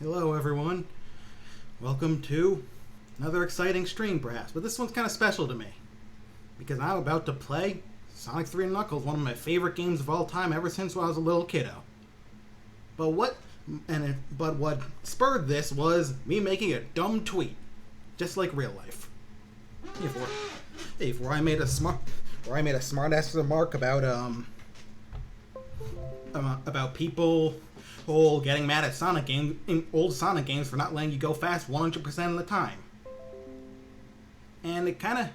Hello everyone, welcome to another exciting stream perhaps, but this one's kind of special to me because I'm about to play Sonic 3 and Knuckles, one of my favorite games of all time ever since when I was a little kiddo. But what spurred this was me making a dumb tweet, just like real life. Where I made a smart-ass remark about people getting mad at old Sonic games for not letting you go fast 100% of the time. And it kind of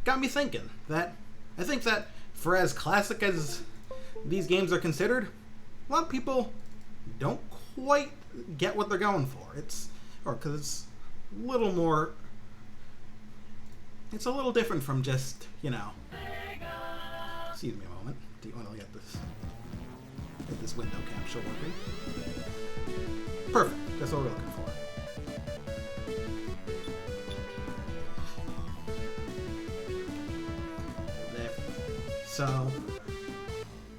got me thinking that I think that for as classic as these games are considered, a lot of people don't quite get what they're going for. Because it's a little more. It's a little different from just, Excuse me a moment. Do you want to get this window capture working? Perfect. That's what we're looking for. There. So,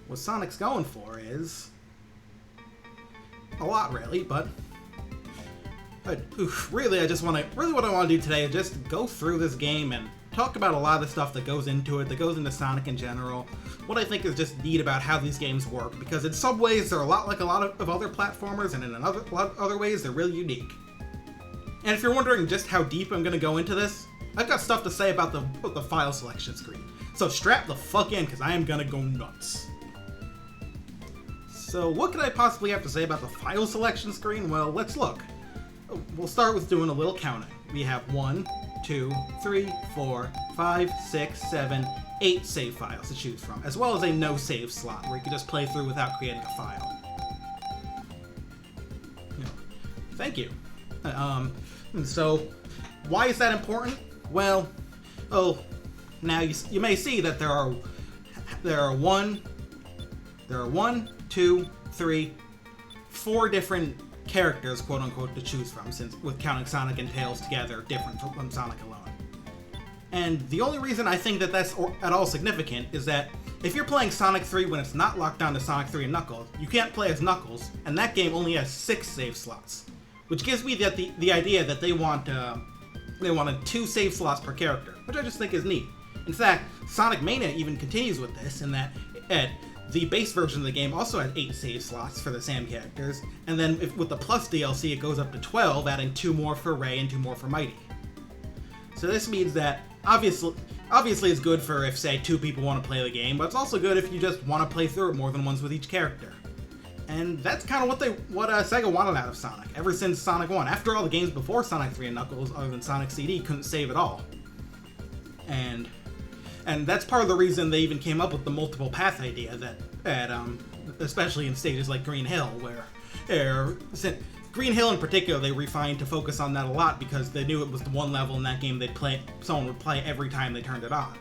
what Sonic's going for is a lot, really, but really what I want to do today is just go through this game and talk about a lot of the stuff that goes into it, that goes into Sonic in general, what I think is just neat about how these games work, because in some ways they're a lot like a lot of other platformers, and in a lot of other ways they're really unique. And if you're wondering just how deep I'm going to go into this, I've got stuff to say about the file selection screen. So strap the fuck in, because I am going to go nuts. So what could I possibly have to say about the file selection screen? Well, let's look. We'll start with doing a little counting. We have 1, 2, 3, 4, 5, 6, 7, 8 save files to choose from, as well as a no save slot where you can just play through without creating a file. Thank you. So, why is that important? Well, now you may see that there are 1, 2, 3, 4 different characters, quote unquote, to choose from, since with counting Sonic and Tails together, different from Sonic alone. And the only reason I think that that's at all significant is that if you're playing Sonic 3 when it's not locked down to Sonic 3 and Knuckles, you can't play as Knuckles, and that game only has 6 save slots, which gives me the idea that they wanted 2 save slots per character, which I just think is neat. In fact, Sonic Mania even continues with this, in that the base version of the game also has 8 save slots for the Sam characters, and then with the Plus DLC it goes up to 12, adding 2 more for Ray and 2 more for Mighty. So this means that obviously it's good for if, say, 2 people want to play the game, but it's also good if you just want to play through it more than once with each character. And that's kind of what Sega wanted out of Sonic, ever since Sonic 1. After all, the games before Sonic 3 and Knuckles, other than Sonic CD, couldn't save at all. And that's part of the reason they even came up with the multiple path idea, especially in stages like Green Hill, Green Hill in particular, they refined to focus on that a lot because they knew it was the one level in that game someone would play every time they turned it on.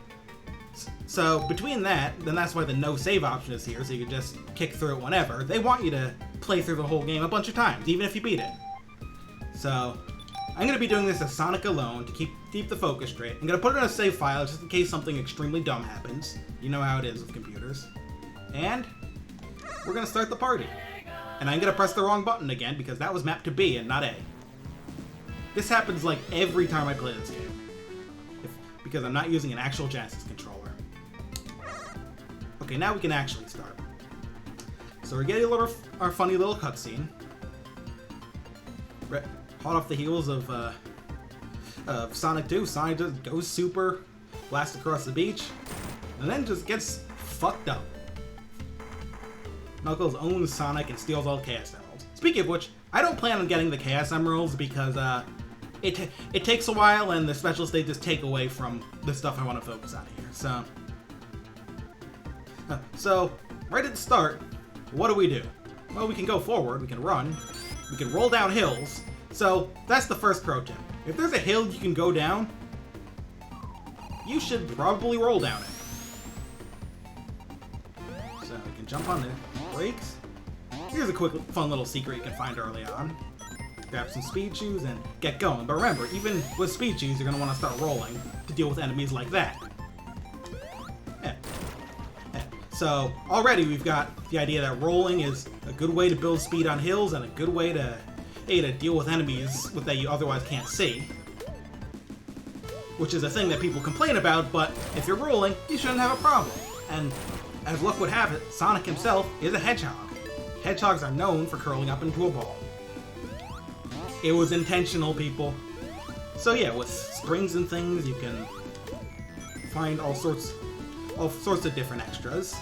So between that, then that's why the no save option is here, so you can just kick through it whenever. They want you to play through the whole game a bunch of times, even if you beat it. So I'm going to be doing this as Sonic alone to keep the focus straight. I'm going to put it in a save file just in case something extremely dumb happens. You know how it is with computers. And we're going to start the party. And I'm going to press the wrong button again because that was mapped to B and not A. This happens like every time I play this game, because I'm not using an actual Genesis controller. Okay, now we can actually start. So we're getting our funny little cutscene. Hot off the heels of Sonic 2, Sonic just goes super, blasts across the beach, and then just gets fucked up. Knuckles owns Sonic and steals all the Chaos Emeralds. Speaking of which, I don't plan on getting the Chaos Emeralds because it takes a while and the special stages take away from the stuff I want to focus on here. So right at the start, what do? Well, we can go forward, we can run, we can roll down hills. So that's the first pro tip. If there's a hill you can go down, you should probably roll down it. So we can jump on the brakes. Here's a quick, fun little secret you can find early on. Grab some speed shoes and get going. But remember, even with speed shoes, you're going to want to start rolling to deal with enemies like that. So already we've got the idea that rolling is a good way to build speed on hills and a good way to to deal with enemies that you otherwise can't see. Which is a thing that people complain about, but if you're ruling, you shouldn't have a problem. And as luck would have it, Sonic himself is a hedgehog. Hedgehogs are known for curling up into a ball. It was intentional, people. So yeah, with springs and things, you can find all sorts of different extras.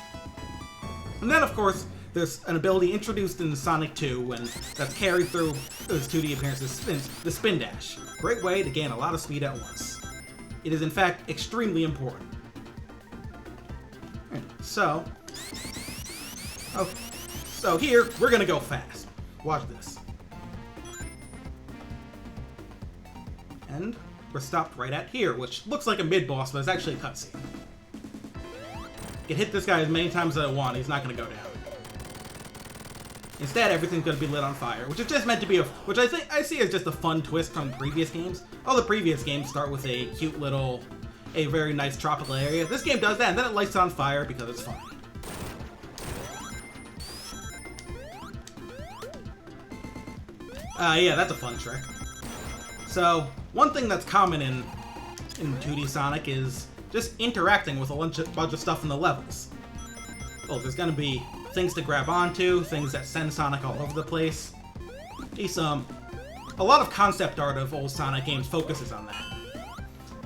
And then, of course, there's an ability introduced in Sonic 2 and that's carried through those 2D appearances, the Spin Dash. Great way to gain a lot of speed at once. It is, in fact, extremely important. So here, we're gonna go fast. Watch this. And we're stopped right at here, which looks like a mid-boss, but it's actually a cutscene. You can hit this guy as many times as I want, he's not gonna go down. Instead, everything's gonna be lit on fire, which is just meant to be which I see as just a fun twist from previous games. All the previous games start with a cute little, a very nice tropical area. This game does that, and then it lights it on fire because it's funny. Yeah, that's a fun trick. So, one thing that's common in 2D Sonic is just interacting with a bunch of stuff in the levels. Oh, there's gonna be things to grab onto, things that send Sonic all over the place. A lot of concept art of old Sonic games focuses on that.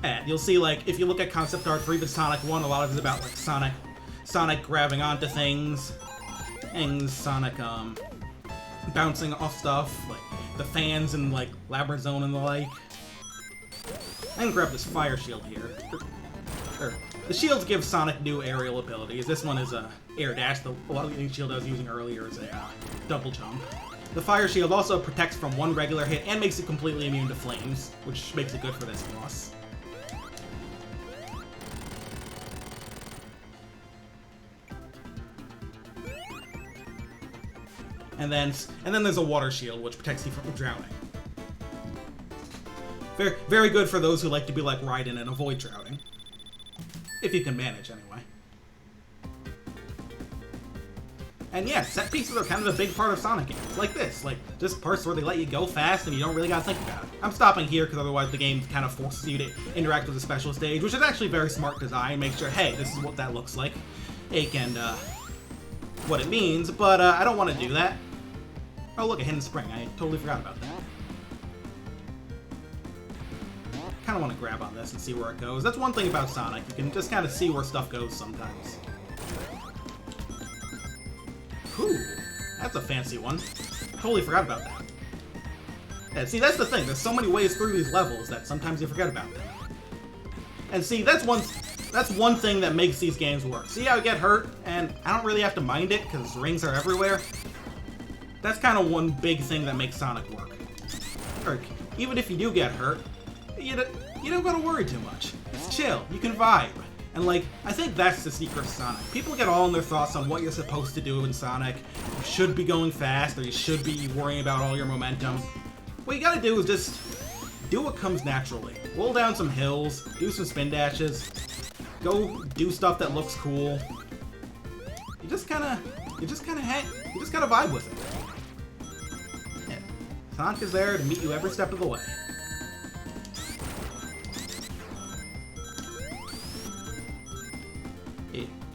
And you'll see, like, if you look at concept art for even Sonic 1, a lot of it is about, like, Sonic grabbing onto things, Sonic, bouncing off stuff, like the fans and, like, Labyrinth Zone and the like. I can grab this fire shield here. The shields give Sonic new aerial abilities. This one is a air dash. The shield I was using earlier is a double jump. The fire shield also protects from one regular hit and makes it completely immune to flames, which makes it good for this boss. And then there's a water shield, which protects you from drowning. Very, very good for those who like to be like Raiden and avoid drowning. If you can manage, anyway. And yeah, set pieces are kind of a big part of Sonic games. Like this, like just parts where they let you go fast and you don't really gotta think about it. I'm stopping here because otherwise the game kind of forces you to interact with the special stage, which is actually very smart design. Make sure, hey, this is what that looks like. And what it means, but I don't want to do that. Oh, look, a hidden spring. I totally forgot about that. Kind of want to grab on this and see where it goes. That's one thing about Sonic. You can just kind of see where stuff goes sometimes. Whew, that's a fancy one. Totally forgot about that. Yeah, see, that's the thing. There's so many ways through these levels that sometimes you forget about them. And see, that's one thing that makes these games work. See how I get hurt, and I don't really have to mind it because rings are everywhere? That's kind of one big thing that makes Sonic work. Or, even if you do get hurt, you don't gotta worry too much. It's chill. You can vibe. And, like, I think that's the secret of Sonic. People get all in their thoughts on what you're supposed to do in Sonic. You should be going fast, or you should be worrying about all your momentum. What you gotta do is just do what comes naturally. Roll down some hills, do some spin dashes, go do stuff that looks cool. You just gotta vibe with it. Yeah. Sonic is there to meet you every step of the way.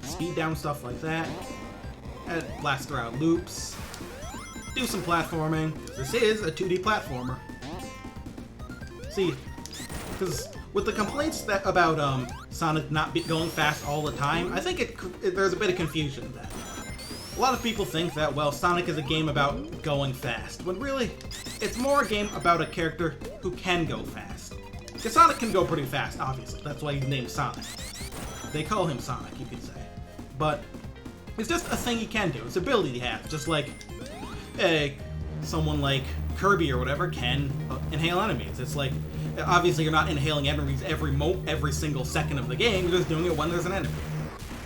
Speed down stuff like that, and blast throughout loops, do some platforming. This is a 2D platformer. See, because with the complaints about Sonic not going fast all the time, I think there's a bit of confusion in that. A lot of people think that, well, Sonic is a game about going fast, when really, it's more a game about a character who can go fast. Because Sonic can go pretty fast, obviously. That's why he's named Sonic. They call him Sonic, you could say. But it's just a thing he can do. It's an ability he has, just like someone like Kirby or whatever can inhale enemies. It's like, obviously you're not inhaling enemies every single second of the game, you're just doing it when there's an enemy.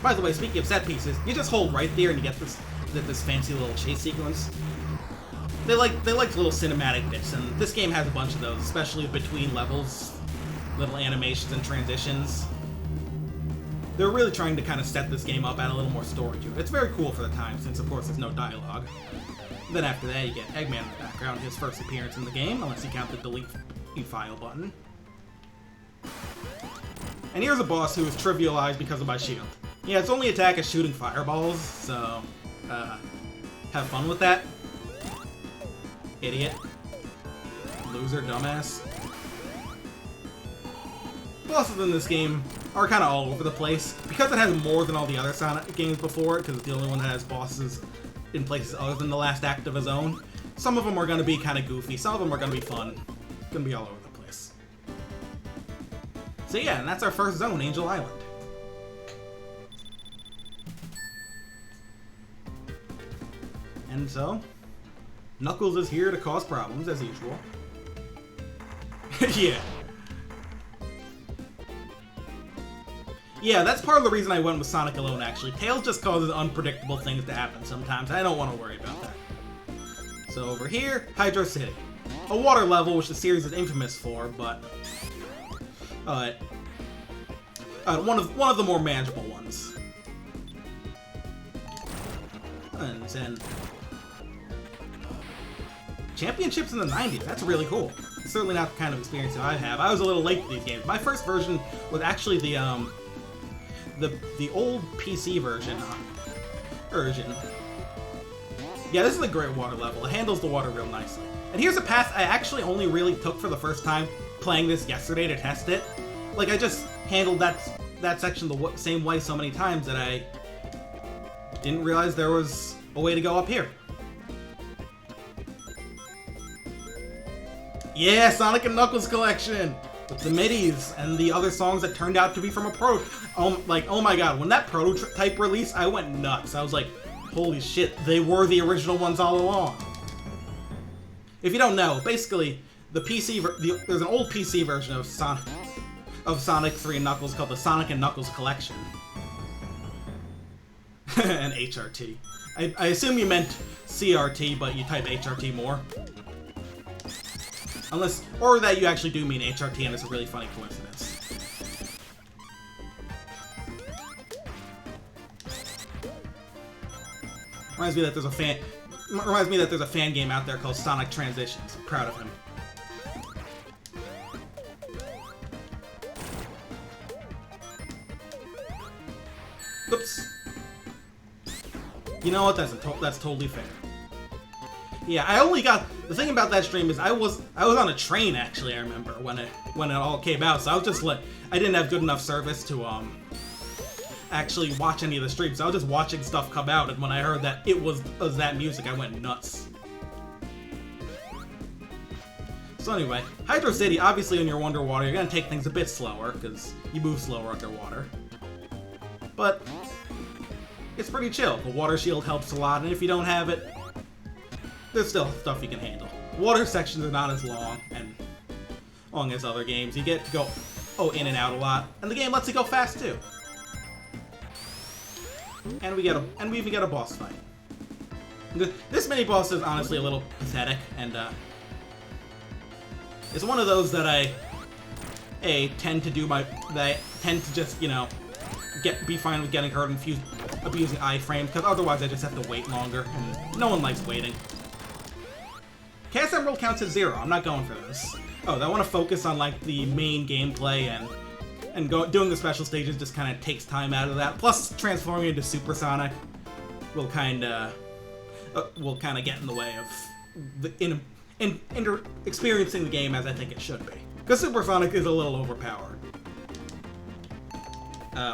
By the way, speaking of set pieces, you just hold right there and you get this fancy little chase sequence. They like little cinematic bits, and this game has a bunch of those, especially between levels, little animations and transitions. They're really trying to kind of set this game up, add a little more story to it. It's very cool for the time, since of course there's no dialogue. Then after that, you get Eggman in the background, his first appearance in the game, unless you count the delete file button. And here's a boss who is trivialized because of my shield. Yeah, its only attack is shooting fireballs, so have fun with that. Idiot. Loser, dumbass. Bosses in this game are kind of all over the place. Because it has more than all the other Sonic games before it, because it's the only one that has bosses in places other than the last act of his own, some of them are going to be kind of goofy, some of them are going to be fun. Going to be all over the place. So yeah, and that's our first zone, Angel Island. And so, Knuckles is here to cause problems, as usual. Yeah. Yeah, that's part of the reason I went with Sonic alone, actually. Tails just causes unpredictable things to happen sometimes. I don't want to worry about that. So over here, Hydro City. A water level, which the series is infamous for, but one of the more manageable ones. And then championships in the 90s. That's really cool. It's certainly not the kind of experience that I have. I was a little late to these games. My first version was actually the old PC version. Yeah, this is a great water level. It handles the water real nicely. And here's a path I actually only really took for the first time playing this yesterday to test it. Like, I just handled that section the same way so many times that I didn't realize there was a way to go up here. Yeah, Sonic and Knuckles collection! With the midis and the other songs that turned out to be from a oh my god, when that prototype released, I went nuts. I was like, holy shit, they were the original ones all along. If you don't know, basically, there's an old PC version of Sonic 3 and Knuckles called the Sonic and Knuckles Collection. And HRT. I assume you meant CRT, but you type HRT more. Or that you actually do mean HRT, and it's a really funny coincidence. Reminds me that there's a fan game out there called Sonic Transitions. I'm proud of him. Oops. You know what? That's totally fair. Yeah, the thing about that stream is I was on a train, actually. I remember when it all came out, so I was just I didn't have good enough service to actually watch any of the streams. I was just watching stuff come out, and when I heard that it was that music, I went nuts. So anyway, Hydro City, obviously when you're underwater, you're gonna take things a bit slower because you move slower underwater. But it's pretty chill. The water shield helps a lot, and if you don't have it, there's still stuff you can handle. Water sections are not as long as other games. You get to go in and out a lot, and the game lets you go fast too. And we even get a boss fight. This mini boss is honestly a little pathetic, and it's one of those that I tend to just be fine with getting hurt and abusing iframes, because otherwise I just have to wait longer, and no one likes waiting. Chaos Emerald counts as 0. I'm not going for this. Oh, I want to focus on like the main gameplay, and doing the special stages just kind of takes time out of that. Plus, transforming into Super Sonic will kind of get in the way of experiencing the game as I think it should be. Because Super Sonic is a little overpowered.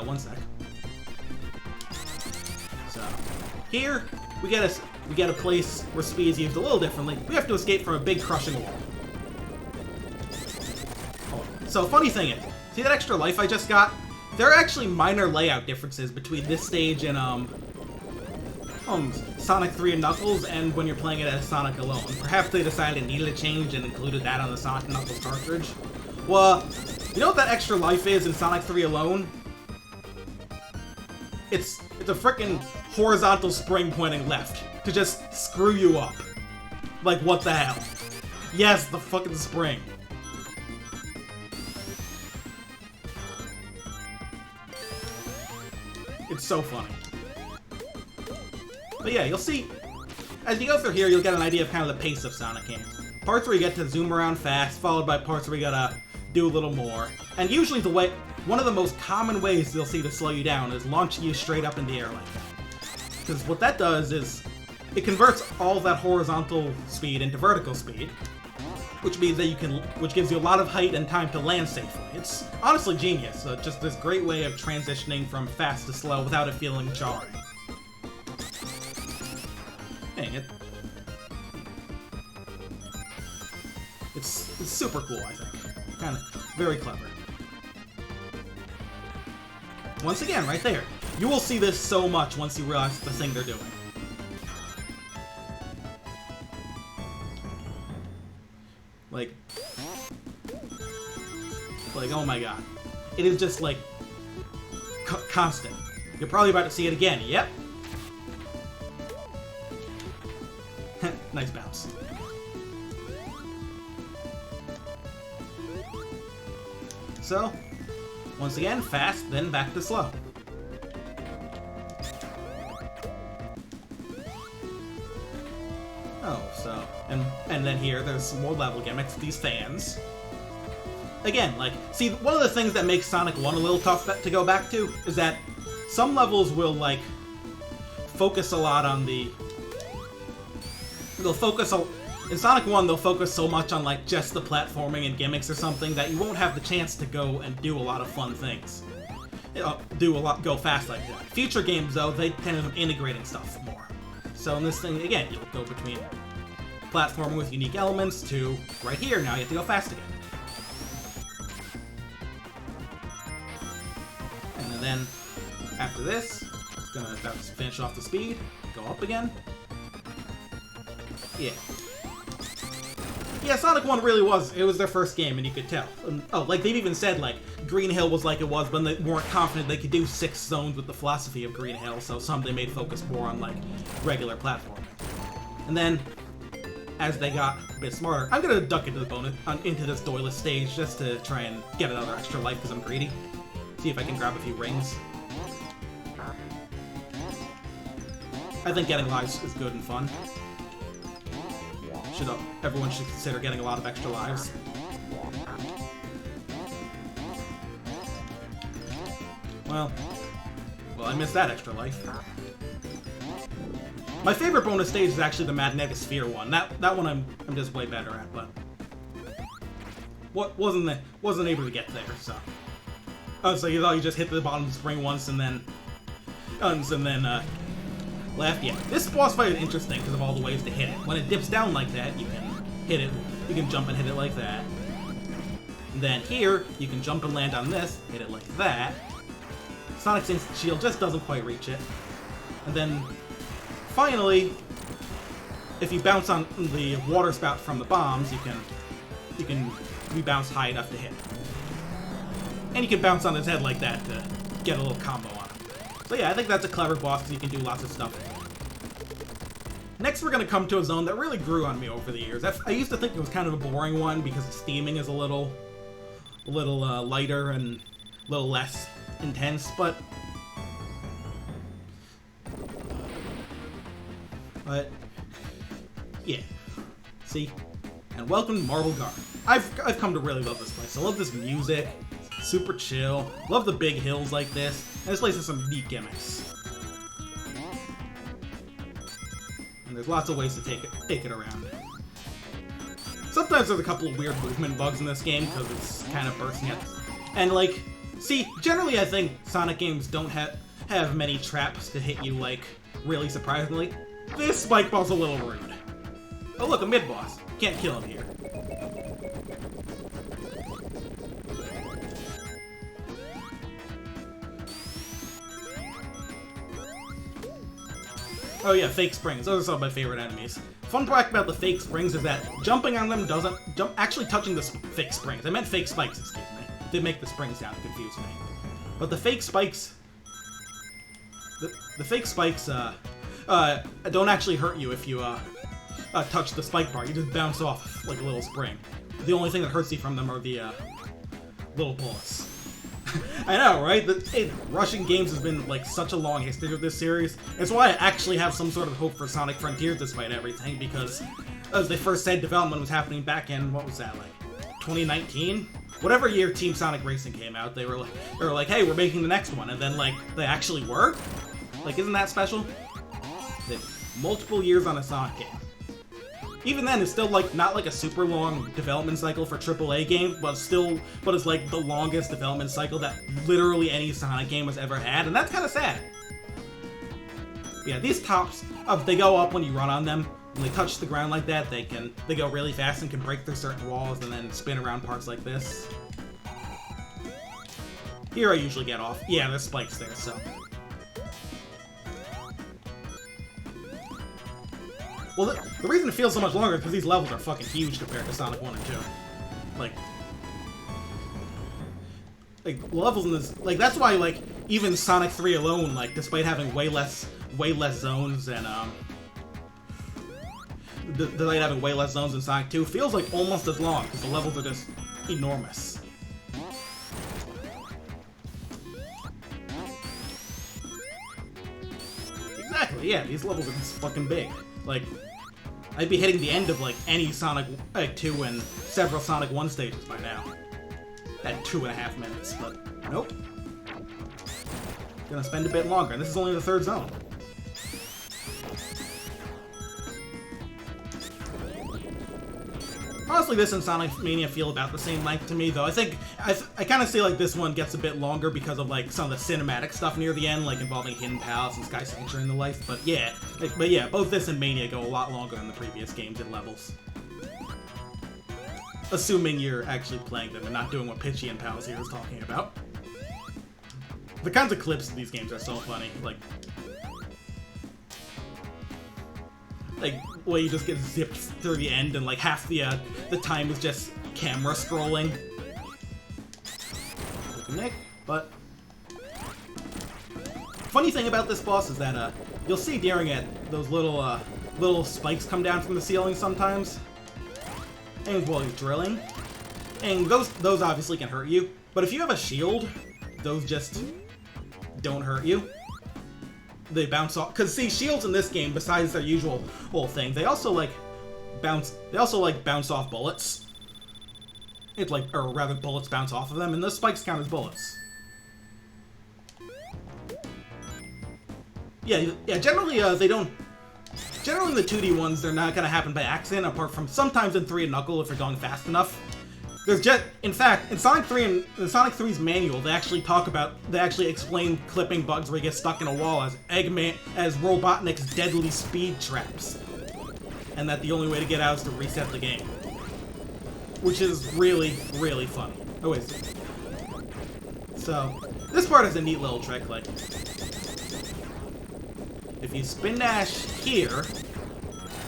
One sec. So here we get a place where speed is used a little differently. We have to escape from a big crushing wall. So funny thing is, see that extra life I just got? There are actually minor layout differences between this stage and Sonic 3 and Knuckles and when you're playing it as Sonic alone. Perhaps they decided it needed a change and included that on the Sonic and Knuckles cartridge. Well, you know what that extra life is in Sonic 3 alone? It's a frickin' horizontal spring pointing left to just screw you up. Like, what the hell? Yes, the fucking spring. It's so funny. But yeah, you'll see, as you go through here, you'll get an idea of kind of the pace of Sonic games. Parts where you get to zoom around fast, followed by parts where you gotta do a little more. And usually one of the most common ways you'll see to slow you down is launching you straight up in the air like that. Because what that does is, it converts all that horizontal speed into vertical speed, which means that which gives you a lot of height and time to land safely. It's honestly genius, just this great way of transitioning from fast to slow without it feeling jarring. Dang it. It's super cool, I think. Kind of very clever. Once again, right there. You will see this so much once you realize the thing they're doing. Like, oh my god. It is just, like, constant. You're probably about to see it again. Yep. Nice bounce. So, once again, fast, then back to slow. Oh, so, and then here, there's some more level gimmicks, these fans. Again, like, see, one of the things that makes Sonic 1 a little tough to go back to is that some levels will, like, focus a lot on the... In Sonic 1, they'll focus so much on, like, just the platforming and gimmicks or something that you won't have the chance to go and do a lot of fun things. Go fast like that. Future games, though, they tend to integrating stuff more. So in this thing, again, you'll go between platforming with unique elements to, right here, now you have to go fast again. And then, after this, gonna finish off the speed, go up again. Yeah. Yeah, Sonic 1 really was, it was their first game, and you could tell. Oh, like, they've even said, like, Green Hill was like it was, but they weren't confident they could do 6 zones with the philosophy of Green Hill, so some they made focus more on, like, regular platforming. And then, as they got a bit smarter, I'm gonna duck into this doyless stage just to try and get another extra life because I'm greedy. See if I can grab a few rings. I think getting lives is good and fun. Everyone should consider getting a lot of extra lives. Well, I missed that extra life. My favorite bonus stage is actually the Magnetic Sphere one. That one I'm just way better at, but wasn't able to get there. So, so you thought you just hit the bottom of the spring once and then left. Yeah, this boss fight is interesting because of all the ways to hit it. When it dips down like that, you can hit it. You can jump and hit it like that. And then here, you can jump and land on this, hit it like that. Sonic's Instant Shield just doesn't quite reach it. And then, finally, if you bounce on the water spout from the bombs, you can rebounce high enough to hit. And you can bounce on his head like that to get a little combo on him. So yeah, I think that's a clever boss because you can do lots of stuff. Next, we're going to come to a zone that really grew on me over the years. I used to think it was kind of a boring one because the steaming is a little lighter and a little less intense, but yeah. See? And welcome to Marble Garden. I've come to really love this place. I love this music. It's super chill. Love the big hills like this. And this place has some neat gimmicks. And there's lots of ways to take it around. Sometimes there's a couple of weird movement bugs in this game because it's kind of bursting at. And like, see, generally I think Sonic games don't have many traps to hit you like really surprisingly. This spike ball's a little rude. Oh look, a mid-boss. Can't kill him here. Oh yeah, fake springs. Those are some of my favorite enemies. Fun fact about the fake springs is that jumping on them doesn't actually touching the fake springs. I meant fake spikes, excuse me. They make the springs sound confuse me. But the fake spikes, the fake spikes don't actually hurt you if you touch the spike bar. You just bounce off like a little spring. The only thing that hurts you from them are the little bullets. I know, right? Rushing games has been like such a long history of this series. It's why I actually have some sort of hope for Sonic Frontiers despite everything, because as they first said, development was happening back in, what was that, like 2019? Whatever year Team Sonic Racing came out, they were like, hey, we're making the next one, and then like they actually were? Like, isn't that special? Multiple years on a Sonic game. Even then, it's still like not like a super long development cycle for AAA game, but it's like the longest development cycle that literally any Sonic game has ever had, and that's kind of sad. Yeah, these tops, they go up when you run on them. When they touch the ground like that, they go really fast and can break through certain walls and then spin around parts like this. Here I usually get off. Yeah, there's spikes there, so. Well, the reason it feels so much longer is because these levels are fucking huge compared to Sonic 1 and 2. Like levels in this, like, that's why, like, even Sonic 3 alone, like, despite having way less zones and, despite having way less zones than Sonic 2, feels like almost as long, because the levels are just enormous. Exactly, yeah, these levels are just fucking big. Like, I'd be hitting the end of, like, any Sonic 2 and several Sonic 1 stages by now. At 2.5 minutes, but nope. Gonna spend a bit longer, and this is only the third zone. Honestly, this and Sonic Mania feel about the same length to me, though. I kind of see like this one gets a bit longer because of like some of the cinematic stuff near the end, like involving Hidden Palace and Sky Sanctuary and the like. But yeah, both this and Mania go a lot longer than the previous games and levels. Assuming you're actually playing them and not doing what Pitchy and Pals here is talking about. The kinds of clips in these games are so funny, like where you just get zipped through the end and like half the time is just camera scrolling. Nick, but funny thing about this boss is that you'll see during it those little spikes come down from the ceiling sometimes, and while you're drilling, and those obviously can hurt you. But if you have a shield, those just don't hurt you. They bounce off, because see, shields in this game, besides their usual whole thing, they also bounce off bullets. Or rather, bullets bounce off of them, and those spikes count as bullets. Yeah. Generally, they don't. Generally, the 2D ones, they're not gonna happen by accident, apart from sometimes in 3 and Knuckle if you're going fast enough. In fact, in Sonic 3 and in Sonic 3's manual, they actually explain clipping bugs where you get stuck in a wall as Robotnik's deadly speed traps. And that the only way to get out is to reset the game. Which is really, really funny. Oh wait. So, this part is a neat little trick, like, if you spin dash here,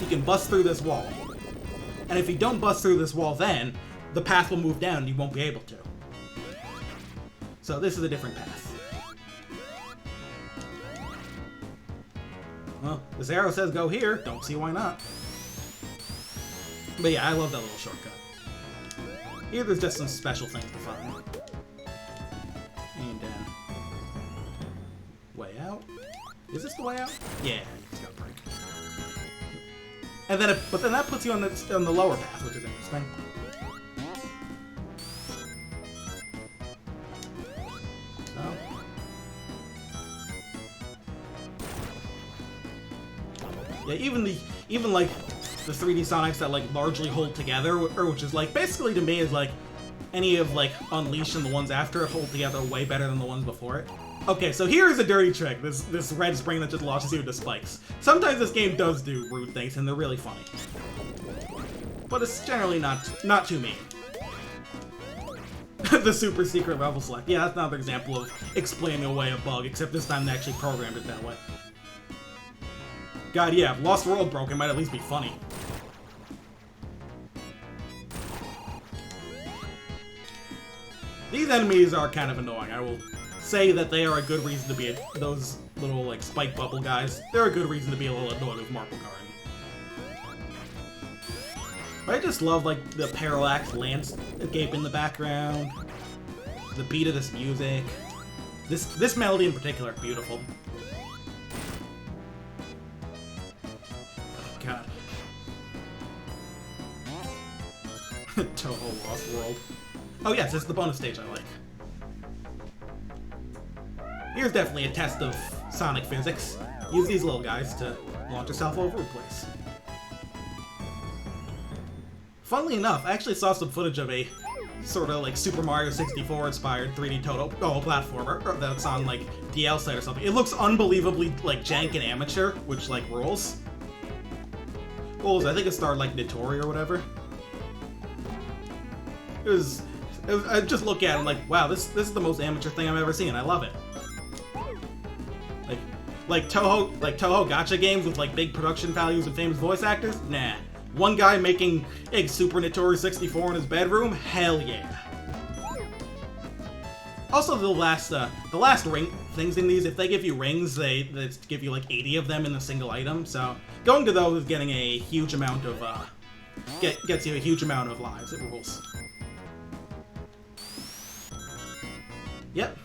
you can bust through this wall. And if you don't bust through this wall then, the path will move down and you won't be able to. So this is a different path. Well, this arrow says go here, don't see why not. But yeah, I love that little shortcut. Here there's just some special things to find. And way out. Is this the way out? Yeah, you just gotta break. And then but then that puts you on the lower path, which is interesting. Yeah, even like the 3D Sonics that like largely hold together, or which is like basically to me is like any of like Unleashed and the ones after it hold together way better than the ones before it. Okay, so here's a dirty trick. This red spring that just launches you into spikes. Sometimes this game does do rude things and they're really funny, but it's generally not too mean. The super secret level select. Yeah, that's another example of explaining away a bug, except this time they actually programmed it that way. God, yeah, if Lost World broke, it might at least be funny. These enemies are kind of annoying. I will say that they are a good reason to be those little, like, spike bubble guys. They're a good reason to be a little annoyed with Marble Garden. But I just love, like, the parallax landscape in the background. the beat of this music. This melody in particular, beautiful. Oh, God. Toho Lost World. Oh yes, this is the bonus stage I like. Here's definitely a test of Sonic physics. Use these little guys to launch yourself over the place. Funnily enough, I actually saw some footage of a sort of like Super Mario 64 inspired 3D platformer that's on like DL site or something. It looks unbelievably like jank and amateur, which like rules. I think it starred like Notori or whatever. I just look at it and like, wow, this is the most amateur thing I've ever seen. I love it. Like Toho gacha games with like big production values and famous voice actors? Nah. One guy making a Super Notori 64 in his bedroom? Hell yeah. Also, the last ring things in these, if they give you rings, they give you like 80 of them in a single item. So going to those is getting a huge amount of gets you a huge amount of lives. It rules. Yep,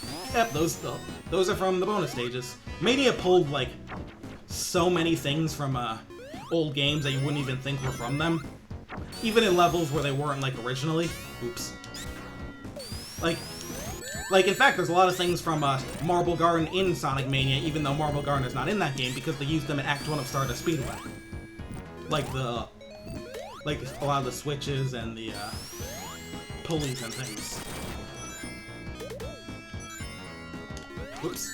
those are from the bonus stages. Mania pulled like so many things from old games that you wouldn't even think were from them, even in levels where they weren't like originally. Oops. Like in fact, there's a lot of things from Marble Garden in Sonic Mania, even though Marble Garden is not in that game because they used them in Act 1 of Stardust Speedway. Like a lot of the switches and the pulleys and things. Whoops.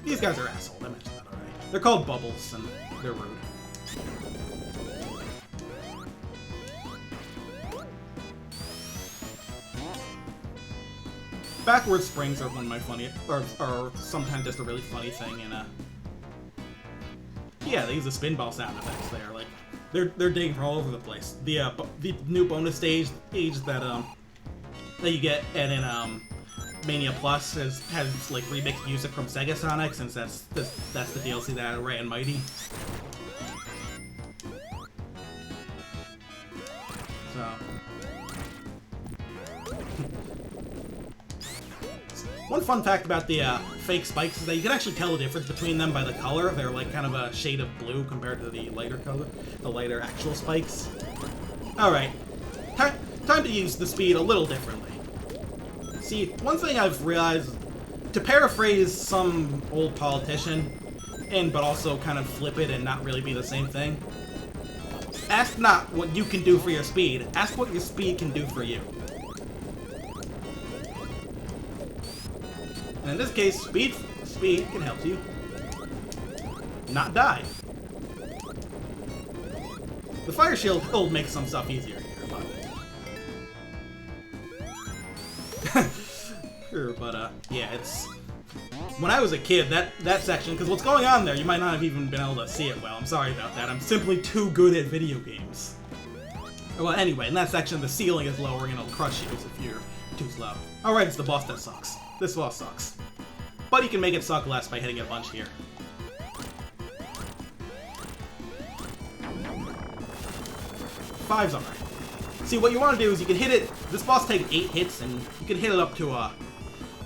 These guys are assholes, I mentioned that already. They're called Bubbles, and they're rude. Backward springs are one of my funny, or sometimes just a really funny thing, and yeah, they use the spinball sound effects there. Like, they're digging from all over the place. The new bonus stage that you get in Mania Plus has like remixed music from Sega Sonic, since that's the DLC that added Ray and Mighty. So one fun fact about the fake spikes is that you can actually tell the difference between them by the color. They're like kind of a shade of blue compared to the lighter color, the lighter actual spikes. All right, time to use the speed a little differently. See, one thing I've realized, to paraphrase some old politician, but also kind of flip it and not really be the same thing, ask not what you can do for your speed, ask what your speed can do for you. And in this case, speed can help you not die. The fire shield will make some stuff easier here, but yeah, it's... When I was a kid, that section, because what's going on there, you might not have even been able to see it well. I'm sorry about that. I'm simply too good at video games. Well, anyway, in that section, the ceiling is lowering and it'll crush you if you're too slow. Alright, it's the boss that sucks. This boss sucks. But you can make it suck less by hitting it a bunch here. Five's alright. See, what you want to do is you can hit it... This boss takes 8 hits, and you can hit it up to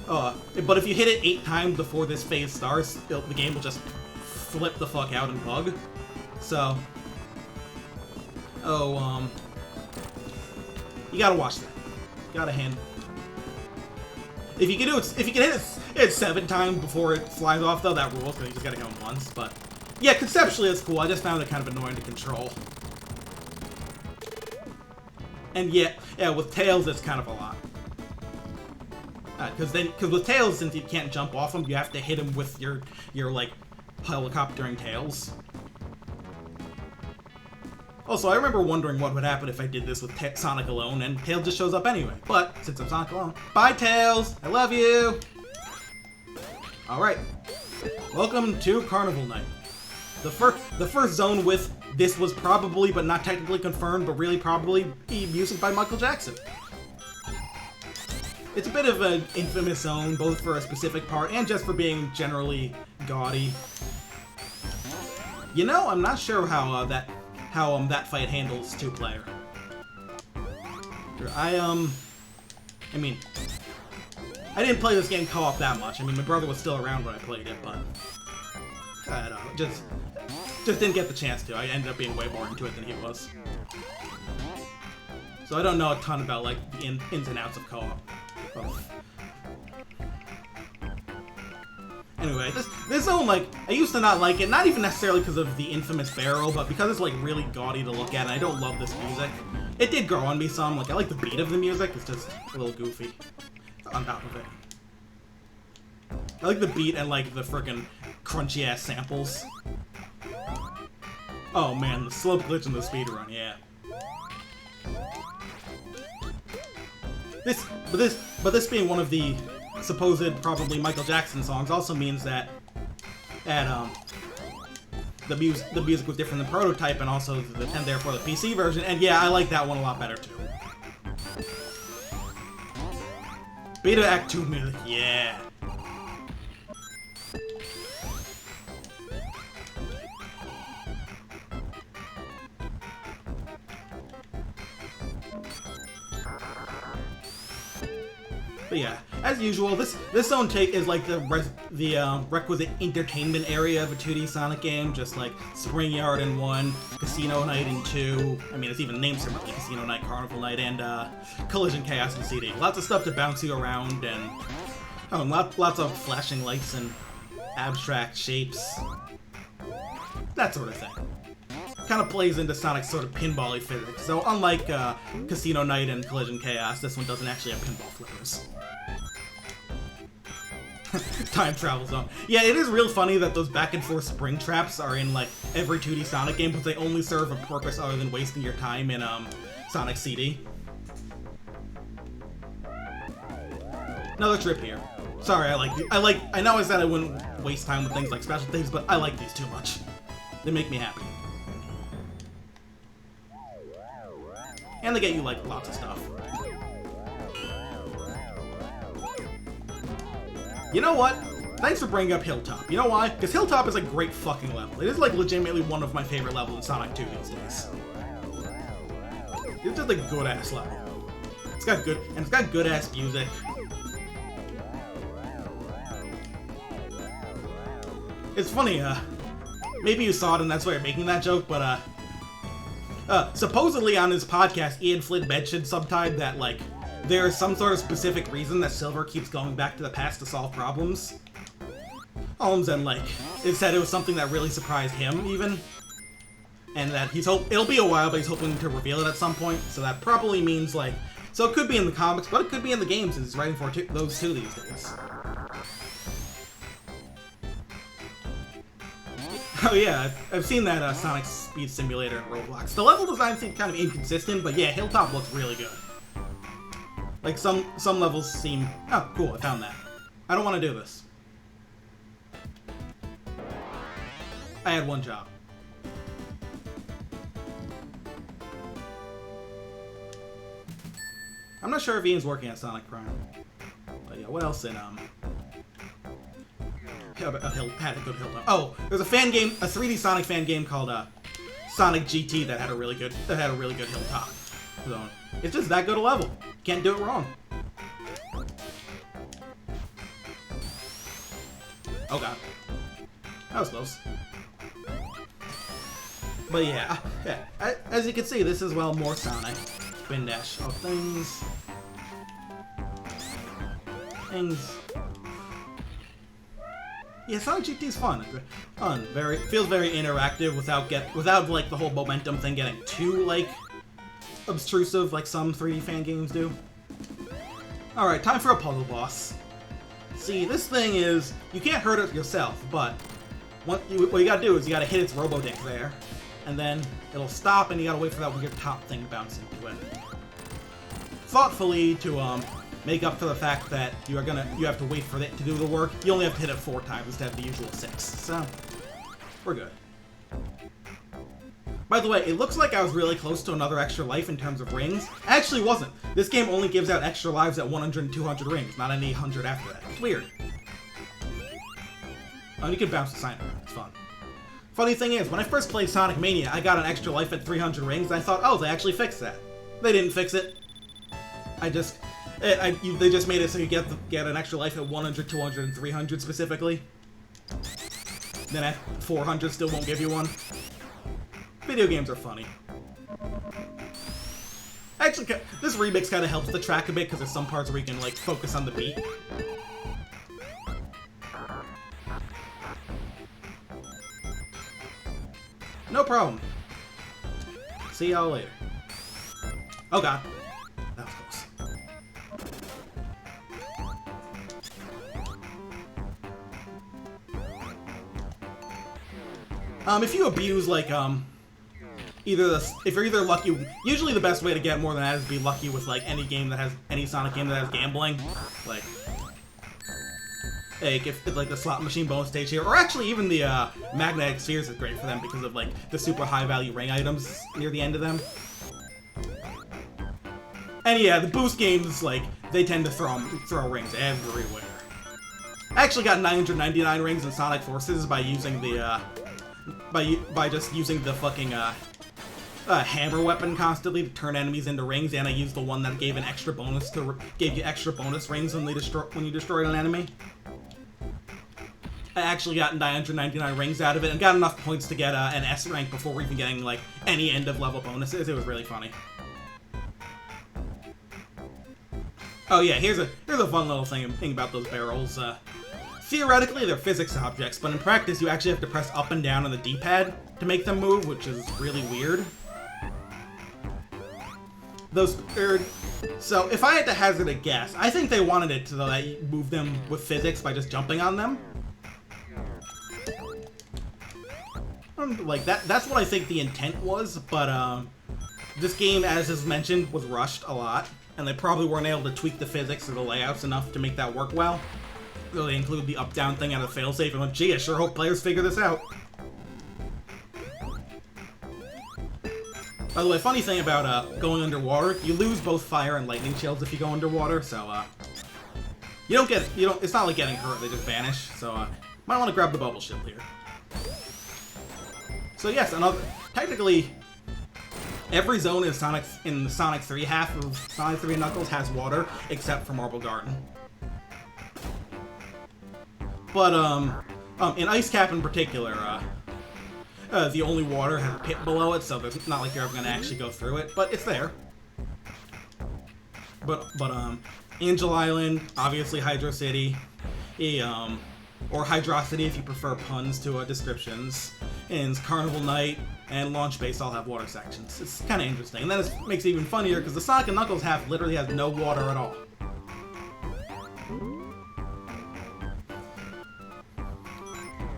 but if you hit it 8 times before this phase starts, the game will just flip the fuck out and bug. So... you gotta watch that. Gotta hand... If you can hit it 7 times before it flies off, though, that rules, because you just gotta hit it once, but... Yeah, conceptually it's cool, I just found it kind of annoying to control. And yeah, with Tails it's kind of a lot. Because with Tails, since you can't jump off them, you have to hit him with your like, helicoptering Tails. Also, I remember wondering what would happen if I did this with Sonic alone, and Tails just shows up anyway. But, since I'm Sonic alone... Bye, Tails! I love you! Alright. Welcome to Carnival Night. The first zone with "this was probably, but not technically confirmed, but really probably" music by Michael Jackson. It's a bit of an infamous zone, both for a specific part and just for being generally gaudy. You know, I'm not sure how that fight handles 2-player. I mean, I didn't play this game co-op that much. I mean, my brother was still around when I played it, but I don't know, just didn't get the chance to. I ended up being way more into it than he was. So I don't know a ton about, like, the ins and outs of co-op. Anyway, this zone, like, I used to not like it, not even necessarily because of the infamous barrel, but because it's, like, really gaudy to look at, and I don't love this music. It did grow on me some. Like, I like the beat of the music, it's just a little goofy on top of it. I like the beat and, like, the frickin' crunchy-ass samples. Oh, man, the slope glitch in the speedrun, yeah. But this being one of the supposed probably Michael Jackson songs also means that the music was different than Prototype and also and therefore the PC version. And yeah, I like that one a lot better too. Beta Act 2 music, yeah. But yeah, as usual, this zone is like the requisite entertainment area of a 2D Sonic game, just like Spring Yard in 1, Casino Night in 2. I mean, it's even named separately: Casino Night, Carnival Night, and Collision Chaos in CD. Lots of stuff to bounce you around, and lots of flashing lights and abstract shapes, that sort of thing. Kind of plays into Sonic's sort of pinball-y physics. So unlike Casino Night and Collision Chaos, this one doesn't actually have pinball flippers. Time travel zone. Yeah, it is real funny that those back and forth spring traps are in like every 2D Sonic game, but they only serve a purpose other than wasting your time in Sonic CD. Another trip here. Sorry, I know I said I wouldn't waste time with things like special things, but I like these too much. They make me happy. And they get you like lots of stuff. You know what? Thanks for bringing up Hilltop. You know why? Because Hilltop is a great fucking level. It is like legitimately one of my favorite levels in Sonic 2 these days. It's just a good ass level. It's got good ass music. It's funny, maybe you saw it and that's why you're making that joke, but supposedly on his podcast, Ian Flynn mentioned sometime that, like, there's some sort of specific reason that Silver keeps going back to the past to solve problems. And, like, it said it was something that really surprised him, even. And that it'll be a while, but he's hoping to reveal it at some point. So that probably means, like, so it could be in the comics, but it could be in the games, since he's writing for those two these days. Oh yeah, I've seen that Sonic Speed Simulator in Roblox. The level design seems kind of inconsistent, but yeah, Hilltop looks really good. Like, some levels seem... Oh, cool, I found that. I don't want to do this. I had one job. I'm not sure if Ian's working at Sonic Prime. But yeah, what else in, had a good Hilltop. Oh, there's a fan game, a 3D Sonic fan game called Sonic GT that had a really good Hilltop zone. It's just that good a level. Can't do it wrong. Oh god, that was close. But yeah, as you can see, this is well more Sonic. Spin dash. Oh, things. Yeah, Sonic GT is fun. Feels very interactive without like the whole momentum thing getting too like obtrusive like some 3D fan games do. All right, time for a puzzle boss. See, this thing is you can't hurt it yourself, but what you gotta do is you gotta hit its Robo-Dick there, and then it'll stop, and you gotta wait for that weird top thing to bounce into it. Thoughtfully to make up for the fact that you have to wait for it to do the work, you only have to hit it 4 times instead of the usual 6. So, we're good. By the way, it looks like I was really close to another extra life in terms of rings. I actually wasn't. This game only gives out extra lives at 100 and 200 rings, not any 100 after that. It's weird. Oh, and you can bounce the sign around. It's fun. Funny thing is, when I first played Sonic Mania, I got an extra life at 300 rings, and I thought, oh, they actually fixed that. They didn't fix it. They just made it so you get an extra life at 100, 200, and 300 specifically. Then at 400 still won't give you one. Video games are funny. Actually, this remix kind of helps the track a bit because there's some parts where you can like focus on the beat. No problem. See y'all later. Oh god. That was close. If you abuse, like, if you're either lucky, usually the best way to get more than that is to be lucky with, like, any Sonic game that has gambling. Like if like the slot machine bonus stage here, or actually even the magnetic spheres is great for them because of like the super high value ring items near the end of them. And yeah, the boost games, like, they tend to throw rings everywhere. I actually got 999 rings in Sonic Forces by using the by just using the fucking hammer weapon constantly to turn enemies into rings, and I used the one that gave an extra bonus gave you extra bonus rings when you destroyed an enemy. I actually got 999 rings out of it and got enough points to get an S rank before even getting like any end of level bonuses. It was really funny. Oh yeah, here's a fun little thing about those barrels. Theoretically, they're physics objects, but in practice, you actually have to press up and down on the D-pad to make them move, which is really weird. So if I had to hazard a guess, I think they wanted it to let you move them with physics by just jumping on them. Like that's what I think the intent was, but this game, as is mentioned, was rushed a lot, and they probably weren't able to tweak the physics or the layouts enough to make that work well. So they include the up-down thing out of the failsafe, and went, gee, I sure hope players figure this out. By the way, funny thing about going underwater, you lose both fire and lightning shields if you go underwater, so it's not like getting hurt, they just vanish, so might want to grab the bubble shield here. So yes, technically, every zone in the Sonic 3 half of Sonic 3 and Knuckles has water, except for Marble Garden. But, in Ice Cap in particular, the only water has a pit below it, so it's not like you're ever gonna actually go through it, but it's there. But, Angel Island, obviously Hydro City, or Hydrocity if you prefer puns to descriptions, and Carnival Night, and Launch Base all have water sections. It's kind of interesting, and then it makes it even funnier because the Sonic and Knuckles half literally has no water at all.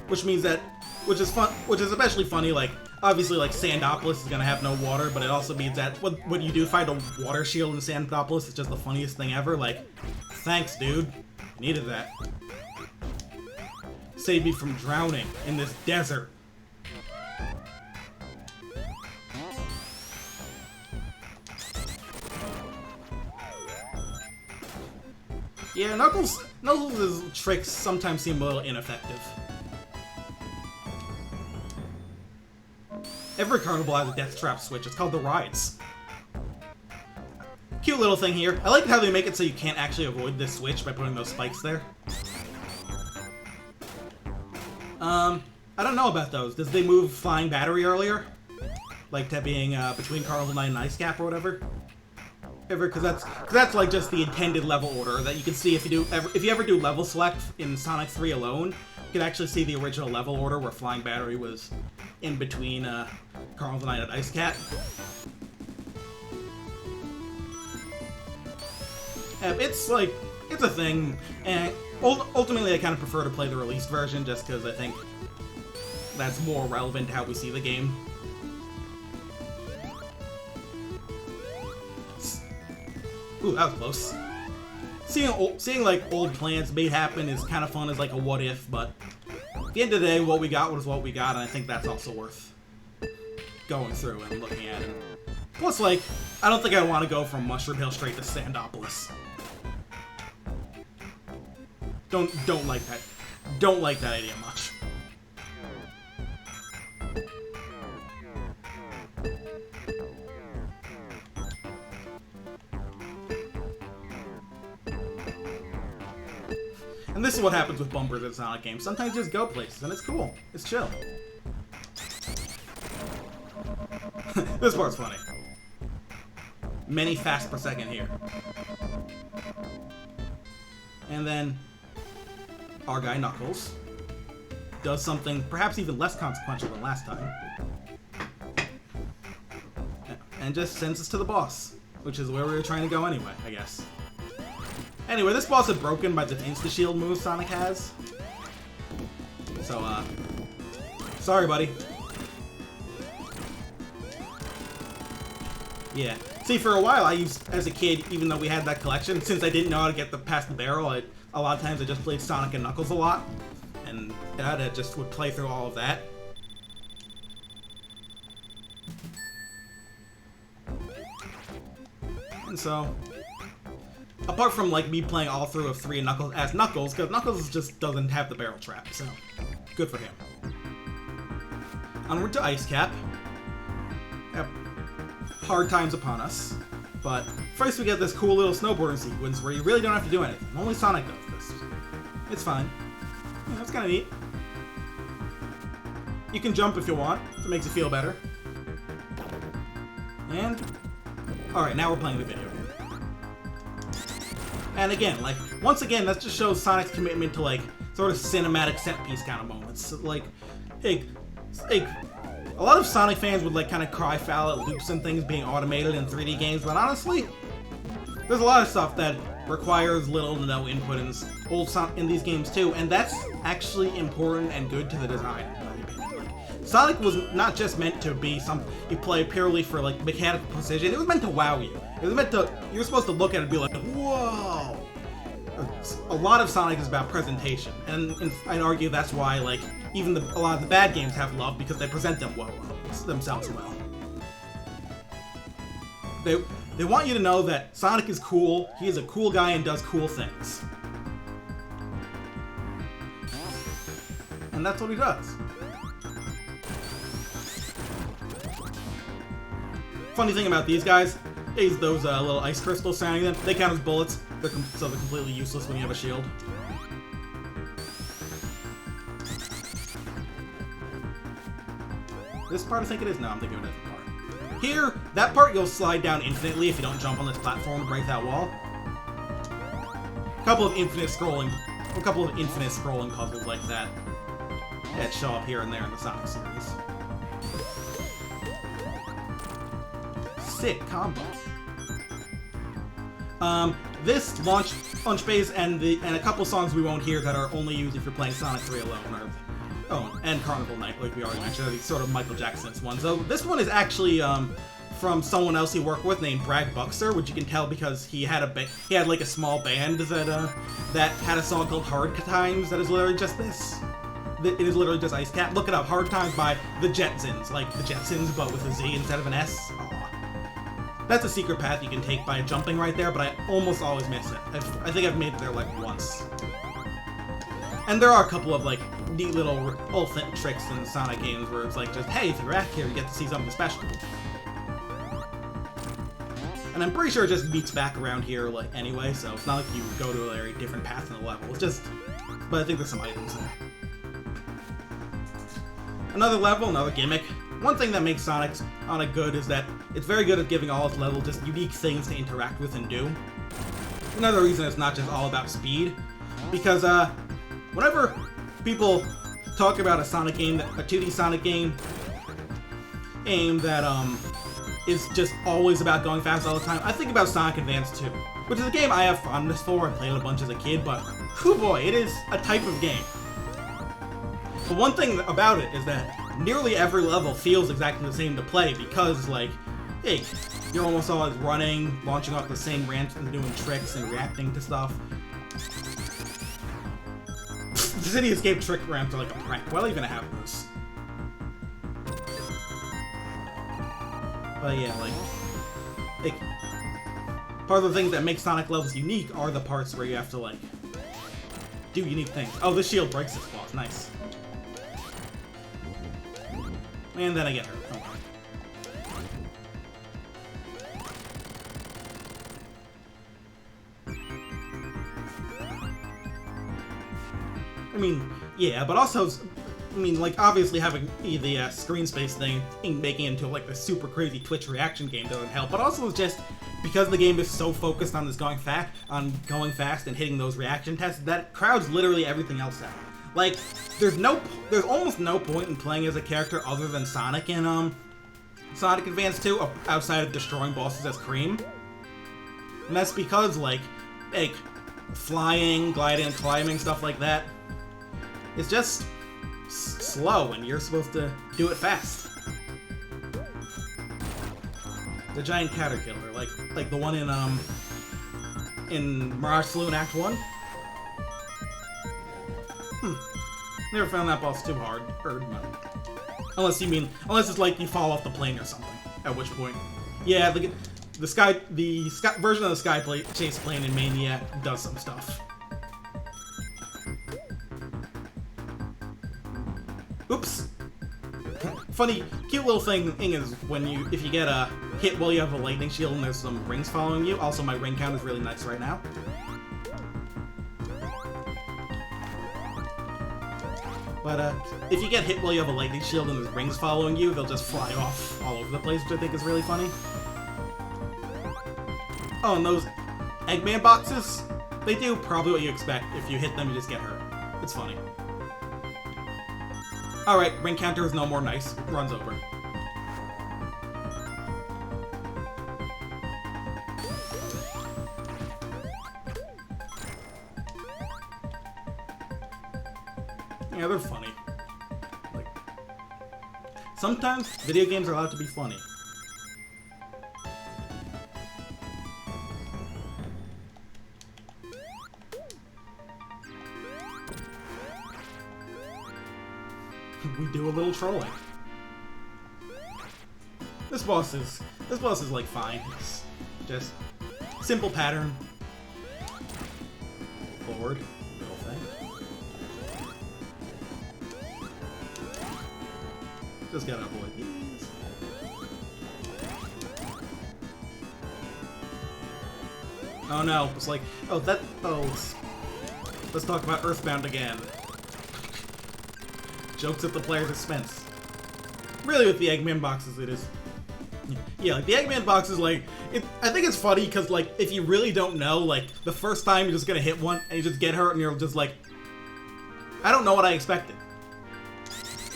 Which is especially funny, like, obviously, like, Sandopolis is gonna have no water, but it also means that when you do find a water shield in Sandopolis, it's just the funniest thing ever, like, thanks, dude. Needed that. Save me from drowning in this desert. Yeah, Knuckles' tricks sometimes seem a little ineffective. Every carnival has a death trap switch. It's called the Rides. Cute little thing here. I like how they make it so you can't actually avoid this switch by putting those spikes there. I don't know about those. Does they move Flying Battery earlier? Like that being between Carnival Night and Ice Cap or whatever? Because that's like just the intended level order that you can see if you ever do level select in Sonic 3 alone. You can actually see the original level order where Flying Battery was in between Carnival Night and Ice Cap. It's a thing, and ultimately I kind of prefer to play the released version just because I think that's more relevant to how we see the game. Ooh, that was close. Seeing like old plans made happen is kind of fun as like a what if, but at the end of the day, what we got was what we got, and I think that's also worth going through and looking at it. Plus, like, I don't think I want to go from Mushroom Hill straight to Sandopolis. Don't like that. Don't like that idea much. And this is what happens with bumpers in Sonic games. Sometimes you just go places, and it's cool. It's chill. This part's funny. Many fast per second here. And then our guy Knuckles does something perhaps even less consequential than last time. And just sends us to the boss, which is where we were trying to go anyway, I guess. Anyway, this boss is broken by the insta-shield move Sonic has. So, sorry, buddy. Yeah. See, for a while, I used, as a kid, even though we had that collection, since I didn't know how to get past the barrel, a lot of times I just played Sonic and Knuckles a lot. And I just would play through all of that. And so, apart from like me playing all through of 3 Knuckles as Knuckles, because Knuckles just doesn't have the barrel trap, so good for him. Onward to Ice Cap. Yep. Hard times upon us. But first we get this cool little snowboarding sequence where you really don't have to do anything. Only Sonic does this. It's fine. Yeah, that's kind of neat. You can jump if you want. It makes you feel better. And alright, now we're playing the video game. And again, like, once again, that just shows Sonic's commitment to, like, sort of cinematic set-piece kind of moments. Like, a lot of Sonic fans would, like, kind of cry foul at loops and things being automated in 3D games, but honestly, there's a lot of stuff that requires little to no input in these games too, and that's actually important and good to the design, in my opinion. Like, Sonic was not just meant to be something you play purely for, like, mechanical precision. It was meant to wow you. It was meant to, you were supposed to look at it and be like, whoa! A lot of Sonic is about presentation, and I'd argue that's why, like, even a lot of the bad games have love, because they present themselves well. They want you to know that Sonic is cool, he is a cool guy and does cool things. And that's what he does. Funny thing about these guys is those little ice crystals surrounding them, they count as bullets, so they're completely useless when you have a shield. This part I think it is? No, I'm thinking of a different part. Here, that part you'll slide down infinitely if you don't jump on this platform to break that wall. A couple of infinite scrolling puzzles like that that show up here and there in the Sonic series. Sick combo. This launch phase and a couple songs we won't hear that are only used if you're playing Sonic 3 alone and Carnival Night, like we already mentioned, these sort of Michael Jackson's ones. So this one is actually from someone else he worked with named Bragg Buxer, which you can tell because he had like a small band that had a song called Hard Times that is literally just this. It is literally just Ice Cap. Look it up. Hard Times by the Jetsons, like the Jetsons but with a Z instead of an S. Aww. That's a secret path you can take by jumping right there, but I almost always miss it. I think I've made it there like once. And there are a couple of like neat little tricks in Sonic games where it's like just, hey, if you're back here, you get to see something special. And I'm pretty sure it just meets back around here like anyway, so it's not like you go to a very different path in the level. It's just, but I think there's some items there. Another level, another gimmick. One thing that makes Sonic good is that it's very good at giving all its levels just unique things to interact with and do. Another reason it's not just all about speed, because whenever people talk about a Sonic game, a 2D Sonic game that is just always about going fast all the time, I think about Sonic Advance 2, which is a game I have fondness for. I played it a bunch as a kid, but whew boy, it is a type of game. But one thing about it is that nearly every level feels exactly the same to play because, like, hey, you're almost always running, launching off the same ramps and doing tricks and reacting to stuff. The City Escape trick ramps are like a prank. Why do I even have those? But yeah, like, part of the things that make Sonic levels unique are the parts where you have to, like, do unique things. Oh, this shield breaks its claws. Nice. And then I get hurt. Oh, I mean, yeah, but also, I mean, like, obviously having the screen space thing and making it into, like, the super crazy Twitch reaction game doesn't help, but also it's just because the game is so focused on this going fast and hitting those reaction tests that it crowds literally everything else out. Like, there's almost no point in playing as a character other than Sonic in, Sonic Advance 2 outside of destroying bosses as Cream. And that's because, like flying, gliding, climbing, stuff like that, it's just slow, and you're supposed to do it fast. The giant caterpillar, like the one in Mirage Saloon Act 1. Never found that boss too hard, or no. Unless it's like you fall off the plane or something. At which point, yeah, the sky version of the sky chase plane in Mania does some stuff. Oops. Funny, cute little thing is if you get a hit while you have a lightning shield and there's some rings following you. Also, my ring count is really nice right now. But if you get hit while you have a lightning shield and there's rings following you, they'll just fly off all over the place, which I think is really funny. Oh, and those Eggman boxes, they do probably what you expect. If you hit them, you just get hurt. It's funny. Alright, ring counter is no more nice. Runs over. Yeah, they're funny. Like, sometimes video games are allowed to be funny. We do a little trolling. This boss is like fine. It's just simple pattern. Forward, little thing. Just gotta avoid these. Oh no, it's like, let's talk about Earthbound again. Jokes at the player's expense. Really, with the Eggman boxes, it is. Yeah, like the Eggman boxes, like, I think it's funny because, like, if you really don't know, like, the first time you're just gonna hit one and you just get hurt and you're just like, I don't know what I expected.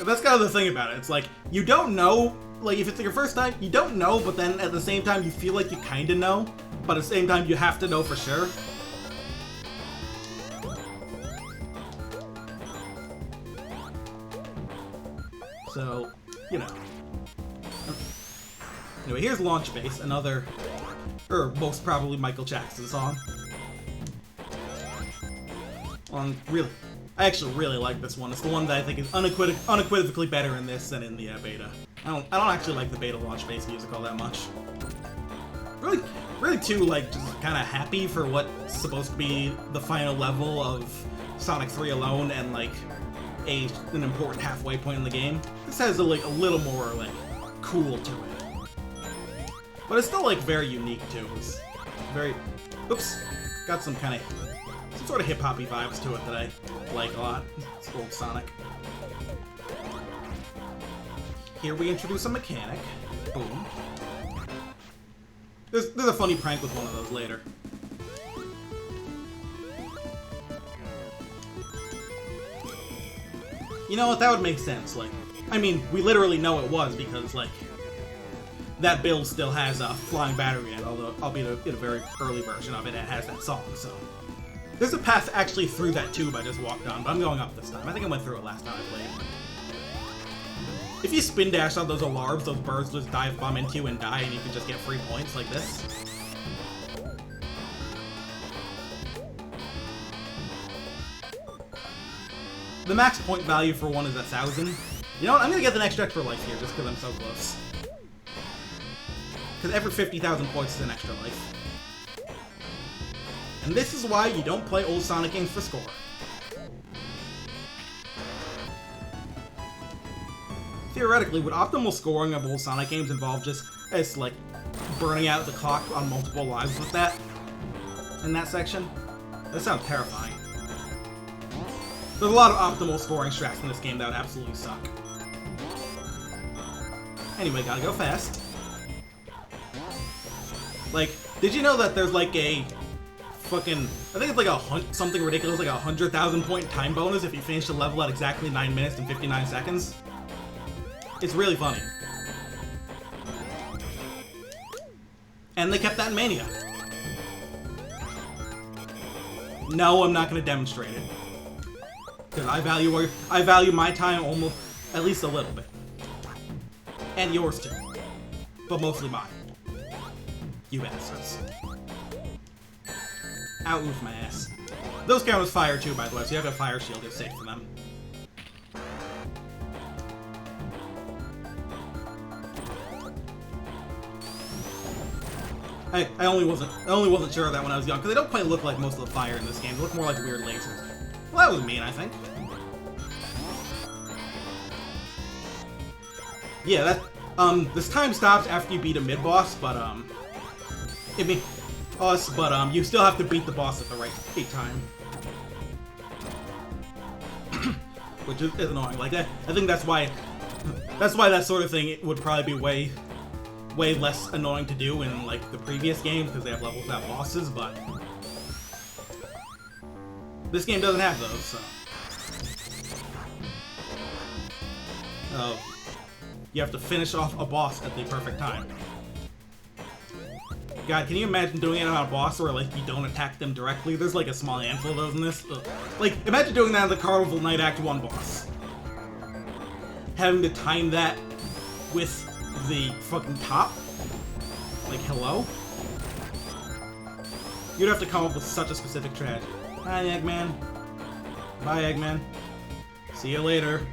That's kind of the thing about it. It's like, you don't know, like, if it's your first time, you don't know, but then at the same time, you feel like you kind of know, but at the same time, you have to know for sure. So, you know. Anyway, here's Launch Base, another, or most probably Michael Jackson song. I actually really like this one. It's the one that I think is unequivocally better in this than in the beta. I don't actually like the beta Launch Base music all that much. Really too, like, just kind of happy for what's supposed to be the final level of Sonic 3 alone and, like, an important halfway point in the game. This has a little more like cool to it, but it's still like very unique too. It's very, got some sort of hip hoppy vibes to it that I like a lot. It's old Sonic. Here we introduce a mechanic. Boom. There's a funny prank with one of those later. You know what, that would make sense, like, I mean, we literally know it was because, like, that build still has a flying battery in it, although, albeit in a very early version of it, it has that song, so. There's a path actually through that tube I just walked on, but I'm going up this time. I think I went through it last time I played. If you spin dash on those alarms, those birds just dive bomb into you and die, and you can just get free points like this. The max point value for one is 1,000. You know what? I'm gonna get the extra life here just because I'm so close. Because every 50,000 points is an extra life. And this is why you don't play old Sonic games for score. Theoretically, would optimal scoring of old Sonic games involve just like burning out the clock on multiple lives with that? In that section? That sounds terrifying. There's a lot of optimal scoring strats in this game that would absolutely suck. Anyway, gotta go fast. Like, did you know that there's like a fucking, I think it's like something ridiculous, like 100,000 point time bonus if you finish the level at exactly 9 minutes and 59 seconds? It's really funny. And they kept that in Mania. No, I'm not gonna demonstrate it. Because I value my time almost, at least a little bit. And yours too. But mostly mine. You bastards. Ow, oof my ass. Those count as fire too, by the way, so you have a fire shield is safe for them. I only wasn't sure of that when I was young, because they don't quite look like most of the fire in this game. They look more like weird lasers. Well, that was mean, I think. Yeah, that, this time stops after you beat a mid-boss, but, you still have to beat the boss at the right time. Which is annoying. Like, I think that's why that sort of thing would probably be way less annoying to do in, like, the previous games, because they have levels without bosses, but this game doesn't have those, so. Oh. You have to finish off a boss at the perfect time. God, can you imagine doing it on a boss where, like, you don't attack them directly? There's, like, a small handful of those in this. Ugh. Like, imagine doing that on the Carnival Night Act 1 boss. Having to time that with the fucking top? Like, hello? You'd have to come up with such a specific strategy. Hi, Eggman. Bye, Eggman. See you later.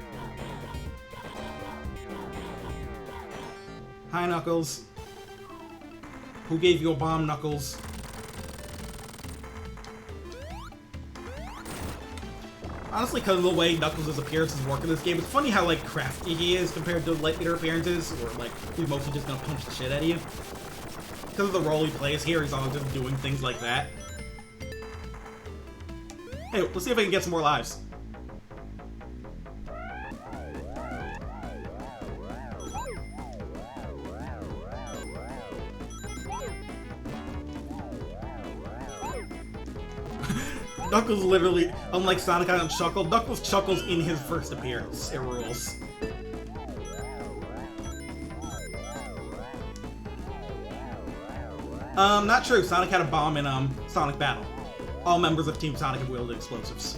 Hi, Knuckles. Who gave you a bomb, Knuckles? Honestly, because of the way Knuckles' appearances work in this game, it's funny how, like, crafty he is compared to later appearances, or, like, he's mostly just gonna punch the shit out of you. Because of the role he plays here, he's always just doing things like that. Hey, let's see if I can get some more lives. Knuckles literally, unlike Sonic Island Chuckle, Knuckles chuckles in his first appearance. It rules. Not true. Sonic had a bomb in, Sonic Battle. All members of Team Sonic have wielded explosives.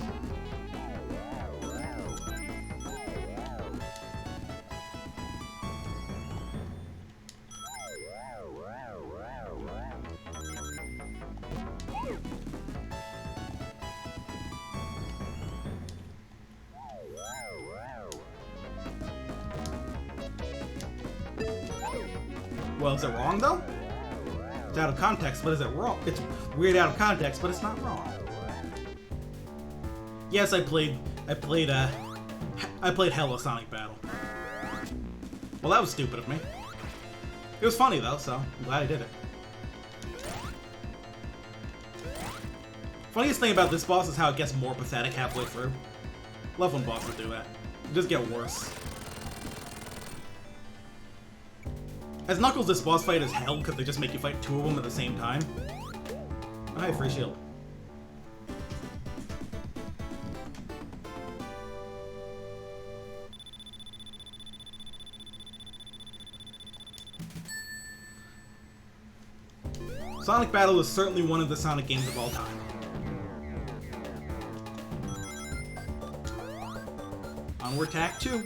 Well, is it wrong, though? It's out of context, but is it wrong? It's weird out of context, but it's not wrong. Yes, I played hella Sonic Battle. Well, that was stupid of me. It was funny, though, so I'm glad I did it. Funniest thing about this boss is how it gets more pathetic halfway through. Love when bosses do that. It just get worse. As Knuckles, this boss fight is hell because they just make you fight two of them at the same time. Oh, hey, free shield. Sonic Battle is certainly one of the Sonic games of all time. Onward to Act 2.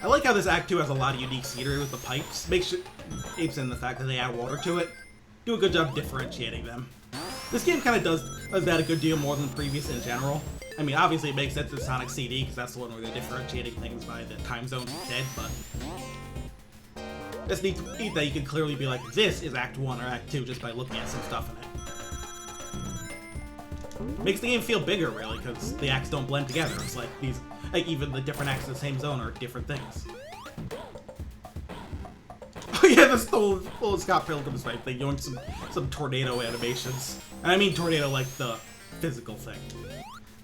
I like how this Act 2 has a lot of unique scenery with the pipes. Makes sure apes in the fact that they add water to it. Do a good job differentiating them. This game kind of does that a good deal more than the previous in general. I mean, obviously it makes sense in Sonic CD, because that's the one where they're differentiating things by the time zones instead, but it's neat that you can clearly be like, this is Act 1 or Act 2 just by looking at some stuff in it. Makes the game feel bigger, really, because the acts don't blend together. It's like these, like even the different acts in the same zone are different things. Oh yeah, this whole Scott Pilgrim's right thing, doing some tornado animations. And I mean tornado like the physical thing.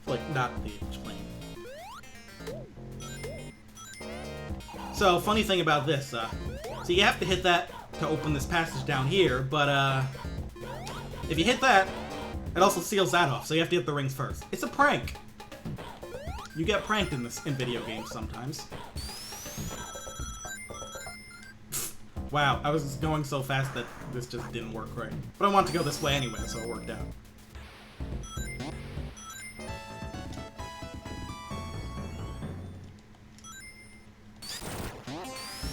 like, not the plane. So, funny thing about this, so you have to hit that to open this passage down here, but, if you hit that, it also seals that off, so you have to hit the rings first. It's a prank! You get pranked in video games sometimes. Wow, I was going so fast that this just didn't work right. But I wanted to go this way anyway, so it worked out.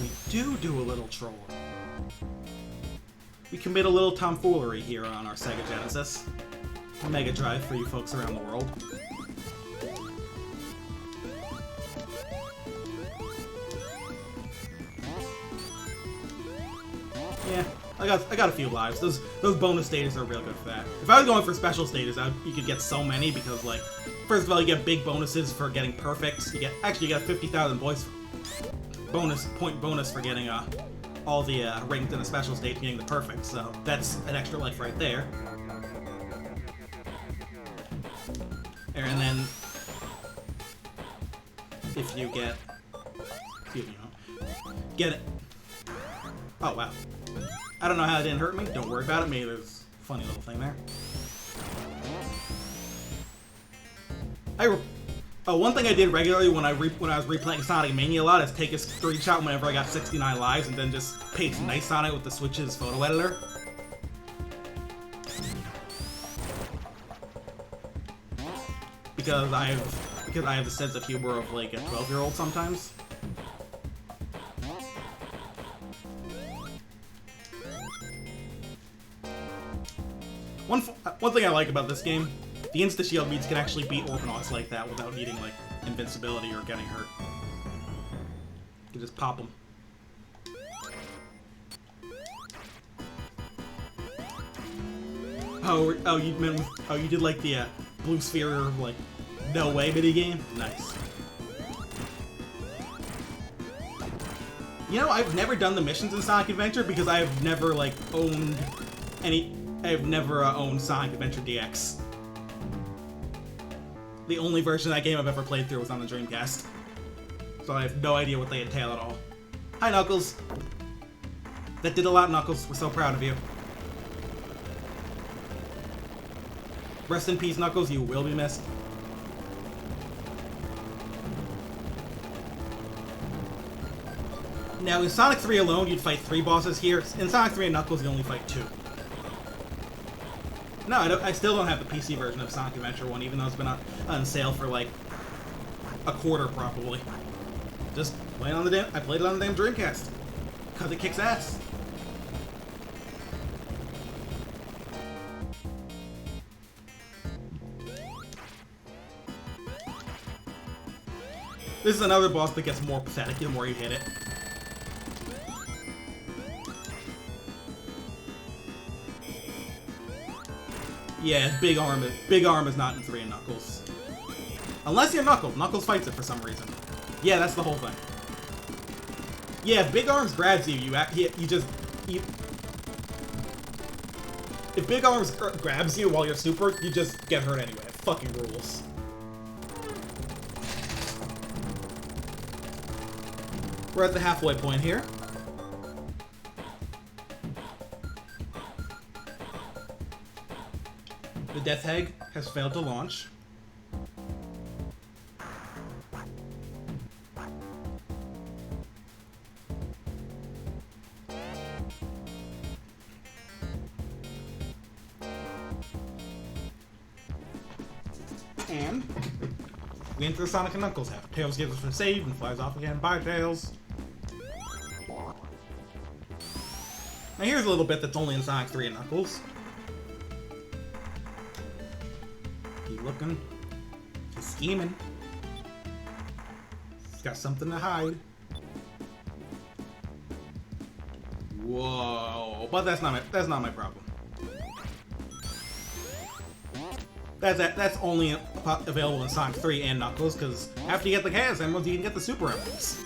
We do a little trolling. We commit a little tomfoolery here on our Sega Genesis. Mega Drive for you folks around the world. Yeah, I got a few lives. Those bonus stages are real good for that. If I was going for special stages, you could get so many because, like, first of all, you get big bonuses for getting perfects. You get 50,000 point bonus for getting all the rings in a special stage, getting the perfect. So that's an extra life right there. And then if you get, get it. Oh wow. I don't know how it didn't hurt me. Don't worry about it. Maybe there's a funny little thing there. One thing I did regularly when I was replaying Sonic Mania a lot is take a screenshot whenever I got 69 lives and then just paste nice on it with the Switch's photo editor. Because I have a sense of humor of like a 12-year-old sometimes. One thing I like about this game, the insta-shield beats can actually beat Orkanauts like that without needing, like, invincibility or getting hurt. You can just pop them. You did, like, the, blue sphere, like, no way minigame? Nice. You know, I've never done the missions in Sonic Adventure because I've never, like, owned Sonic Adventure DX. The only version of that game I've ever played through was on the Dreamcast. So I have no idea what they entail at all. Hi, Knuckles! That did a lot, Knuckles. We're so proud of you. Rest in peace, Knuckles. You will be missed. Now, in Sonic 3 alone, you'd fight 3 bosses here. In Sonic 3 and Knuckles, you only fight 2. No, I still don't have the PC version of Sonic Adventure 1, even though it's been on sale for like a quarter probably. Just playing on I played it on the damn Dreamcast because it kicks ass. This is another boss that gets more pathetic the more you hit it. Yeah, big arm is not in 3 and Knuckles. Unless you're Knuckles. Knuckles fights it for some reason. Yeah, that's the whole thing. Yeah, if Big Arms grabs you, if Big Arms grabs you while you're super, you just get hurt anyway. It fucking rules. We're at the halfway point here. The Death Egg has failed to launch. And we enter the Sonic and Knuckles half. Tails gives us a save and flies off again. Bye, Tails. Now here's a little bit that's only in Sonic 3 and Knuckles. He's looking. He's scheming. He's got something to hide. Whoa! But that's not my problem. That's only available in Sonic 3 and Knuckles, because after you get the Chaos Emeralds, you can get the Super Emeralds,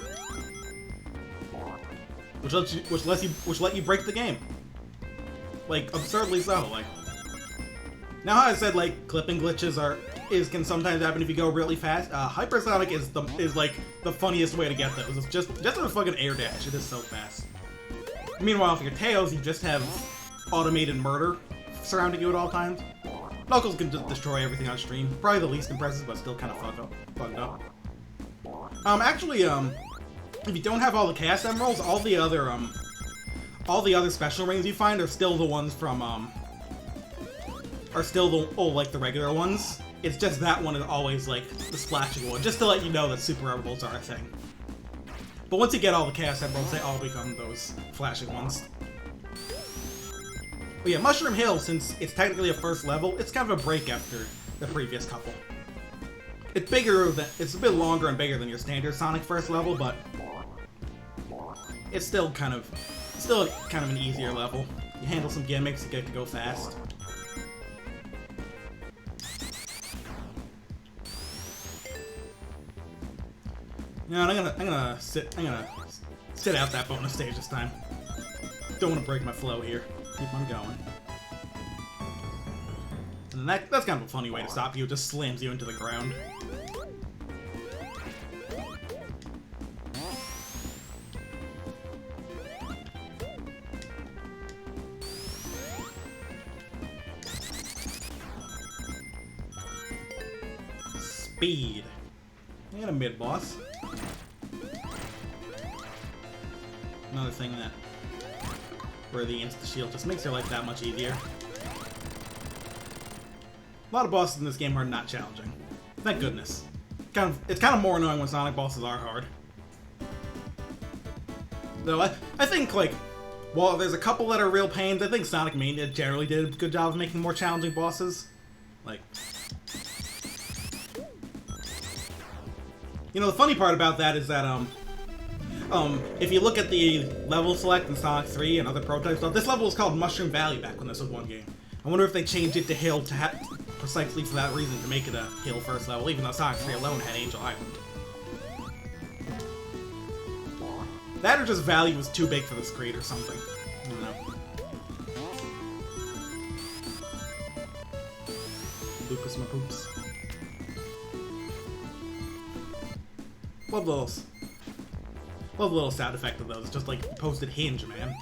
which let you break the game, like absurdly so. Like now, how I said like clipping glitches can sometimes happen if you go really fast. Hypersonic is like the funniest way to get those. It's just a fucking air dash. It is so fast. Meanwhile, for your Tails, you just have automated murder surrounding you at all times. Knuckles can just destroy everything on stream. Probably the least impressive, but still kind of fucked up. Actually, if you don't have all the Chaos Emeralds, all the other special rings you find are still the ones from, like the regular ones. It's just that one is always, like, the splashing one, just to let you know that Super Emeralds are a thing. But once you get all the Chaos Emeralds, they all become those flashing ones. But yeah, Mushroom Hill, since it's technically a first level, it's kind of a break after the previous couple. It's a bit longer and bigger than your standard Sonic first level, but it's still kind of an easier level. You handle some gimmicks, you get to go fast. No, I'm gonna sit out that bonus stage this time. Don't want to break my flow here. Keep on going. And that's kind of a funny way to stop you. It just slams you into the ground. Speed. And a mid-boss. Another thing that where the insta-shield just makes your life that much easier. A lot of bosses in this game are not challenging. Thank goodness. It's kind of more annoying when Sonic bosses are hard. Though I think, like, while there's a couple that are real pains, I think Sonic Mania generally did a good job of making more challenging bosses. Like, you know, the funny part about that is that, if you look at the level select in Sonic 3 and other prototype stuff, this level was called Mushroom Valley back when this was one game. I wonder if they changed it to Hill precisely for that reason, to make it a Hill first level, even though Sonic 3 alone had Angel Island. That or just Valley was too big for the screen or something. I don't know. Lucas my poops. Love the little sound effect of those, just like posted hinge, man.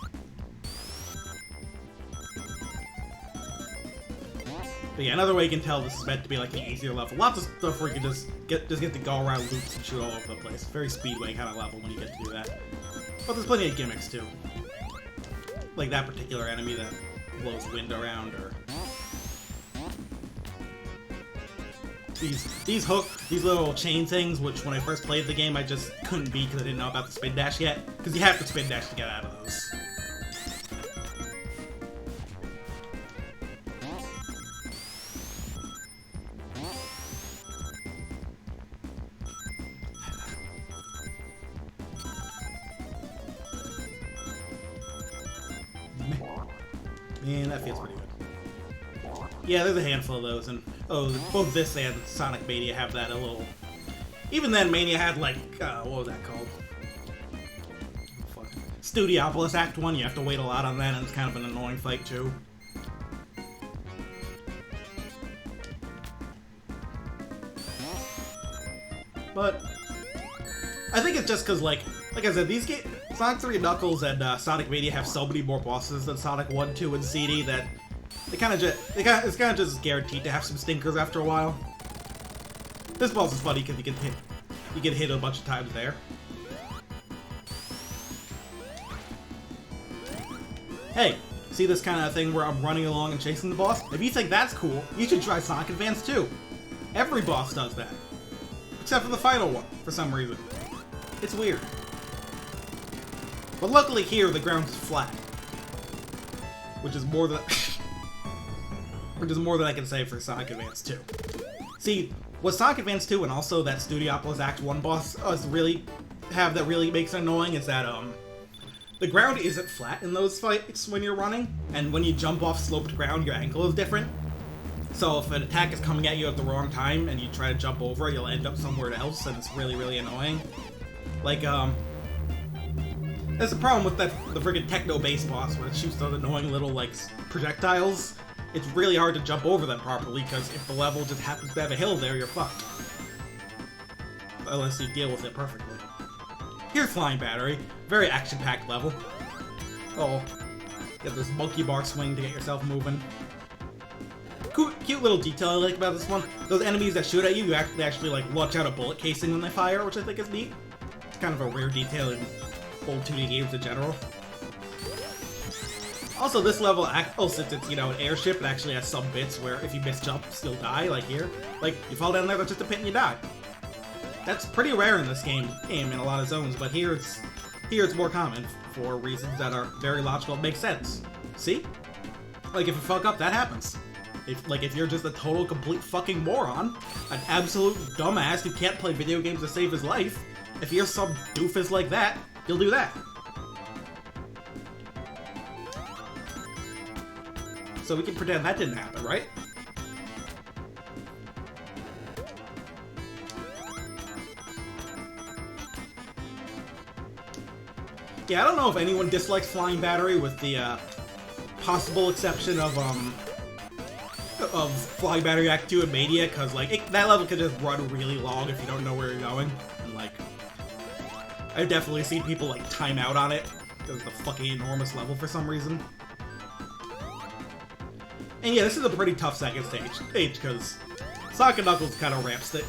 But yeah, another way you can tell this is meant to be like an easier level. Lots of stuff where you can just get to go around loops and shoot all over the place. Very Speedway kind of level when you get to do that. But there's plenty of gimmicks too. Like that particular enemy that blows wind around, or these little chain things, which when I first played the game I just couldn't beat because I didn't know about the spin dash yet. Because you have to spin dash to get out of those. Man, that feels pretty good. Yeah, there's a handful of those, and both this and Sonic Mania have that a little. Even then, Mania had like what was that called? Studiopolis Act 1. You have to wait a lot on that, and it's kind of an annoying fight too. But I think it's just because, like I said, these games, Sonic 3 Knuckles and Sonic Mania have so many more bosses than Sonic 1, 2, and CD that it's kind of just guaranteed to have some stinkers after a while. This boss is funny because you get hit a bunch of times there. Hey, see this kind of thing where I'm running along and chasing the boss? If you think that's cool, you should try Sonic Advance 2. Every boss does that. Except for the final one, for some reason. It's weird. But luckily here, the ground is flat. Which is more than I can say for Sonic Advance 2. See, what Sonic Advance 2 and also that Studiopolis Act 1 boss really makes it annoying is that, the ground isn't flat in those fights when you're running, and when you jump off sloped ground, your angle is different. So if an attack is coming at you at the wrong time and you try to jump over it, you'll end up somewhere else, and it's really, really annoying. Like, there's a problem with the friggin' Techno Base boss where it shoots those annoying little, like, projectiles. it's really hard to jump over them properly, because if the level just happens to have a hill there, you're fucked. Unless you deal with it perfectly. Here's Flying Battery. Very action-packed level. Oh, get this monkey bar swing to get yourself moving. Cute little detail I like about this one. Those enemies that shoot at you, they actually like launch out a bullet casing when they fire, which I think is neat. It's kind of a rare detail in old 2D games in general. Also, this level, since it's, you know, an airship, it actually has some bits where if you miss jumps, you'll die, like here. Like, you fall down there, that's just a pit and you die. That's pretty rare in this game in a lot of zones, but here it's more common for reasons that are very logical and make sense. See? Like, if you fuck up, that happens. If you're just a total, complete fucking moron, an absolute dumbass who can't play video games to save his life, if you're some doofus like that, you'll do that. So we can pretend that didn't happen, right? Yeah, I don't know if anyone dislikes Flying Battery with the possible exception of Flying Battery Act 2 and Mania, because like that level could just run really long if you don't know where you're going, and like I've definitely seen people like time out on it because it's a fucking enormous level for some reason. And yeah, this is a pretty tough second stage because Sonic & Knuckles kind of ramps it.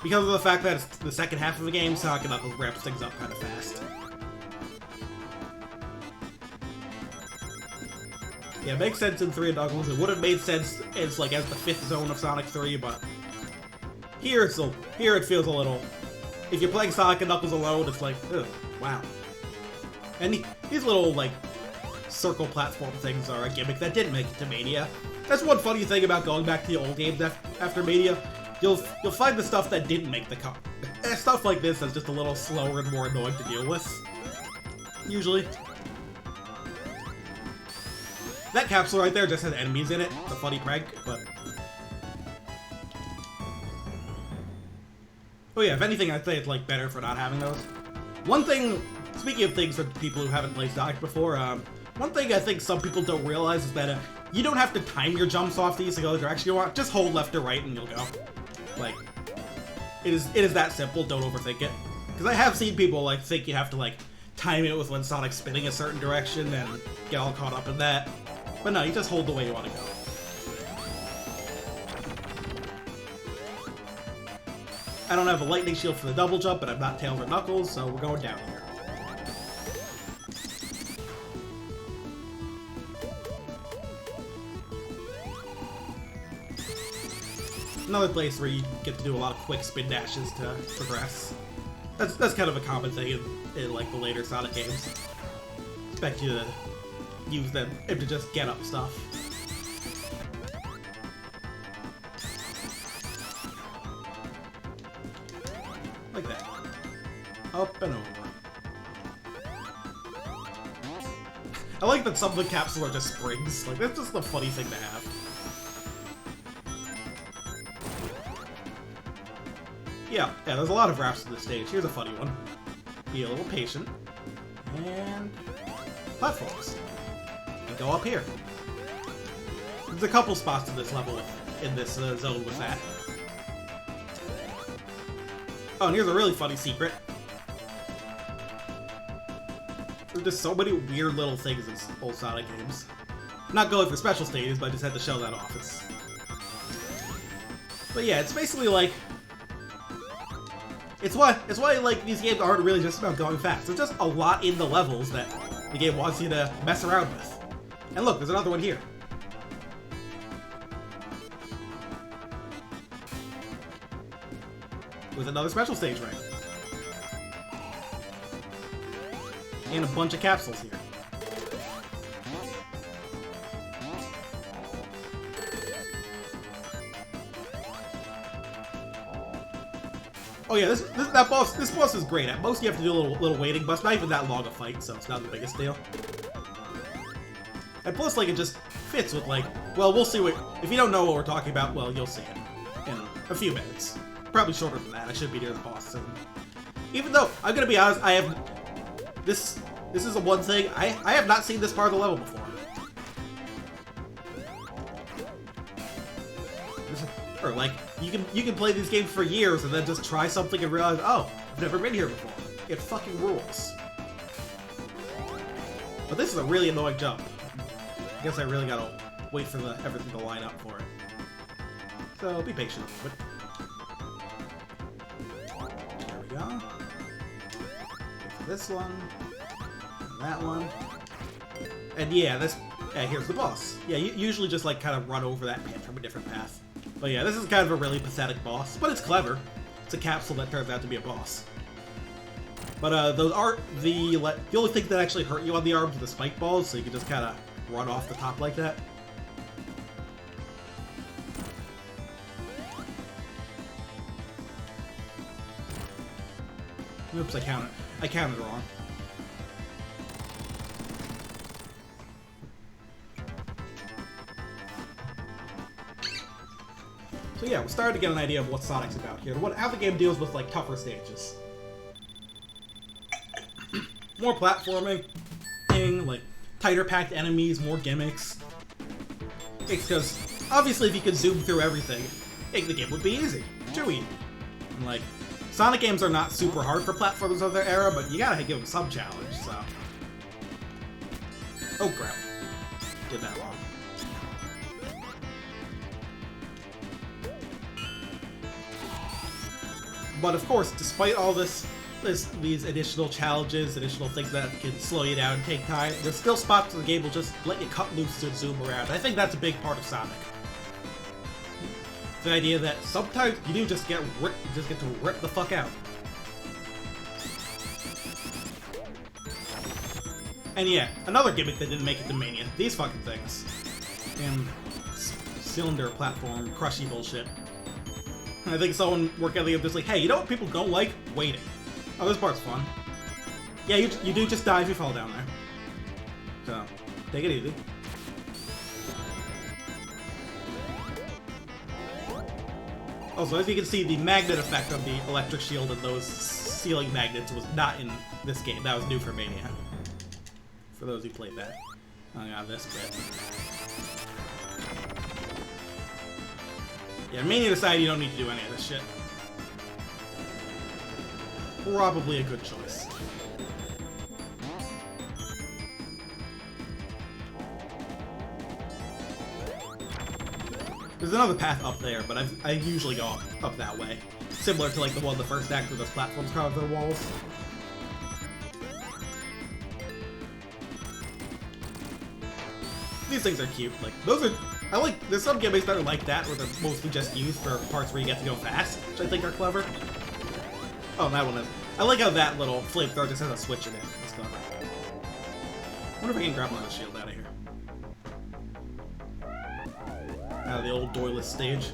Because of the fact that it's the second half of the game, Sonic & Knuckles ramps things up kind of fast. Yeah, it makes sense in 3 Knuckles. It would have made sense as the 5th zone of Sonic 3, but here it feels a little. If you're playing Sonic & Knuckles alone, it's like, ugh, wow. And these little like circle platform things are a gimmick that didn't make it to Mania. That's one funny thing about going back to the old games after Mania. You'll find the stuff that didn't make the cut. Stuff like this that's just a little slower and more annoying to deal with. Usually. That capsule right there just has enemies in it. It's a funny prank, but... Oh yeah, if anything, I'd say it's like better for not having those. One thing, speaking of things for people who haven't played Sonic before, one thing I think some people don't realize is that you don't have to time your jumps off these to go the direction you want. Just hold left or right and you'll go. Like, it is that simple, don't overthink it. Because I have seen people like think you have to like time it with when Sonic's spinning a certain direction and get all caught up in that. But no, you just hold the way you want to go. I don't have a lightning shield for the double jump, but I'm not Tails or Knuckles, so we're going down here. Another place where you get to do a lot of quick spin dashes to progress. That's kind of a common thing in like the later Sonic games. Expect you to use them and to just get up stuff. Like that. Up and over. I like that some of the capsules are just springs. Like, that's just a funny thing to have. Yeah, there's a lot of raps to this stage. Here's a funny one. Be a little patient. And... platforms. And go up here. There's a couple spots in this level, in this zone with that. Oh, and here's a really funny secret. There's just so many weird little things in old Sonic games. I'm not going for special stages, but I just had to show that off. But yeah, it's basically like... It's why like these games aren't really just about going fast. There's just a lot in the levels that the game wants you to mess around with. And look, there's another one here. With another special stage ring. And a bunch of capsules here. Oh yeah, this boss is great. At most you have to do a little waiting, but it's not even that long a fight, so it's not the biggest deal. And plus, like, it just fits with, like, well, we'll see what... If you don't know what we're talking about, well, you'll see it in a few minutes. Probably shorter than that. I should be near the boss soon. Even though, I'm gonna be honest, I have... This is the one thing, I have not seen this part of the level before. Or like, you can play these games for years and then just try something and realize, oh, I've never been here before. It fucking rules. But this is a really annoying jump. I guess I really gotta wait for everything to line up for it. So be patient a little bit. There we go. Wait for this one. And that one. And yeah, here's the boss. Yeah, you usually just like kind of run over that pit from a different path. But yeah, this is kind of a really pathetic boss, but it's clever. It's a capsule that turns out to be a boss. But those aren't the only thing that actually hurt you on the arms are the spike balls, so you can just kind of run off the top like that. Oops, I counted wrong. So yeah, we're starting to get an idea of what Sonic's about here, how the game deals with like tougher stages. More platforming, like tighter packed enemies, more gimmicks. It's because obviously if you could zoom through everything, the game would be easy, too easy. And like, Sonic games are not super hard for platformers of their era, but you gotta give them some challenge, so. Oh crap. Did that wrong. But of course, despite all these additional challenges, additional things that can slow you down and take time, there's still spots where the game will just let you cut loose and zoom around. I think that's a big part of Sonic. The idea that sometimes you do just get to rip the fuck out. And yeah, another gimmick that didn't make it to Mania. These fucking things. And cylinder platform crushy bullshit. And I think someone working on the game just like, hey, you know what people don't like? Waiting. Oh, this part's fun. Yeah, you do just die if you fall down there. So, take it easy. Also, as you can see, the magnet effect of the electric shield and those ceiling magnets was not in this game. That was new for Mania. For those who played that. Oh yeah, this bit. Yeah, Mania decided you don't need to do any of this shit. Probably a good choice. There's another path up there, but I usually go up that way. Similar to like the one in the first act where those platforms carved over the walls. These things are cute. Like, there's some gimmicks that are like that, where they're mostly just used for parts where you get to go fast, which I think are clever. Oh, that one is. I like how that little flamethrower just has a switch in it. That's clever. I wonder if I can grab another shield out of here. Out of the old doorless stage.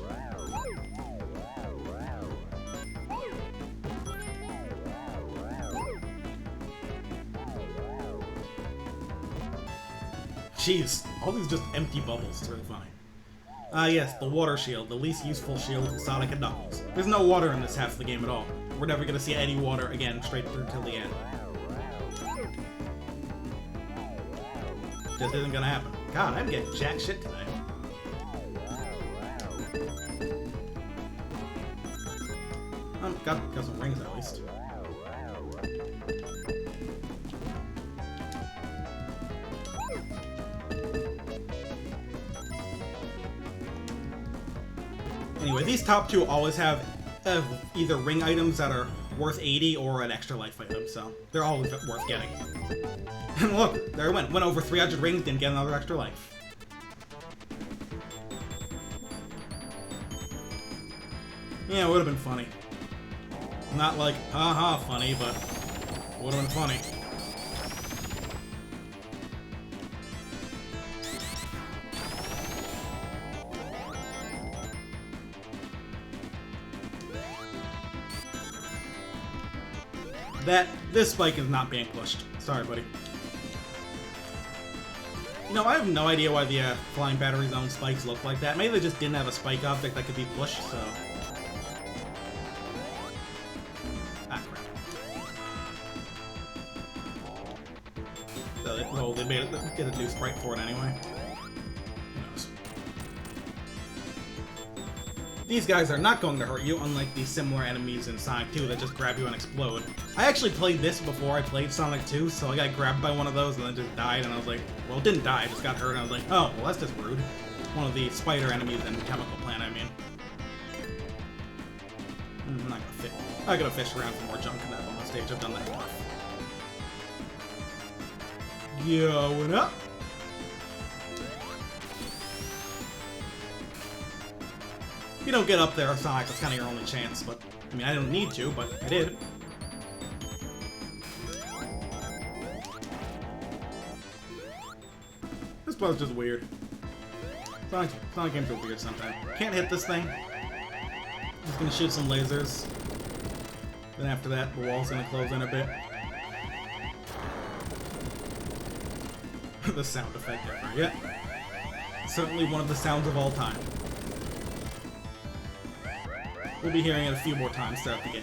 Jeez, all these just empty bubbles. It's really funny. Yes, the water shield, the least useful shield in Sonic and Knuckles. There's no water in this half of the game at all. We're never gonna see any water again straight through till the end. Just isn't gonna happen. God, I'm getting jack shit today. Got some rings at least. Anyway, these top two always have either ring items that are worth 80 or an extra life item, so they're always worth getting. And look, there it went over 300 rings, didn't get another extra life. Yeah, it would have been funny. Not like, haha, funny, but would have been funny. This spike is not being pushed. Sorry, buddy. You know, I have no idea why the flying battery zone spikes look like that. Maybe they just didn't have a spike object that could be pushed, so... Ah, crap. So they made it, get a new sprite for it anyway. Who knows? These guys are not going to hurt you, unlike the similar enemies in Sonic 2 that just grab you and explode. I actually played this before I played Sonic 2, so I got grabbed by one of those and then just died, and I was like, well, it didn't die, I just got hurt, and I was like, oh, well, that's just rude. One of the spider enemies in Chemical Plant, I mean. I'm not gonna fit. I gotta fish around for more junk in that bonus stage, I've done that enough. Going up. If you don't get up there, Sonic, that's kind of your only chance, but, I mean, I don't need to, but I did. This puzzle's just weird. Sonic games are weird sometimes. Can't hit this thing. Just gonna shoot some lasers. Then after that, the wall's gonna close in a bit. The sound effect ever, yeah. Certainly one of the sounds of all time. We'll be hearing it a few more times throughout the game.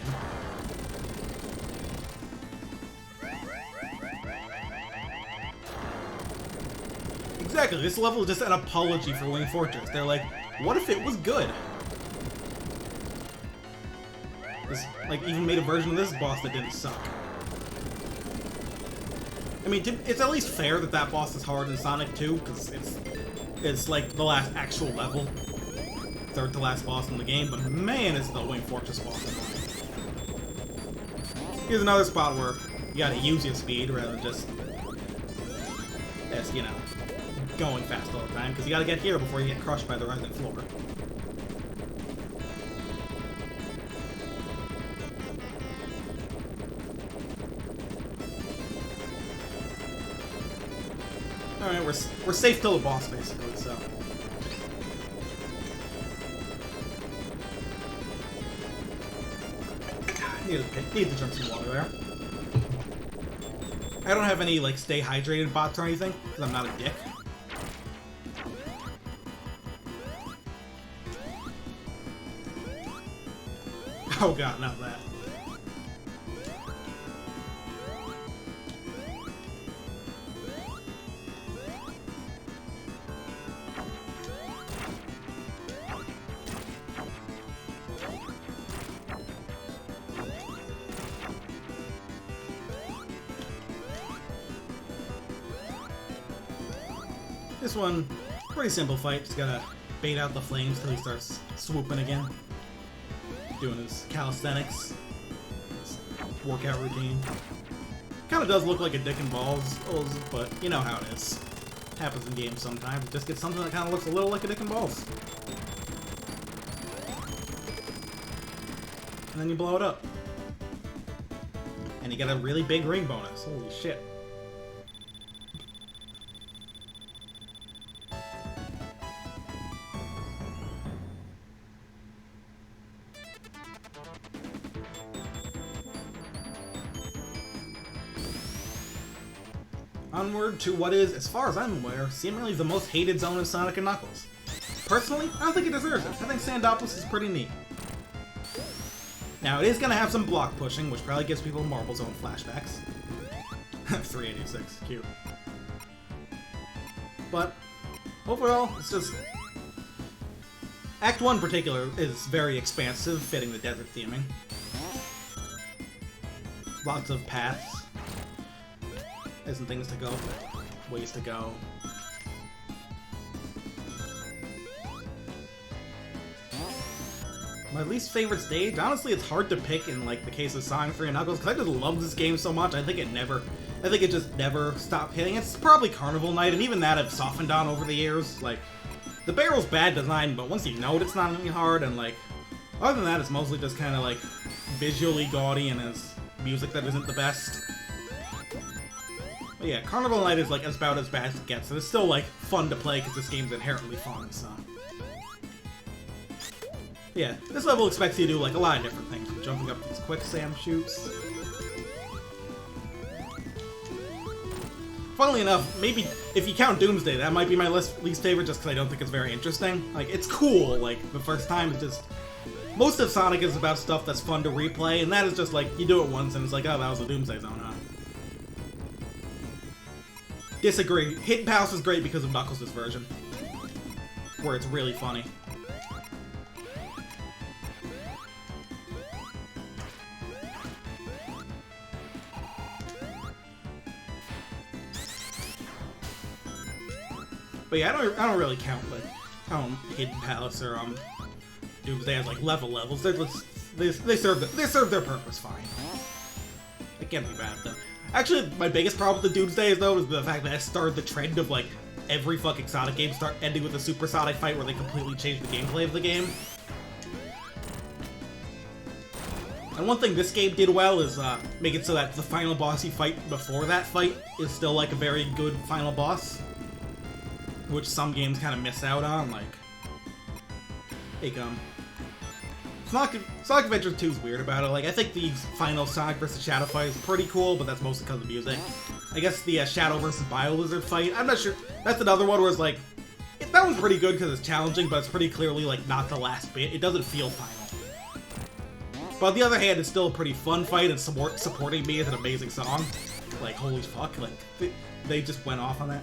Exactly, this level is just an apology for Wing Fortress. They're like, what if it was good? This, like, even made a version of this boss that didn't suck. I mean, it's at least fair that that boss is hard in Sonic 2, because it's like the last actual level. Third to last boss in the game, but man, is the Wing Fortress boss annoying. Here's another spot where you gotta use your speed rather than just, you know, going fast all the time, because you gotta get here before you get crushed by the rising floor. Alright, we're safe till the boss, basically, so. Need to drink some water there. I don't have any, like, stay hydrated bots or anything, because I'm not a dick. Oh god, not that. This one, pretty simple fight. Just gotta bait out the flames till he starts swooping again. Doing his calisthenics, his workout routine. Kinda does look like a dick and balls, but you know how it is. Happens in games sometimes. Just get something that kinda looks a little like a dick and balls. And then you blow it up. And you get a really big ring bonus. Holy shit. Onward to what is, as far as I'm aware, seemingly the most hated zone in Sonic & Knuckles. Personally, I don't think it deserves it. I think Sandopolis is pretty neat. Now, it is going to have some block pushing, which probably gives people Marble Zone flashbacks. 386, cute. But, overall, it's just... Act 1 in particular is very expansive, fitting the desert theming. Lots of paths. Isn't things to go, ways to go. My least favorite stage? Honestly, it's hard to pick in, like, the case of Sonic 3 and Knuckles, because I just love this game so much, I think it just never stopped hitting. It's probably Carnival Night, and even that I've softened on over the years. Like, the barrel's bad design, but once you know it, it's not any hard, and, like, other than that, it's mostly just kind of, like, visually gaudy, and it's music that isn't the best. But yeah, Carnival Night is, like, about as bad as it gets, and it's still, like, fun to play because this game's inherently fun, so. Yeah, this level expects you to do, like, a lot of different things. Jumping up these quicksand chutes. Funnily enough, maybe, if you count Doomsday, that might be my least favorite just because I don't think it's very interesting. Like, it's cool, like, the first time, it's just... Most of Sonic is about stuff that's fun to replay, and that is just, like, you do it once and it's like, oh, that was a Doomsday Zone, huh? Disagree. Hidden Palace is great because of Knuckles' version, where it's really funny. But yeah, I don't really count like Hidden Palace or Doomsday as like levels. They're just, they serve their purpose fine. It can't be bad though. Actually, my biggest problem with the Doomsday is though is the fact that it started the trend of like every fucking Sonic game start ending with a supersonic fight where they completely change the gameplay of the game. And one thing this game did well is make it so that the final boss you fight before that fight is still like a very good final boss, which some games kind of miss out on. Like, Sonic Adventure 2 is weird about it. Like, I think the final Sonic vs. Shadow fight is pretty cool, but that's mostly because of the music. I guess the Shadow vs. BioLizard fight, I'm not sure. That's another one where it's like, that one's pretty good because it's challenging, but it's pretty clearly like not the last bit. It doesn't feel final. But on the other hand, it's still a pretty fun fight, and Supporting Me is an amazing song. Like, holy fuck, like, they just went off on that.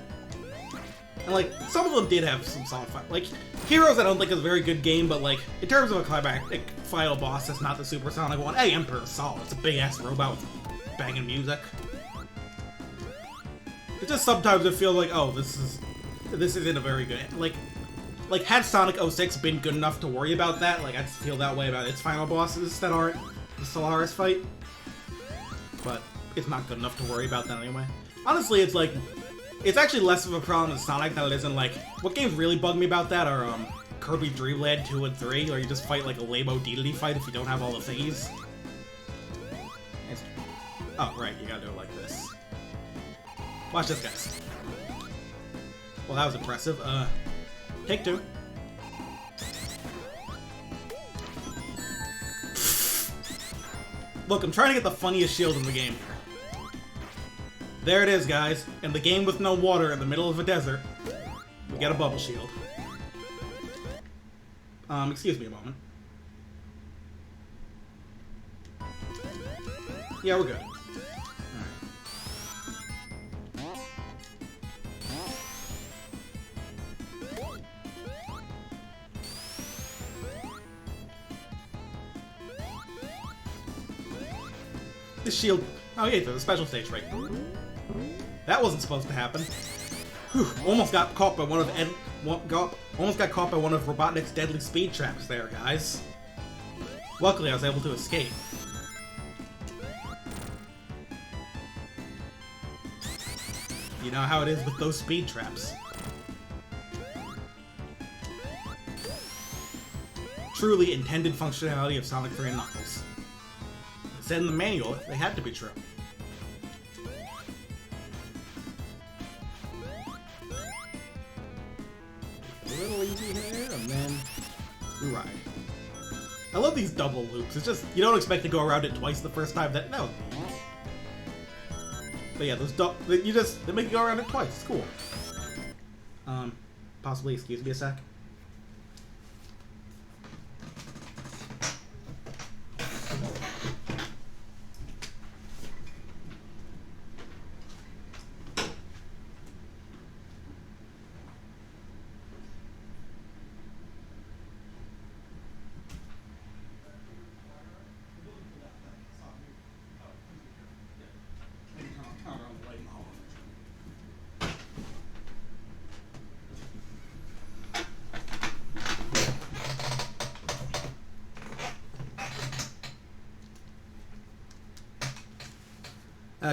And, like, some of them did have some solid fight. Like, Heroes I don't think is a very good game, but, like, in terms of a climactic final boss that's not the supersonic one, hey, Emperor's solid. It's a big-ass robot with banging music. It just sometimes it feels like, oh, this isn't a very good... Like, had Sonic 06 been good enough to worry about that, like, I'd feel that way about its final bosses that aren't the Solaris fight. But it's not good enough to worry about that anyway. Honestly, it's like, it's actually less of a problem in Sonic than it is in, like, what games really bug me about that are, Kirby Dream Land 2 and 3, where you just fight, like, a lame-o deity fight if you don't have all the thingies. Oh, right, you gotta do it like this. Watch this, guys. Well, that was impressive. Take two. Look, I'm trying to get the funniest shield in the game here. There it is, guys. In the game with no water in the middle of a desert, we got a bubble shield. Excuse me a moment. Yeah, we're good. This shield. Oh yeah, the special stage, right? That wasn't supposed to happen. Whew, almost got caught by one of Robotnik's deadly speed traps there, guys. Luckily, I was able to escape. You know how it is with those speed traps. Truly intended functionality of Sonic 3 and Knuckles. Said in the manual, they had to be true. A little easy here, and then we ride. I love these double loops. It's just, you don't expect to go around it twice the first time. That was neat. But yeah, those they make you go around it twice. It's cool. Possibly, excuse me a sec.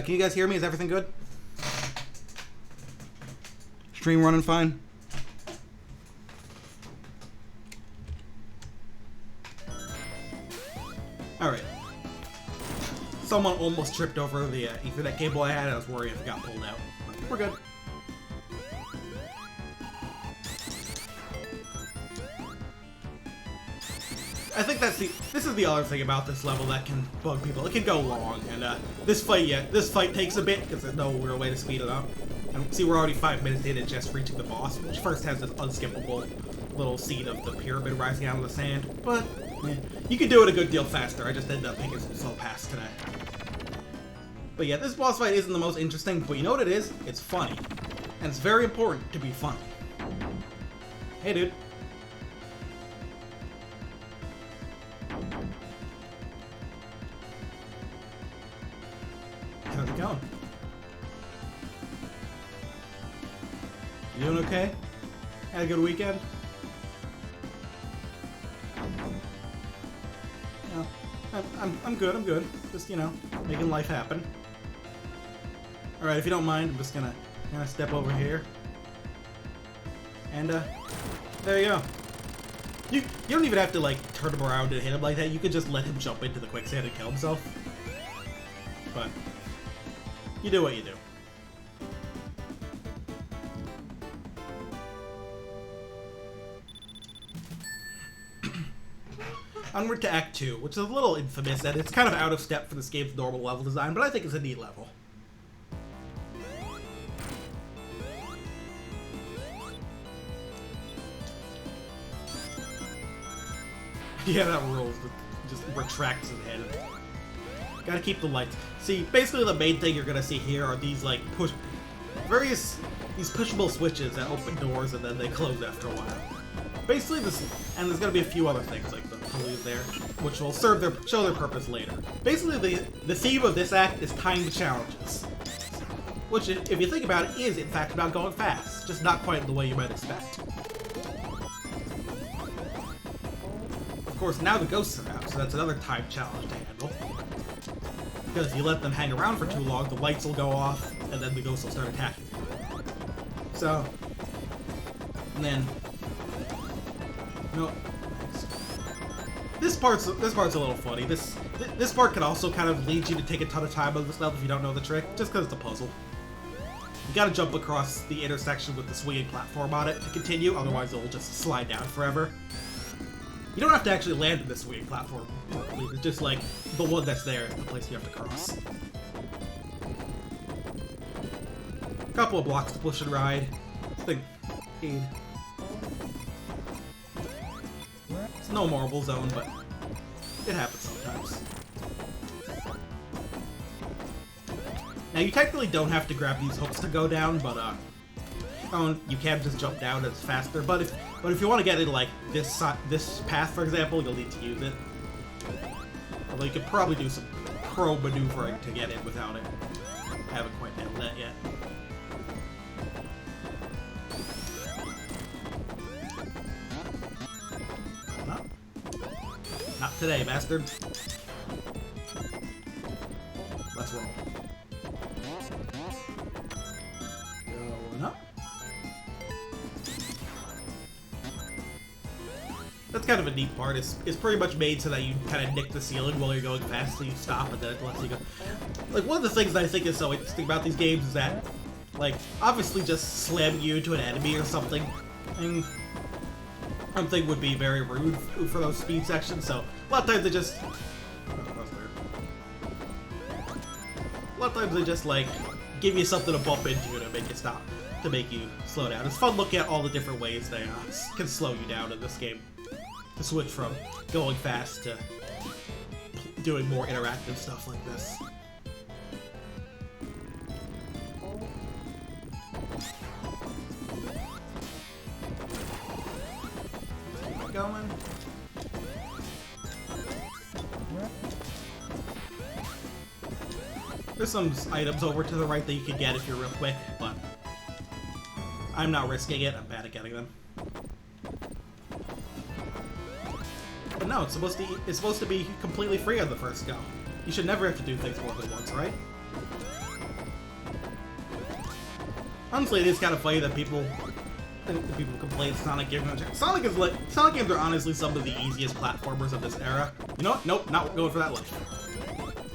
Can you guys hear me? Is everything good? Stream running fine? Alright. Someone almost tripped over the Ethernet cable I had. I was worried if it got pulled out. But we're good. I think this is the other thing about this level that can bug people. It can go long, and this fight takes a bit because there's no real way to speed it up. And see, we're already 5 minutes in and just reaching the boss, which first has this unskippable little scene of the pyramid rising out of the sand. But you can do it a good deal faster. I just ended up taking some slow pass today. But yeah, this boss fight isn't the most interesting, but you know what it is? It's funny, and it's very important to be funny. Hey, dude. How's it going? You doing okay? a good weekend? No, I'm good. Just, you know, making life happen. Alright, if you don't mind, I'm just gonna kind of step over here. And, there you go. You don't even have to, like, turn him around and hit him like that. You could just let him jump into the quicksand and kill himself. But you do what you do. Onward to Act 2, which is a little infamous, and it's kind of out of step for this game's normal level design, but I think it's a neat level. Yeah, that rules. Just retracts his head. Gotta keep the lights. See, basically the main thing you're gonna see here are these, like, these pushable switches that open doors and then they close after a while. Basically and there's gonna be a few other things like the pulleys there, which will show their purpose later. Basically, the theme of this act is timed challenges, which, if you think about it, is in fact about going fast, just not quite the way you might expect. Of course, now the ghosts are out, so that's another time challenge to handle. Because if you let them hang around for too long, the lights will go off, and then the ghosts will start attacking you. So, and then, you know, this part's a little funny. This part can also kind of lead you to take a ton of time on this level if you don't know the trick, just because it's a puzzle. You gotta jump across the intersection with the swinging platform on it to continue, otherwise it'll just slide down forever. You don't have to actually land in this swinging platform. It's just like the one that's there, the place you have to cross. A couple of blocks to push and ride. It's no marble zone, but it happens sometimes. Now you technically don't have to grab these hooks to go down, but you can just jump down and it's faster. But if you want to get into like this path, for example, you'll need to use it. Although you could probably do some pro maneuvering to get in without it. I haven't quite nailed that yet. No. Not today, bastard. Let's roll. Going up. That's kind of a neat part. It's pretty much made so that you kind of nick the ceiling while you're going fast, so you stop and then it lets you go. Like, one of the things that I think is so interesting about these games is that, like, obviously just slamming you into an enemy or something would be very rude for those speed sections, so a lot of times they just... A lot of times they just, like, give you something to bump into to make you stop, to make you slow down. It's fun looking at all the different ways they can slow you down in this game. To switch from going fast to doing more interactive stuff like this. Keep going. There's some items over to the right that you can get if you're real quick, but I'm not risking it. I'm bad at getting them. But no, it's supposed to be completely free on the first go. You should never have to do things more than once, right? Honestly, it is kind of funny that people complain Sonic games. Sonic games are honestly some of the easiest platformers of this era. You know what? Nope, not going for that life.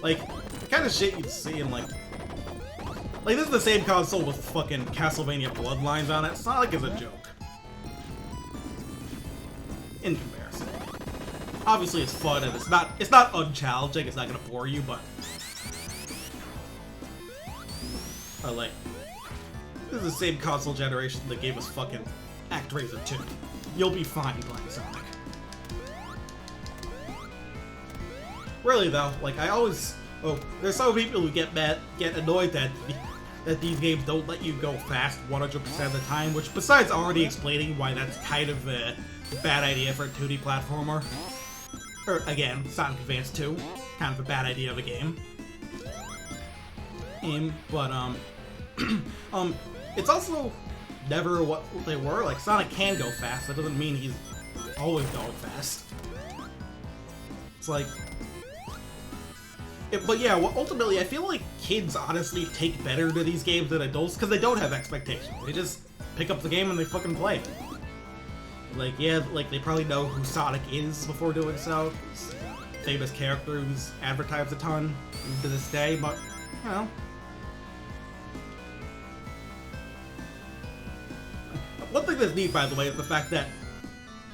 Like, the kind of shit you'd see in like this is the same console with fucking Castlevania Bloodlines on it. Sonic is a joke. In comparison. Obviously it's fun and it's not unchallenging, it's not gonna bore you, but like, this is the same console generation that gave us fucking ActRaiser 2. You'll be fine playing Sonic. Really though, like there's some people who get annoyed that these games don't let you go fast 100% of the time, which besides already explaining why that's kind of a bad idea for a 2D platformer. Or, again, Sonic Advance 2, kind of a bad idea of a game. But, it's also never what they were. Like, Sonic can go fast, that doesn't mean he's always going fast. It's like... but yeah, well, ultimately, I feel like kids honestly take better to these games than adults because they don't have expectations. They just pick up the game and they fucking play it. Like, yeah, like, they probably know who Sonic is before doing so. He's a famous character who's advertised a ton to this day, but, you know. One thing that's neat, by the way, is the fact that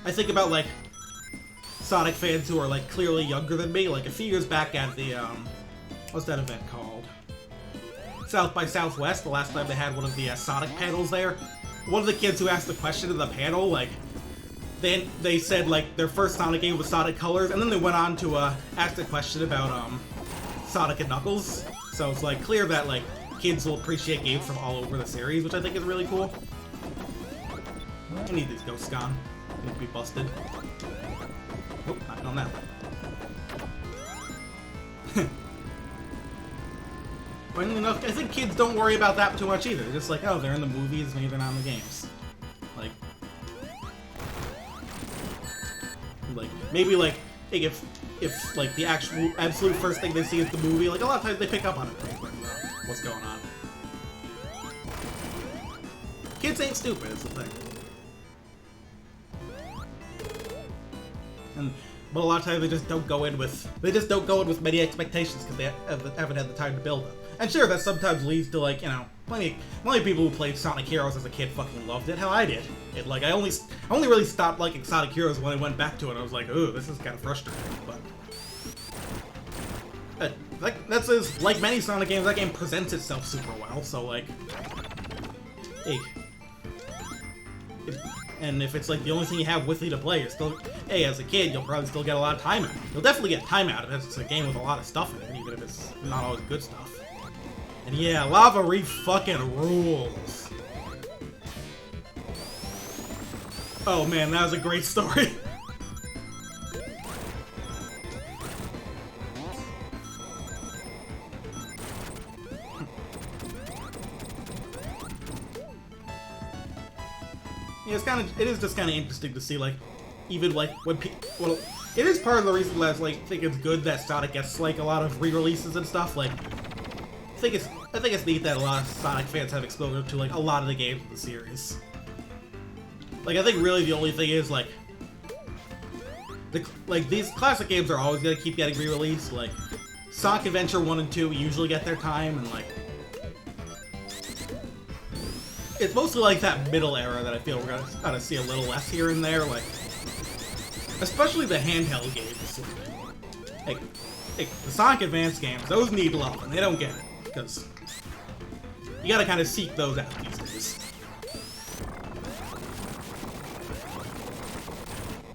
I think about, like, Sonic fans who are, like, clearly younger than me. Like, a few years back at the, what's that event called? South by Southwest, the last time they had one of the Sonic panels there. One of the kids who asked the question in the panel, like, they said, like, their first Sonic game was Sonic Colors, and then they went on to ask the question about Sonic and Knuckles. So it's, like, clear that, like, kids will appreciate games from all over the series, which I think is really cool. I need these ghosts gone. Need to be busted. Oh, not on that one. But enough, I think kids don't worry about that too much either. They're just like, oh, they're in the movies, maybe they're not in the games. Like maybe like if like the actual absolute first thing they see is the movie, like a lot of times they pick up on it. What's going on? Kids ain't stupid, is the thing. But a lot of times they just don't go in with many expectations because they haven't had the time to build them. And sure, that sometimes leads to, like, you know, plenty of people who played Sonic Heroes as a kid fucking loved it. Hell, I did. Like, I only really stopped liking Sonic Heroes when I went back to it. I was like, ooh, this is kind of frustrating. But that's like many Sonic games, that game presents itself super well. So like, hey. And if it's like the only thing you have with you to play, you're still, hey, as a kid, you'll probably still get a lot of time out of it. You'll definitely get time out of it. It's a game with a lot of stuff in it, even if it's not always good stuff. And yeah, Lava Reef fucking rules. Oh man, that was a great story. Yeah, it is just kind of interesting to see, like, even, like, when well, it is part of the reason that I, like, think it's good that Sonic gets, like, a lot of re-releases and stuff. Like, I think it's neat that a lot of Sonic fans have exposure to, like, a lot of the games in the series. Like, I think really the only thing is, like, these classic games are always gonna keep getting re-released. Like, Sonic Adventure 1 and 2 usually get their time, and, like, it's mostly like that middle era that I feel we're gonna see a little less here and there, like, especially the handheld games. Like the Sonic Advance games, those need love, and they don't get it, because you gotta kind of seek those out these days.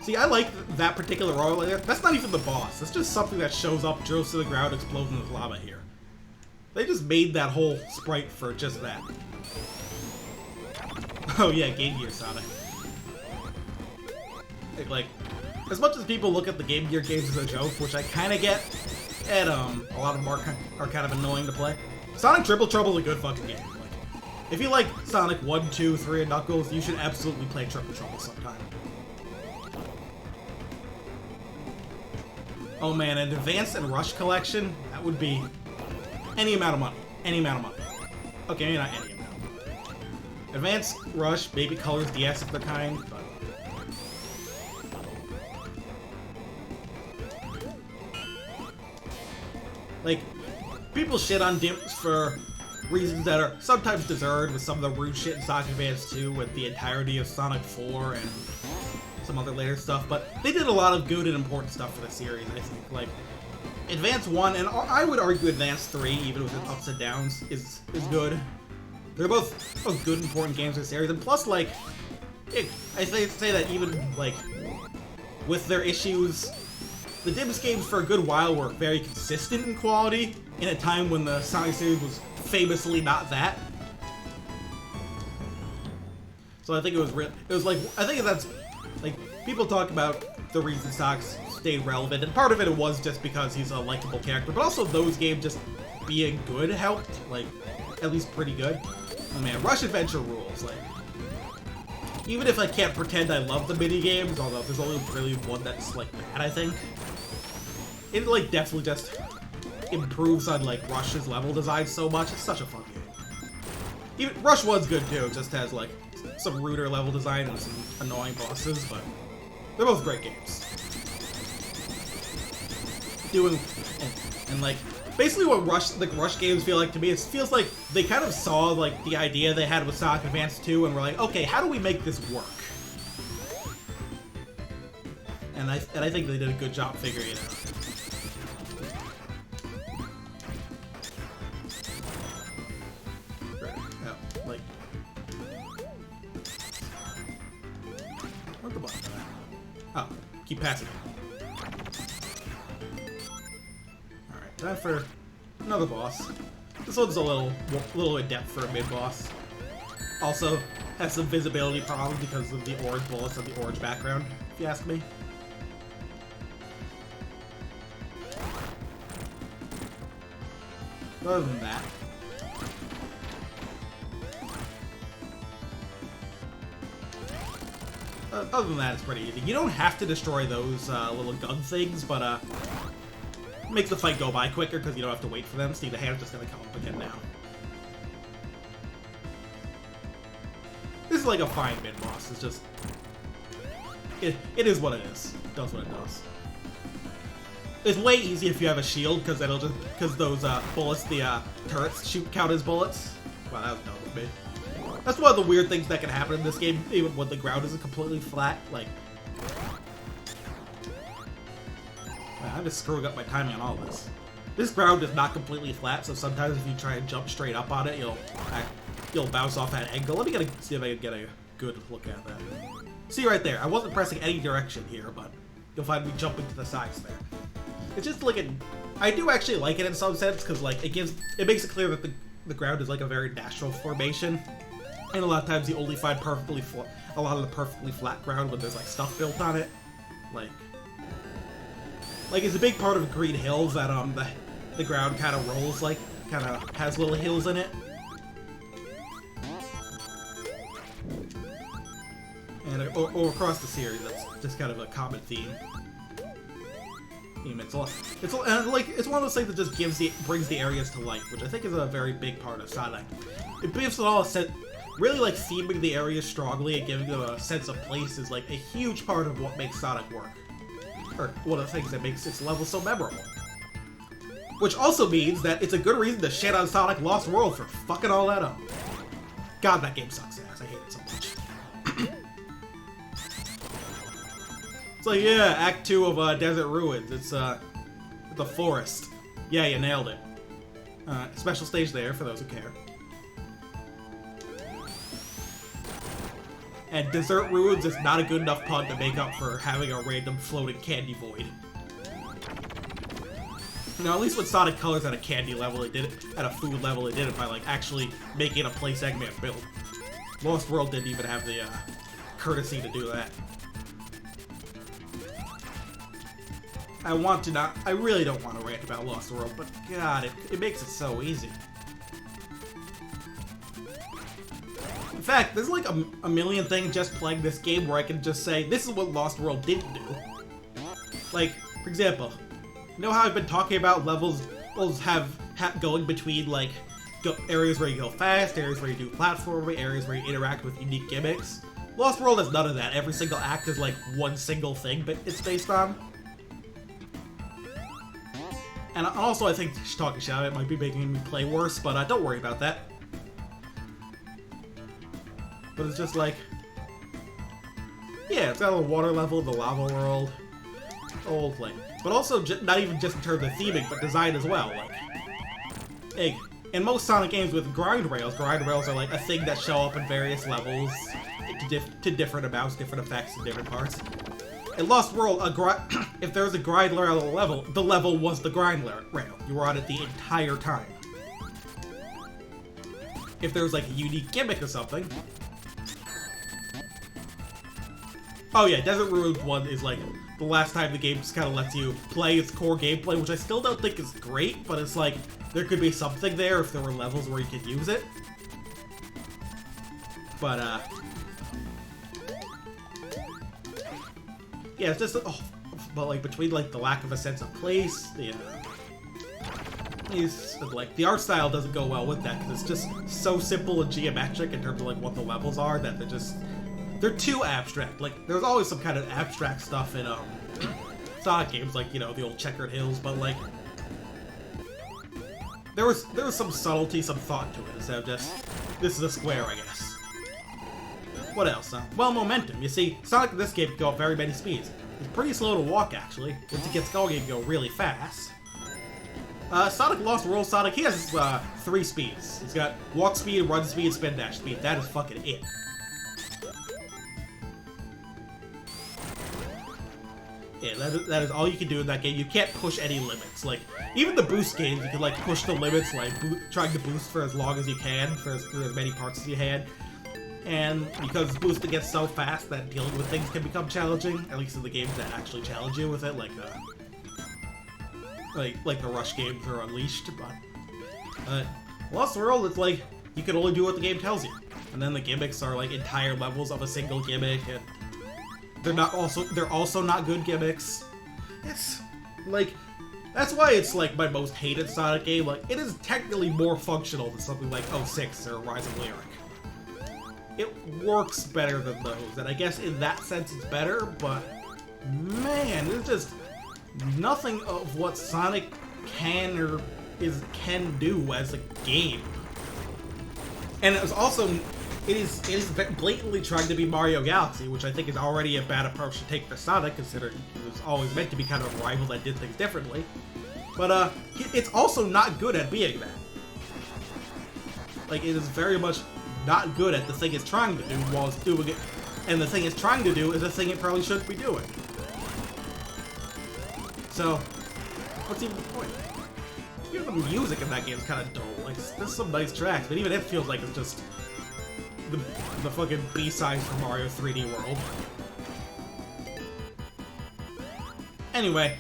See, I like that particular royal layer. That's not even the boss. That's just something that shows up, drills to the ground, explodes into lava here. They just made that whole sprite for just that. Oh yeah, Game Gear Sonic. Like, as much as people look at the Game Gear games as a joke, which I kind of get, and a lot of them are kind of annoying to play, Sonic Triple Trouble is a good fucking game. Like, if you like Sonic 1, 2, 3, and Knuckles, you should absolutely play Triple Trouble sometime. Oh man, an Advance and Rush collection, that would be any amount of money. Any amount of money. Okay, maybe not any amount. Advance, Rush, Baby Colors, DS if they're kind, but... Like, people shit on Dimps for reasons that are sometimes deserved, with some of the rude shit in Sonic Advance 2, with the entirety of Sonic 4 and some other later stuff, but they did a lot of good and important stuff for the series, I think. Like, Advance 1, and I would argue Advance 3, even with its ups and downs, is good. They're both good, important games in the series, and plus, like, I say that even, like, with their issues, the Dimps games for a good while were very consistent in quality, in a time when the Sonic series was famously not that. So I think I think that's, like, people talk about the reason Sonic stayed relevant, and part of it was just because he's a likable character, but also those games just being good helped, like, at least pretty good. Oh man, Rush Adventure rules. Like, even if I can't pretend I love the mini games, although there's only really one that's like bad, I think. It like definitely just improves on like Rush's level design so much. It's such a fun game. Even Rush 1's good too, it just has like some ruder level design and some annoying bosses, but they're both great games. And like basically what Rush games feel like to me, it feels like they kind of saw like the idea they had with Sonic Advance 2 and were like, okay, how do we make this work? And I think they did a good job figuring it out. Like, what the button? Oh, keep passing it. Alright, time for another boss. This one's a little in depth for a mid-boss. Also, has some visibility problems because of the orange bullets and the orange background, if you ask me. Other than that, it's pretty easy. You don't have to destroy those little gun things, but it makes the fight go by quicker because you don't have to wait for them. See, the hand's just gonna come up again now. This is like a fine mid-boss. It's just... It is what it is. It does what it does. It's way easier if you have a shield, because those bullets, the turrets count as bullets. Wow, that was dumb of me. That's one of the weird things that can happen in this game, even when the ground isn't completely flat. Like, wow, I'm just screwing up my timing on all this. This ground is not completely flat, so sometimes if you try and jump straight up on it, you'll bounce off that angle. Let me see if I can get a good look at that. See right there, I wasn't pressing any direction here, but you'll find me jumping to the sides there. It's just like I do actually like it in some sense, because like it makes it clear that the ground is like a very natural formation, and a lot of times you only find a lot of the perfectly flat ground when there's like stuff built on it. Like it's a big part of Green Hills that the ground kind of rolls, like kind of has little hills in it. And or across the series, that's just kind of a common theme. It's one of those things that just brings the areas to life, which I think is a very big part of Sonic. It gives it all a sense, really like theming the areas strongly and giving them a sense of place is like a huge part of what makes Sonic work, or one of the things that makes its level so memorable. Which also means that it's a good reason to shit on Sonic Lost World for fucking all that up. God, that game sucks ass. I hate it so much. It's like, yeah, Act 2 of Desert Ruins. It's a forest. Yeah, you nailed it. Special stage there for those who care. And Desert Ruins is not a good enough pun to make up for having a random floating candy void. You know, at least when Sonic Colors at a candy level, it did it at a food level. It did it by like actually making a place Eggman built. Lost World didn't even have the courtesy to do that. I really don't want to rant about Lost World, but God, it makes it so easy. In fact, there's like a million things just playing this game where I can just say, this is what Lost World didn't do. Like, for example, you know how I've been talking about levels have going between, like, areas where you go fast, areas where you do platforming, areas where you interact with unique gimmicks? Lost World has none of that. Every single act is, like, one single thing, but it's based on. And also, I think talking shit about it might be making me play worse, but don't worry about that. But it's just like, yeah, it's got a water level, the lava world, the whole thing. But also, not even just in terms of theming, but design as well. Like, in most Sonic games with grind rails are like a thing that show up in various levels to different amounts, different effects, and different parts. In Lost World, if there was a grind rail level, the level was the grind rail. You were on it the entire time. If there was like a unique gimmick or something. Oh yeah, Desert Ruins 1 is like the last time the game just kind of lets you play its core gameplay, which I still don't think is great, but it's like, there could be something there if there were levels where you could use it. But, yeah, it's just, but like between like the lack of a sense of place, the like the art style doesn't go well with that because it's just so simple and geometric in terms of like what the levels are that they're too abstract. Like there's always some kind of abstract stuff in Sonic games, like, you know, the old checkered hills, but like there was some subtlety, some thought to it instead of just this is a square, I guess. What else? Well, momentum. You see, Sonic in this game can go at very many speeds. It's pretty slow to walk, actually. Once it gets going, it can go really fast. Sonic Lost World Sonic, he has 3 speeds. He's got walk speed, run speed, spin dash speed. That is fucking it. Yeah, that is all you can do in that game. You can't push any limits. Like, even the boost games, you can like push the limits, like trying to boost for as long as you can, for as many parts as you had. And because boosting gets so fast that dealing with things can become challenging, at least in the games that actually challenge you with it, like the Rush games or Unleashed. But Lost World, it's like you can only do what the game tells you, and then the gimmicks are like entire levels of a single gimmick, and they're also not good gimmicks. It's like that's why it's like my most hated Sonic game. Like it is technically more functional than something like 06 or Rise of Lyric. It works better than those, and I guess in that sense it's better, but man, there's just nothing of what Sonic can do as a game. And it is blatantly trying to be Mario Galaxy, which I think is already a bad approach to take for Sonic, considering it was always meant to be kind of a rival that did things differently. But it's also not good at being that. Like, it is very much not good at the thing it's trying to do while it's doing it, and the thing it's trying to do is a thing it probably shouldn't be doing. So, what's even the point? Even the music in that game is kind of dull. Like, there's some nice tracks, but even it feels like it's just the fucking B-sides from Mario 3D World. Anyway,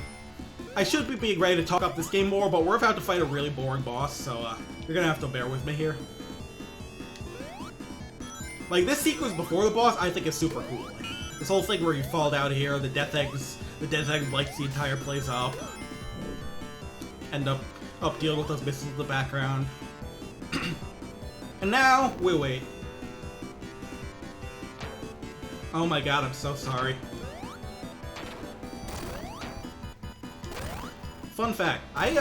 I should be being ready to talk up this game more, but we're about to fight a really boring boss, so you're gonna have to bear with me here. Like, this sequence before the boss, I think is super cool. Like, this whole thing where you fall down here, the Death Egg lights the entire place up. End up dealing with those missiles in the background. And now, wait. Oh my god, I'm so sorry. Fun fact, I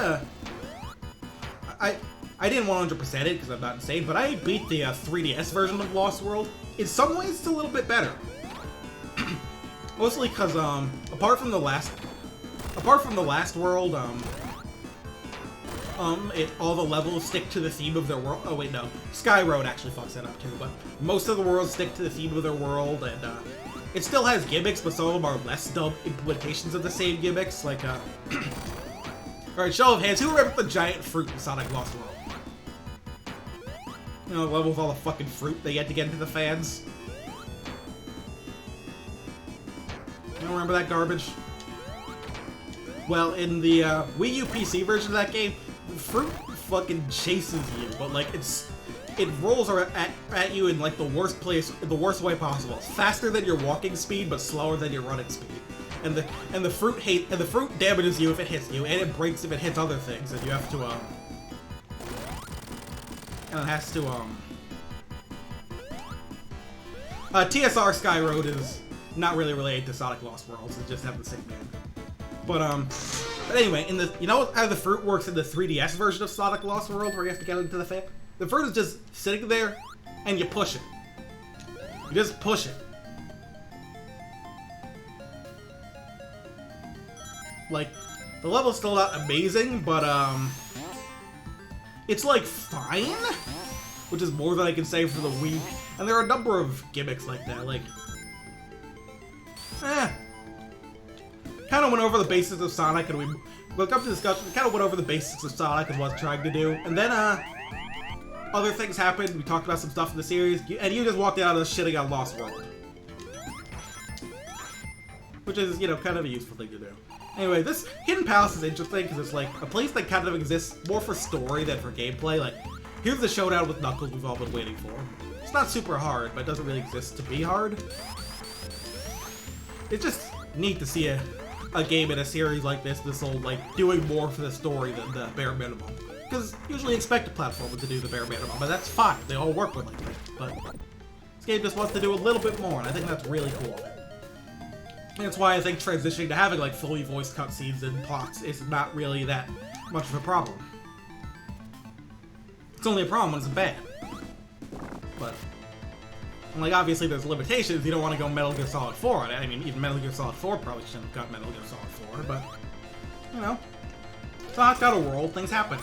didn't 100% it because I'm not insane, but I beat the 3DS version of Lost World. In some ways, it's a little bit better. Mostly because apart from the last world, all the levels stick to the theme of their world. Oh wait, no, Sky Road actually fucks that up too. But most of the worlds stick to the theme of their world, and it still has gimmicks, but some of them are less dumb implementations of the same gimmicks. Like, all right, show of hands, who remembers the giant fruit in Sonic Lost World? You know, the level with all the fucking fruit they had to get into the fans. You don't remember that garbage? Well, in the Wii U PC version of that game, the fruit fucking chases you, but like it rolls at you in like the worst way possible. It's faster than your walking speed, but slower than your running speed. And the fruit damages you if it hits you, and it breaks if it hits other things, and you have to and it has to TSR Sky Road is not really related to Sonic Lost Worlds, it just have the same name. But anyway, you know how the fruit works in the 3DS version of Sonic Lost World, where you have to get into the fan? The fruit is just sitting there, and you push it. You just push it. Like, the level's still not amazing, but it's like fine, which is more than I can say for the Wii. And there are a number of gimmicks like that, like, kind of went over the basics of Sonic, and we looked up to discussion. We kind of went over the basics of Sonic and what it's trying to do, and then other things happened. We talked about some stuff in the series, and you just walked out of shitting on Lost World, which is, you know, kind of a useful thing to do. Anyway, this Hidden Palace is interesting because it's like a place that kind of exists more for story than for gameplay. Like, here's the showdown with Knuckles we've all been waiting for. It's not super hard, but it doesn't really exist to be hard. It's just, neat to see a game in a series like this old, like, doing more for the story than the bare minimum. Because usually expect a platformer to do the bare minimum, but that's fine. They all work with like that. But this game just wants to do a little bit more, and I think that's really cool. And that's why I think transitioning to having like fully voiced cutscenes and plots is not really that much of a problem. It's only a problem when it's bad. But, and like, obviously there's limitations. You don't want to go Metal Gear Solid 4 on it. I mean, even Metal Gear Solid 4 probably shouldn't have got Metal Gear Solid 4, but, you know, Sonic's got a world, things happen.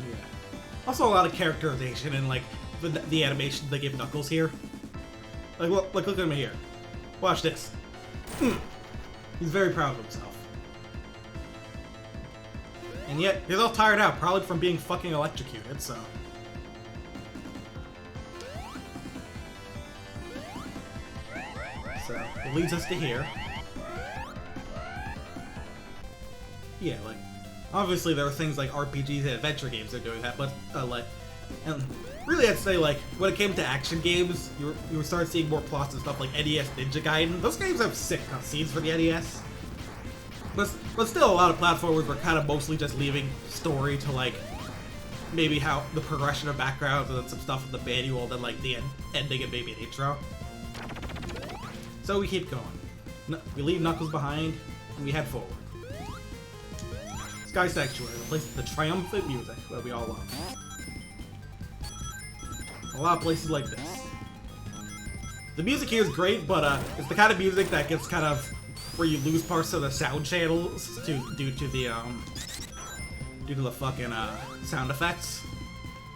Yeah. Also a lot of characterization and, like, the animation they give Knuckles here. Like, look at him here. Watch this. He's very proud of himself. And yet, he's all tired out, probably from being fucking electrocuted, so... So, it leads us to here. Yeah, like, obviously there are things like RPGs and adventure games that are doing that, but, like... And really, I'd say, like, when it came to action games, you would start seeing more plots and stuff like NES Ninja Gaiden. Those games have sick cutscenes for the NES. But still, a lot of platformers were kind of mostly just leaving story to, like, maybe how the progression of backgrounds and then some stuff in the manual, then, like, the ending and maybe an intro. So we keep going. We leave Knuckles behind, and we head forward. Sky Sanctuary, the place with the triumphant music that we all love. A lot of places like this. The music here is great, but it's the kind of music that gets kind of where you lose parts of the sound channels due to the fucking sound effects.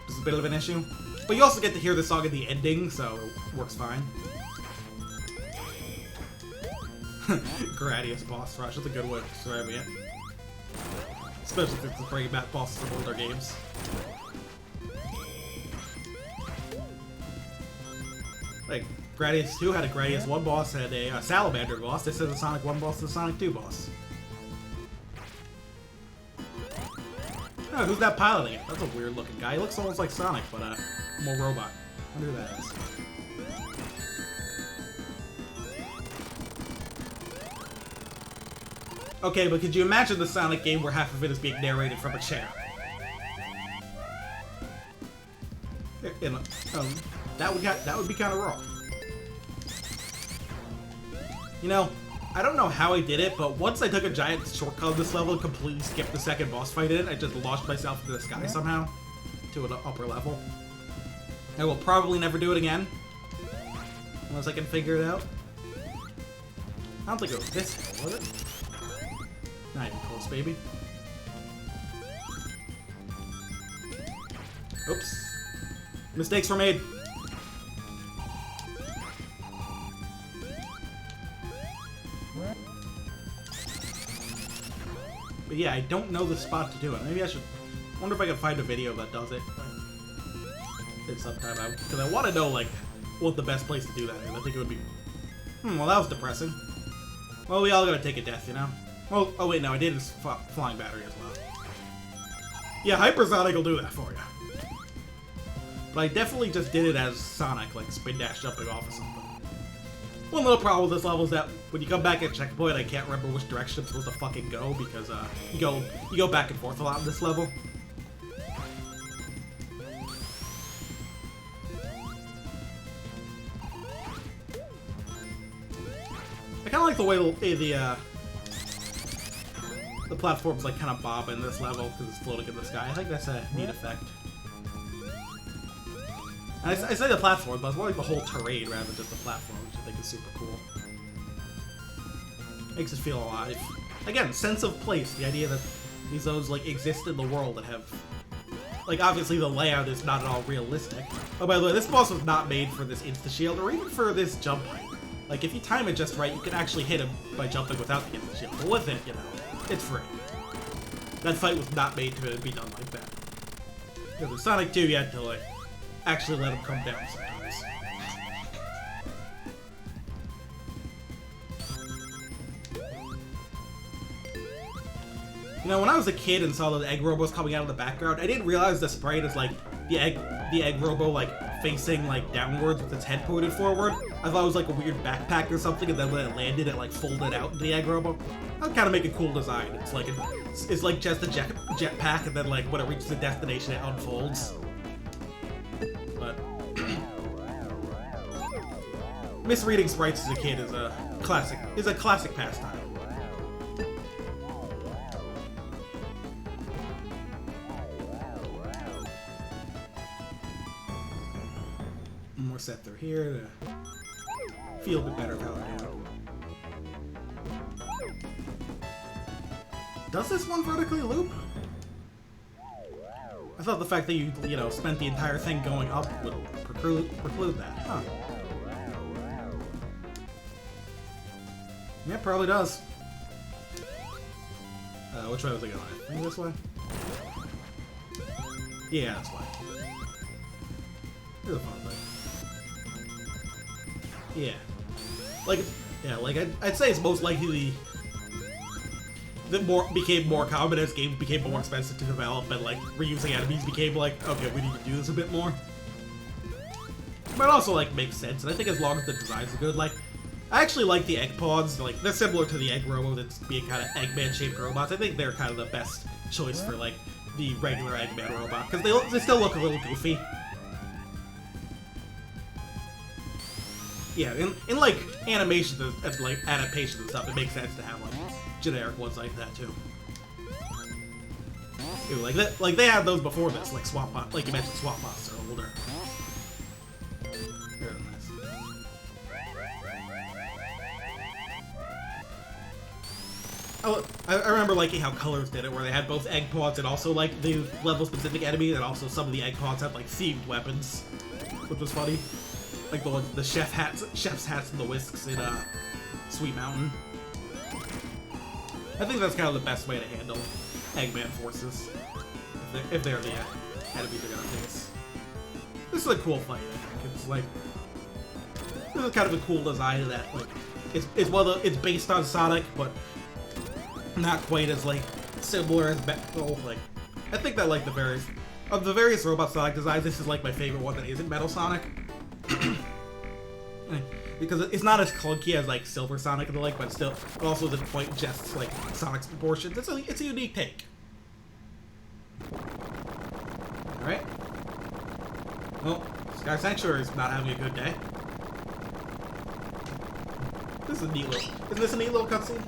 It's a bit of an issue. But you also get to hear the song at the ending, so it works fine. Gradius boss rush, that's a good way to describe it. Especially since it's bringing back bosses from older games. Like, Gradius 2 had a Gradius 1 boss and a Salamander boss. This is a Sonic 1 boss and a Sonic 2 boss. Oh, who's that piloting it? That's a weird looking guy. He looks almost like Sonic, but more robot. I wonder who that is. Okay, but could you imagine the Sonic game where half of it is being narrated from a chair? That would be kind of raw. You know, I don't know how I did it, but once I took a giant shortcut on this level and completely skipped the second boss fight in it, I just launched myself into the sky somehow to an upper level. I will probably never do it again unless I can figure it out. I don't think it was this hill, was it? Not even close, baby. Oops. Mistakes were made. But yeah, I don't know the spot to do it. Maybe I should... I wonder if I can find a video that does it. It's sometime out. Because I want to know, like, what the best place to do that is. I think it would be... well, that was depressing. Well, we all gotta take a death, you know? Well, oh wait, no, I did his flying battery as well. Yeah, Hypersonic will do that for you. But I definitely just did it as Sonic, like spin dash jumping off or something. One little problem with this level is that when you come back at checkpoint, I can't remember which direction I'm supposed to fucking go because you go back and forth a lot in this level. I kind of like the way the platforms like kind of bob in this level because it's floating in the sky. I think that's a neat effect. And I say the platform, but it's more like the whole terrain rather than just the platform, which I think is super cool. Makes us feel alive. Again, sense of place. The idea that these zones like exist in the world that have, like, obviously the layout is not at all realistic. Oh, by the way, this boss was not made for this insta shield or even for this jump height. Like, if you time it just right, you can actually hit him by jumping without the insta shield. But with it, you know, it's free. That fight was not made to be done like that. Because with Sonic 2, you had to, like, actually let him come down sometimes. You know, when I was a kid and saw the egg robos coming out of the background, I didn't realize the sprite is like the egg robo like facing like downwards with its head pointed forward. I thought it was like a weird backpack or something, and then when it landed, it like folded out into the egg robo. That would kind of make a cool design. It's like just a jetpack, and then like when it reaches the destination, it unfolds. But misreading sprites as a kid is a classic pastime. More set through here to feel a bit better about it. Does this one vertically loop? I thought the fact that you know, spent the entire thing going up would preclude that. Huh. Yeah, probably does. Which way was I going? I think this way? Yeah, that's why. Here's a fun thing. Yeah. Like I'd say it's most likely that became more common as games became more expensive to develop, and like reusing enemies became like, okay, we need to do this a bit more. But it also like makes sense, and I think as long as the designs are good, like I actually like the egg pods. Like they're similar to the egg robo that's being kind of Eggman shaped robots. I think they're kind of the best choice for like the regular Eggman robot because they still look a little goofy. Yeah, in like animations and like adaptations and stuff, it makes sense to have like generic ones like that too. Ew, like they had those before this, like swap bot, like you mentioned, swap bots are older. Very nice. I remember liking how Colors did it, where they had both egg pods and also like the level specific enemy, and also some of the egg pods had like themed weapons, which was funny. Like the chef's hats and the whisks in Sweet Mountain. I think that's kind of the best way to handle Eggman forces, if they're the enemies they're gonna face. This is a cool fight, I think. It's like, this is kind of a cool design that like it's based on Sonic, but not quite as like similar as Metal. Like I think that like of the various Robot Sonic designs, this is like my favorite one that isn't Metal Sonic. Because it's not as clunky as like Silver Sonic and the like, but still, it also doesn't quite just like Sonic's proportions. It's a unique take. All right. Well, Sky Sanctuary is not having a good day. This is a neat little. Isn't this a neat little cutscene?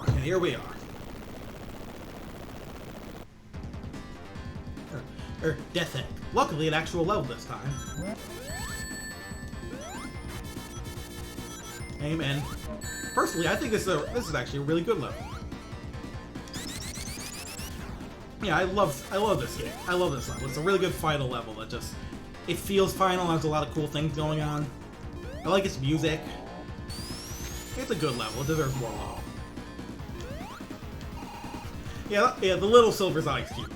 And here we are. Death Egg. Luckily, an actual level this time. Amen. Personally, I think this is actually a really good level. Yeah, I love this game. I love this level. It's a really good final level that just it feels final. Has a lot of cool things going on. I like its music. It's a good level. It deserves more love. Yeah, the little Silver Sonic's cute.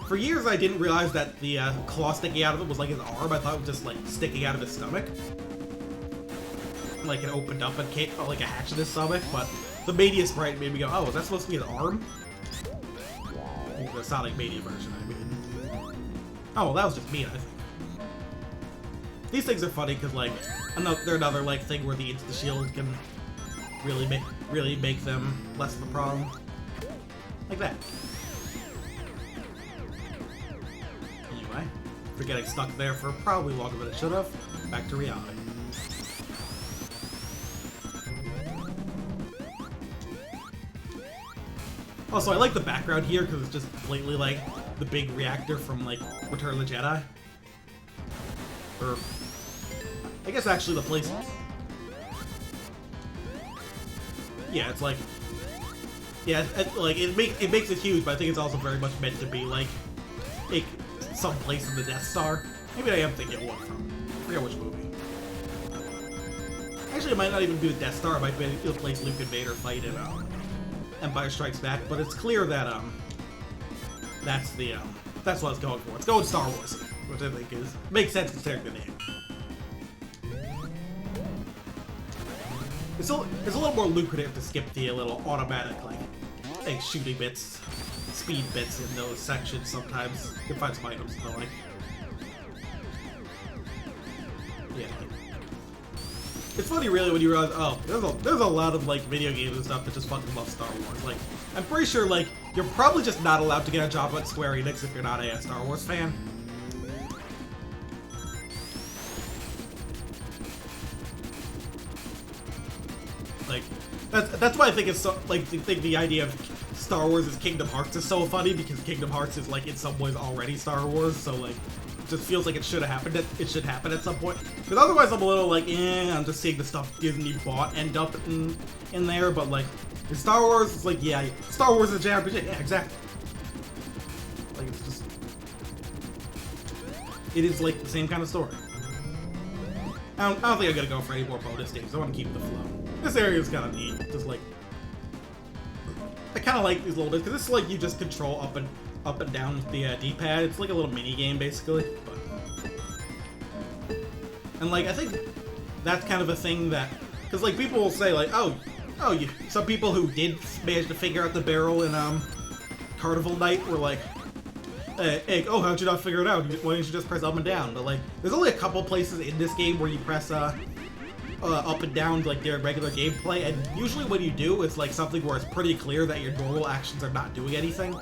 For years, I didn't realize that the claw sticking out of it was like his arm. I thought it was just like sticking out of his stomach. Like it opened up and came like a hatch in his stomach, but the Mania sprite made me go, oh, is that supposed to be his arm? The Sonic Mania version, I mean. Oh, well, that was just me, I think. These things are funny because like they're another like thing where the Insta Shield can really make them less of a problem. Like that. Anyway, for getting stuck there for probably longer than it should have, back to reality. Also, I like the background here because it's just completely like the big reactor from like Return of the Jedi. Or I guess actually the place. Yeah, it's like like it makes it huge, but I think it's also very much meant to be like some place in the Death Star. Maybe I am thinking of one from I forget which movie. Actually, it might not even be the Death Star. It might be the place Luke and Vader fight in Empire Strikes Back. But it's clear that that's what it's going for. It's going Star Wars, which I think makes sense considering the name. it's a little more lucrative to skip the little automatic like shooting bits, speed bits in those sections. Sometimes you can find some items that I like. Yeah. It's funny, really, when you realize, oh, there's a lot of like video games and stuff that just fucking love Star Wars. Like, I'm pretty sure like you're probably just not allowed to get a job at Square Enix if you're not a Star Wars fan. Like, that's why I think it's so, like, I think the idea of Star Wars is Kingdom Hearts is so funny, because Kingdom Hearts is like in some ways already Star Wars, so like it just feels like it should have happened. It should happen at some point. Because otherwise, I'm a little like, I'm just seeing the stuff Disney bought end up in there. But like, in Star Wars, it's like, yeah, Star Wars is a JRPG. Yeah, exactly. Like, it's just, it is like the same kind of story. I don't think I'm gonna go for any more bonus stages. I want to keep the flow. This area is kind of neat. Just like, I kind of like these little bits because this is like you just control up and down with the D-pad. It's like a little mini game basically. And like I think that's kind of a thing that, because like people will say like, some people who did manage to figure out the barrel in Carnival Night were like, hey, oh, how'd you not figure it out? Why didn't you just press up and down? But like, there's only a couple places in this game where you press up and down like during regular gameplay, and usually when you do, it's like something where it's pretty clear that your normal actions are not doing anything.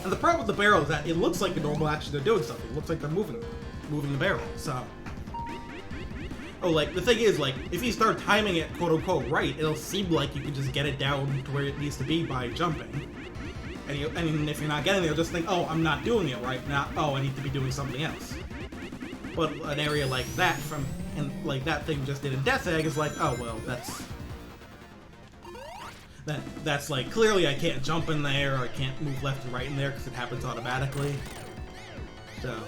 And the problem with the barrel is that it looks like a normal action they're doing something. It looks like they're moving the barrel. So, like the thing is, like if you start timing it quote unquote right, it'll seem like you can just get it down to where it needs to be by jumping. And if you're not getting there, you'll just think, oh, I'm not doing it right now. Oh, I need to be doing something else. But an area like that like that thing just did in Death Egg is like, oh well, that's like clearly I can't jump in there, or I can't move left and right in there because it happens automatically. So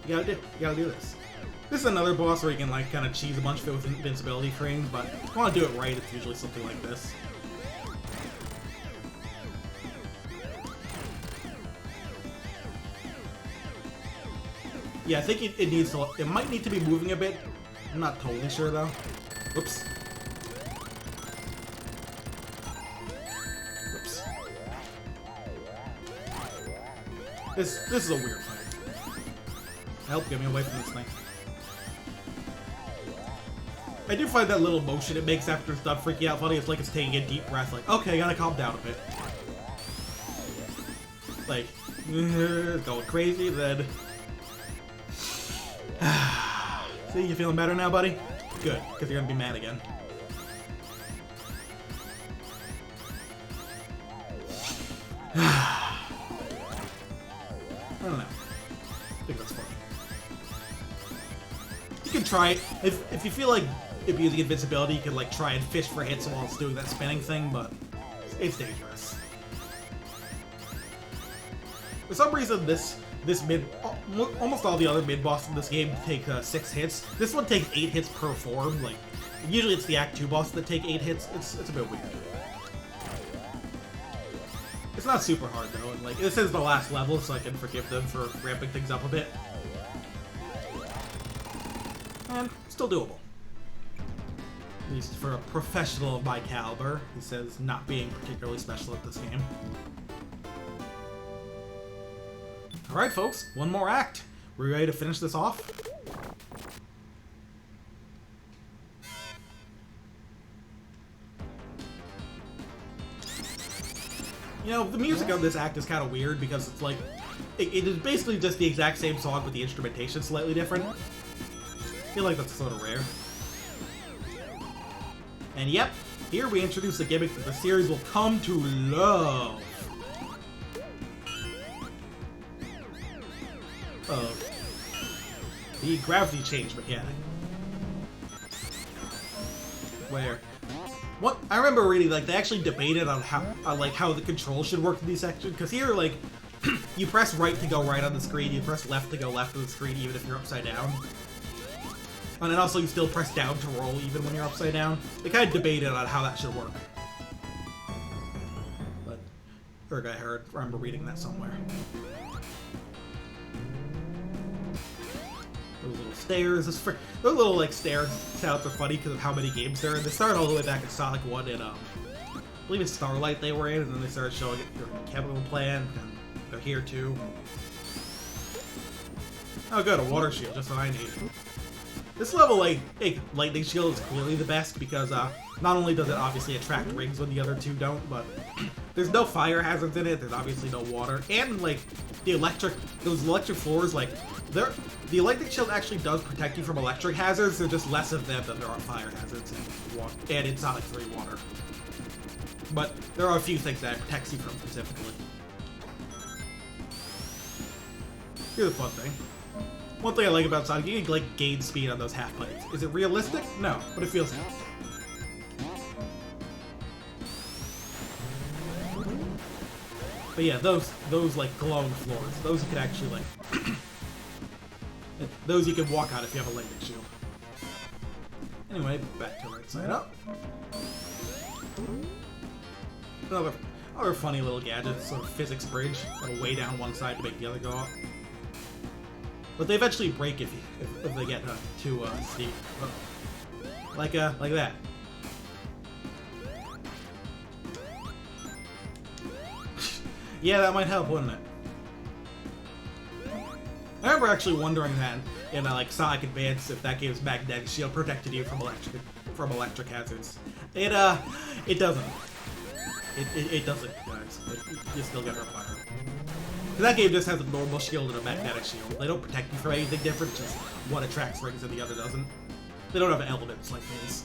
you gotta do this. This is another boss where you can like kind of cheese a bunch of it with invincibility frames, but if you want to do it right, it's usually something like this. Yeah, I think it might need to be moving a bit. I'm not totally sure though. Oops. Oops. This is a weird fight. Help, get me away from this thing. I do find that little motion it makes after it's done freaking out funny. It's like it's taking a deep breath, like, okay, I gotta calm down a bit. Like, going crazy, then... See, you feeling better now, buddy? Good, because you're gonna be mad again. I don't know. I think that's fun. You can try it. If you feel like abusing invincibility, you can like try and fish for hits while it's doing that spinning thing, but it's dangerous. For some reason, this almost all the other mid-bosses in this game take 6 hits. This one takes 8 hits per form. Like, usually it's the Act 2 bosses that take 8 hits. It's a bit weird. It's not super hard though, and like this is the last level, so I can forgive them for ramping things up a bit. And still doable. At least for a professional of my caliber, he says, not being particularly special at this game. Alright folks, one more act. We ready to finish this off? You know, the music of this act is kind of weird because it's like, it is basically just the exact same song with the instrumentation slightly different. I feel like that's sort of rare. And yep, here we introduce a gimmick that the series will come to love. The gravity change mechanic. Where, what I remember reading, like they actually debated on how the controls should work in these sections. Because here, like, you press right to go right on the screen, you press left to go left on the screen, even if you're upside down. And then also you still press down to roll even when you're upside down. They kind of debated on how that should work. But, I remember reading that somewhere. Those little stairs, those little like stair sounds are funny because of how many games there are. They started all the way back in Sonic 1 and I believe it's Starlight they were in, and then they started showing it their Chemical Plant, and they're here too. Oh good, a water shield, just what I need. This level, like, Lightning Shield is clearly the best because not only does it obviously attract rings when the other two don't, but there's no fire hazards in it, there's obviously no water, and like those electric floors, like, the Lightning Shield actually does protect you from electric hazards, there's just less of them than there are fire hazards and in Sonic 3 water. But there are a few things that it protects you from specifically. Here's the fun thing. One thing I like about Sonic, you can like gain speed on those half pipes. Is it realistic? No, but it feels good. But yeah, those like glowing floors, those you can actually like those you can walk on if you have a lightning shield. Anyway, back to right side up. Another funny little gadget, sort of physics bridge that'll weigh down one side to make the other go up. But they eventually break if they get too steep. Like that. Yeah, that might help, wouldn't it? I remember actually wondering that in like Sonic Advance if that game's magnetic shield protected you from electric hazards. It doesn't. It doesn't, guys. You still get hurt by it. That game just has a normal shield and a magnetic shield. They don't protect you from anything different, just one attracts rings and the other doesn't. They don't have elements like these.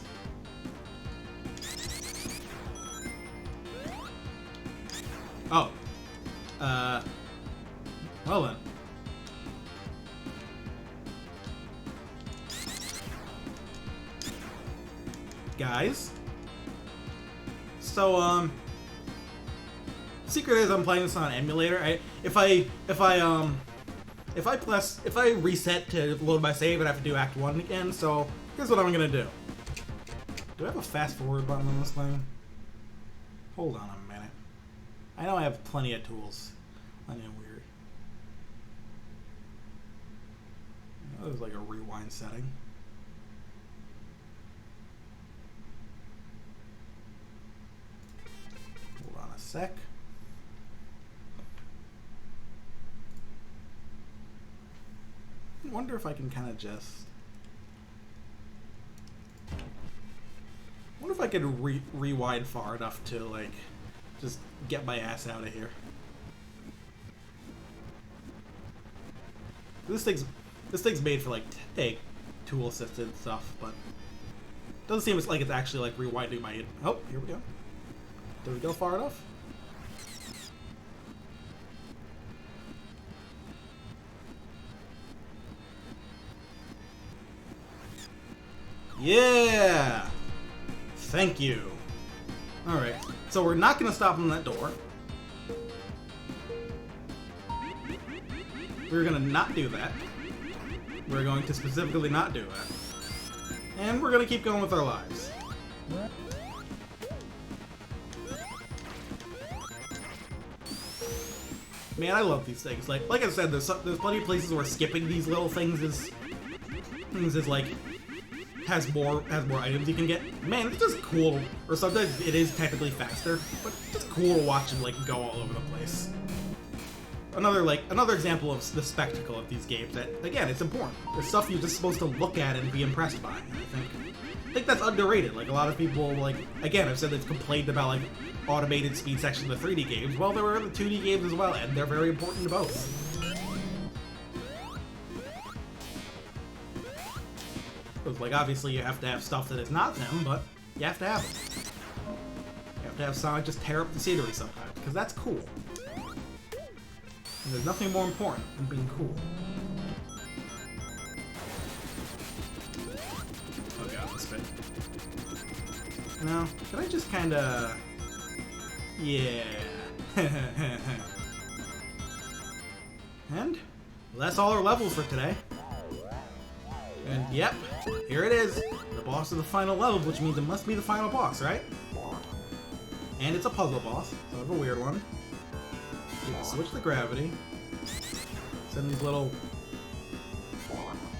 Oh. Well then. Guys. So, secret is I'm playing this on an emulator. If I reset to load my save, I'd have to do Act 1 again, so here's what I'm gonna do. Do I have a fast forward button on this thing? Hold on a minute. I know I have plenty of tools. Plenty of weird. Oh, there's like a rewind setting. Hold on a sec. I wonder if I can kind of just... I wonder if I can rewind far enough to, like, just get my ass out of here. This thing's made for, like, hey, tool assisted stuff, but it doesn't seem like it's actually, like, rewinding my... Oh, here we go. Did we go far enough? Yeah! Thank you. Alright, so we're not going to stop on that door. We're going to not do that. We're going to specifically not do that. And we're going to keep going with our lives. Man, I love these things. Like I said, there's plenty of places where skipping these little things is like... has more items you can get. Man, it's just cool. Or sometimes it is technically faster, but it's just cool to watch them like go all over the place. Another example of the spectacle of these games that, again, it's important. There's stuff you're just supposed to look at and be impressed by. I think that's underrated. Like a lot of people, like, again, I've said they've complained about like automated speed section of the 3D games. Well, there are the 2D games as well, and they're very important to both. Like, obviously you have to have stuff that is not them, but you have to have them. You have to have Sonic just tear up the scenery sometimes, because that's cool. And there's nothing more important than being cool. Oh god, this bit. Now, can I just kinda... Yeah. And, well, that's all our levels for today. And yep, here it is, the boss of the final level, which means it must be the final boss, right? And it's a puzzle boss, sort of a weird one. You can switch the gravity, send these little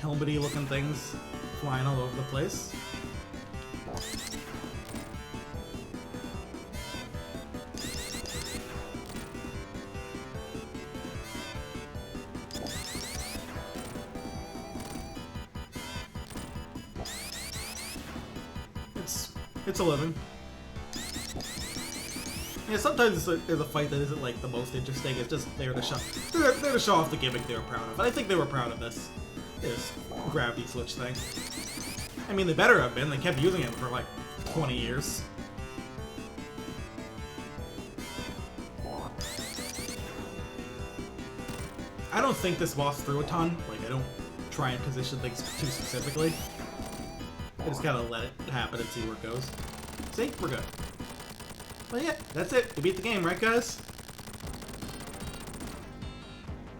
helmety looking things flying all over the place. It's a living. Yeah, sometimes there's a fight that isn't like the most interesting. It's just there to show off the gimmick they were proud of. And I think they were proud of this gravity switch thing. I mean, they better have been. They kept using it for like 20 years. I don't think this boss threw a ton. Like, I don't try and position things too specifically. I just gotta let it happen and see where it goes. See? We're good. Well, yeah, that's it. We beat the game, right, guys?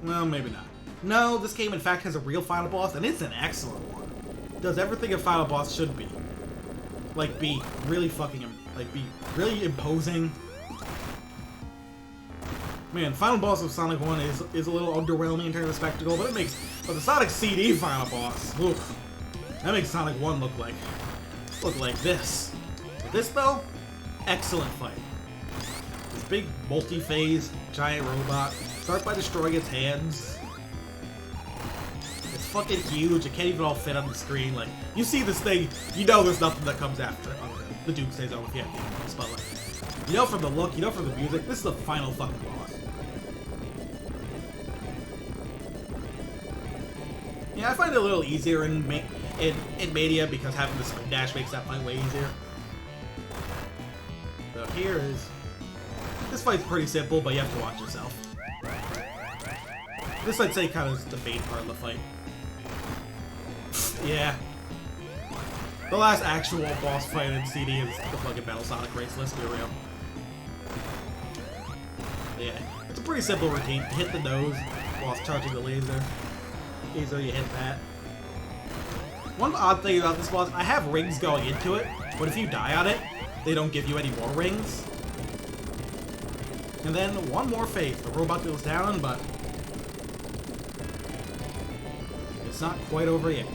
Well, maybe not. No, this game, in fact, has a real final boss, and it's an excellent one. It does everything a final boss should be. Like, be really be really imposing. Man, final boss of Sonic 1 is a little underwhelming in terms of spectacle, but the Sonic CD final boss, oof. That makes Sonic 1 look like this. But this, though, excellent fight. This big multi-phase giant robot. Start by destroying its hands. It's fucking huge. It can't even all fit on the screen. Like, you see this thing, you know there's nothing that comes after it. The Doomsday Zone, if you have the spotlight. You know from the look, you know from the music, this is the final fucking boss. Yeah, I find it a little easier in Mania because having the spin dash makes that fight way easier. So this fight's pretty simple, but you have to watch yourself. This, I'd say, kind of is the main part of the fight. Yeah. The last actual boss fight in CD is the fucking Battle Sonic race list. Here we go. Yeah, it's a pretty simple routine. Hit the nose while charging the laser. Laser, you hit that. One odd thing about this boss, I have rings going into it, but if you die on it, they don't give you any more rings. And then one more phase. The robot goes down, but it's not quite over yet.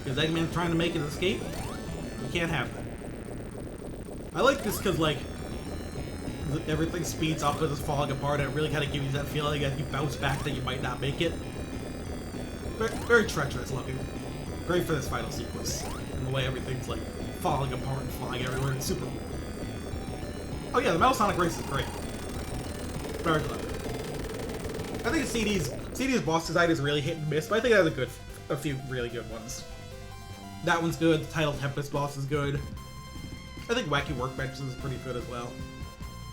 Because Eggman's trying to make his escape. You can't have that. I like this because, like, everything speeds up as it's falling apart, and it really kind of gives you that feeling as you bounce back that you might not make it. Very, very treacherous looking. Great for this final sequence. And the way everything's, like, falling apart and flying everywhere. It's super cool. Oh yeah, the Metal Sonic race is great. Very clever. I think CD's boss design is really hit and miss, but I think it has a few really good ones. That one's good. The Title Tempest boss is good. I think Wacky Workbenches is pretty good as well.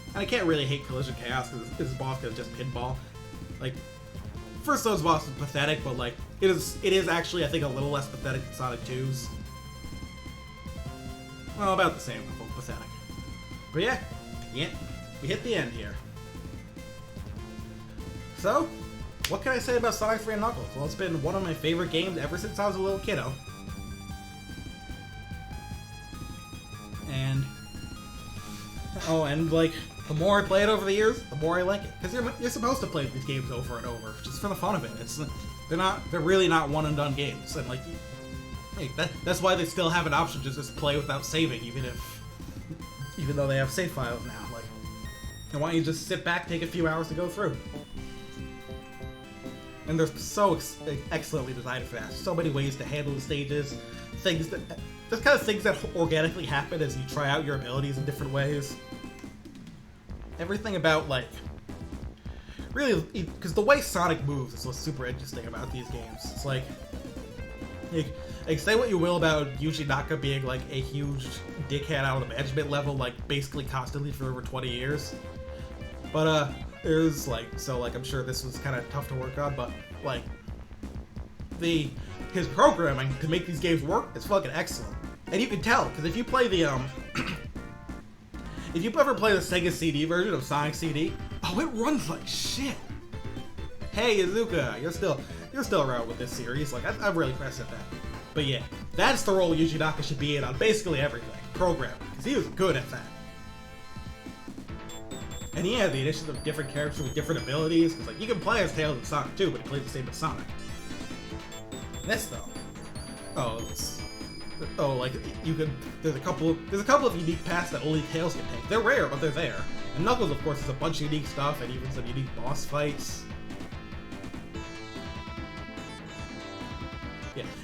And I can't really hate Collision Chaos because this boss is just pinball. Like, first those bosses are pathetic, but like it is actually, I think, a little less pathetic than Sonic 2's. Well, about the same level of pathetic. But yeah, we hit the end here. So, what can I say about Sonic 3 and Knuckles? Well, it's been one of my favorite games ever since I was a little kiddo. And like, the more I play it over the years, the more I like it. Because you're supposed to play these games over and over, just for the fun of it. They're really not one and done games. And like, hey, that's why they still have an option to just play without saving, even though they have save files now. Like, and why don't you just sit back, take a few hours to go through? And they're so excellently designed for that. So many ways to handle the stages, there's kind of things that organically happen as you try out your abilities in different ways. Everything about, like, really, because the way Sonic moves is what's super interesting about these games. It's like say what you will about Yuji Naka being like a huge dickhead out of the management level, like basically constantly for over 20 years. But there's like, so like I'm sure this was kind of tough to work on, but like his programming to make these games work is fucking excellent. And you can tell, because if you play the if you ever play the Sega CD version of Sonic CD, oh, it runs like shit. Hey, Iizuka, you're still around with this series. Like, I'm really impressed at that. But yeah, that's the role Yuji Naka should be in on basically everything. Programming, because he was good at that. And yeah, the addition of different characters with different abilities, because like you can play as Tails and Sonic too, but he plays the same as Sonic. This though, like you could. There's a couple of unique paths that only Tails can take. They're rare, but they're there. And Knuckles, of course, is a bunch of unique stuff and even some unique boss fights.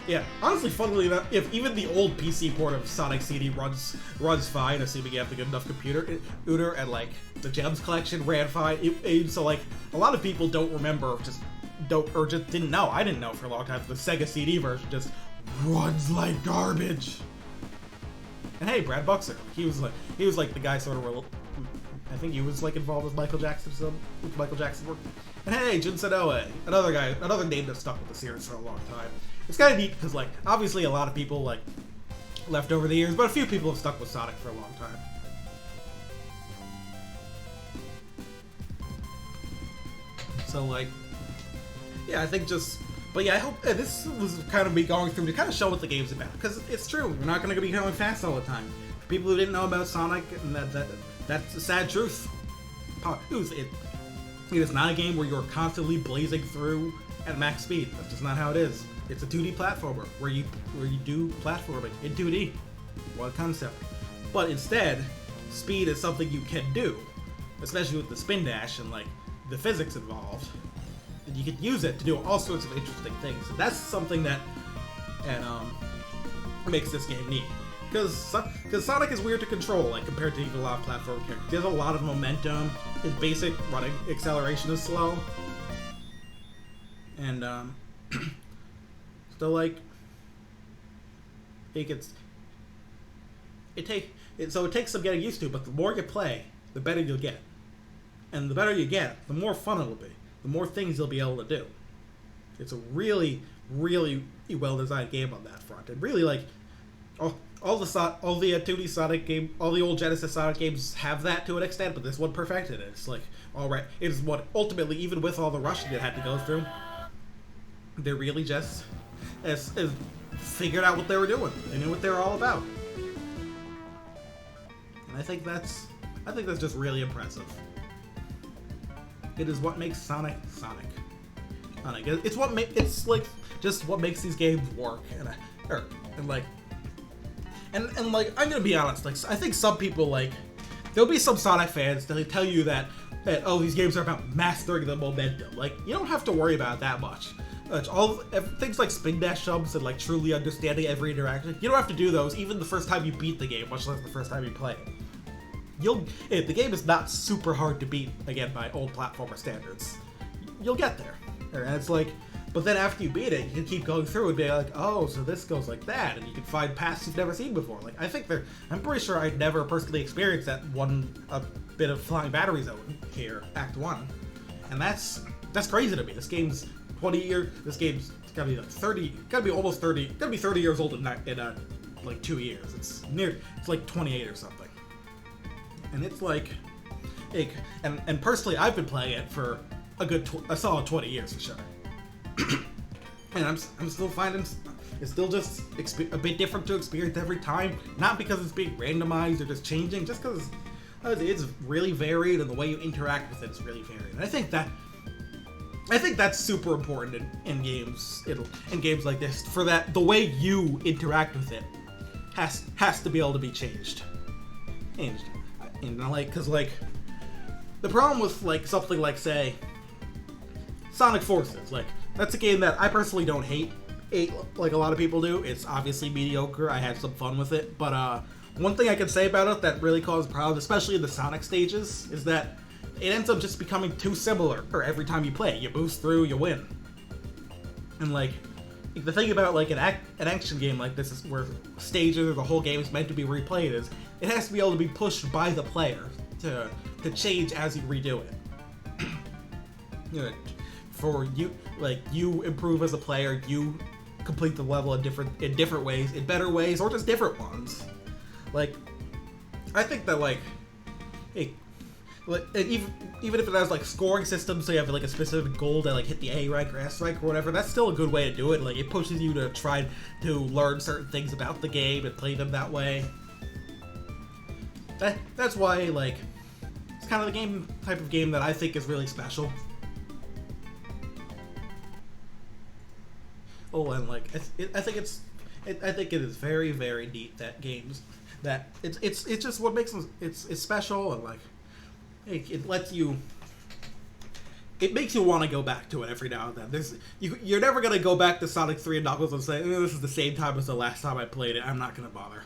Yeah. Honestly, funnily enough, if even the old PC port of Sonic CD runs fine, assuming you have the good enough computer, and like the Gems collection ran fine. So like a lot of people don't remember, just didn't know. I didn't know for a long time. The Sega CD version just runs like garbage. And hey, Brad Buxer, he was like the guy sort of. I think he was like involved with Michael Jackson work. And hey, Jun Sanoe, another name that stuck with the series for a long time. It's kind of neat because like obviously a lot of people like left over the years, but a few people have stuck with Sonic for a long time. So like, yeah, I think but yeah, I hope this was kind of me going through to kind of show what the game's about, because it's true. We're not going to be going fast all the time. For people who didn't know about Sonic, and that's a sad truth. It is not a game where you're constantly blazing through at max speed. That's just not how it is. It's a 2D platformer where you do platforming in 2D. One concept. But instead, speed is something you can do, especially with the spin dash and like the physics involved. And you can use it to do all sorts of interesting things. And that's something that makes this game neat. Because Sonic is weird to control, like compared to even a lot of platform characters. There's a lot of momentum. His basic running acceleration is slow, and so like it takes some getting used to. But the more you play, the better you'll get, and the better you get, the more fun it'll be. The more things you'll be able to do. It's a really, really well designed game on that front, and really like. All the 2D Sonic game, all the old Genesis Sonic games have that to an extent, but this one perfected it. It's like, alright, it's what ultimately, even with all the rushing it had to go through, they really just figured out what they were doing. They knew what they were all about. And I think that's just really impressive. It is what makes Sonic Sonic. It's what makes these games work, And like, I'm gonna be honest, like, I think some people, like, there'll be some Sonic fans that tell you that oh, these games are about mastering the momentum. Like, you don't have to worry about it that much. Things like spin dash jumps and like truly understanding every interaction, you don't have to do those even the first time you beat the game, much less the first time you play it. The game is not super hard to beat, again, by old platformer standards. You'll get there. And it's like, but then after you beat it, you can keep going through and be like, oh, so this goes like that, and you can find paths you've never seen before. Like, I'm pretty sure I'd never personally experienced that a bit of Flying Battery Zone here, Act 1. And that's crazy to me. This game's 20 years, this game's gotta be like 30, gotta be 30 years old in like 2 years. It's like 28 or something. And it's like, and personally, I've been playing it for a solid 20 years for sure. And I'm still finding it's still just a bit different to experience every time. Not because it's being randomized or just changing, just because it's really varied and the way you interact with it is really varied. And I think that's super important in games. In games like this, for that the way you interact with it has to be able to be changed. And like, because like the problem with like something like, say, Sonic Forces, like, that's a game that I personally don't hate like a lot of people do. It's obviously mediocre. I had some fun with it, but one thing I can say about it that really caused problems, especially in the Sonic stages, is that it ends up just becoming too similar for every time you play. You boost through, you win. And like, the thing about like an action game like this is where stages or the whole game is meant to be replayed is it has to be able to be pushed by the player to change as you redo it. You know, for you, like, you improve as a player, you complete the level in different ways, in better ways, or just different ones. Like, I think that like even if it has like scoring systems, so you have like a specific goal to like hit the A rank or S rank or whatever, that's still a good way to do it. Like, it pushes you to try to learn certain things about the game and play them that way. That's why, like, kind of the type of game that I think is really special. Oh, and like I think it is very, very neat that games that it's just what makes them it's special, and like it lets you. It makes you want to go back to it every now and then. You're never gonna go back to Sonic 3 and Knuckles and say, this is the same time as the last time I played it. I'm not gonna bother.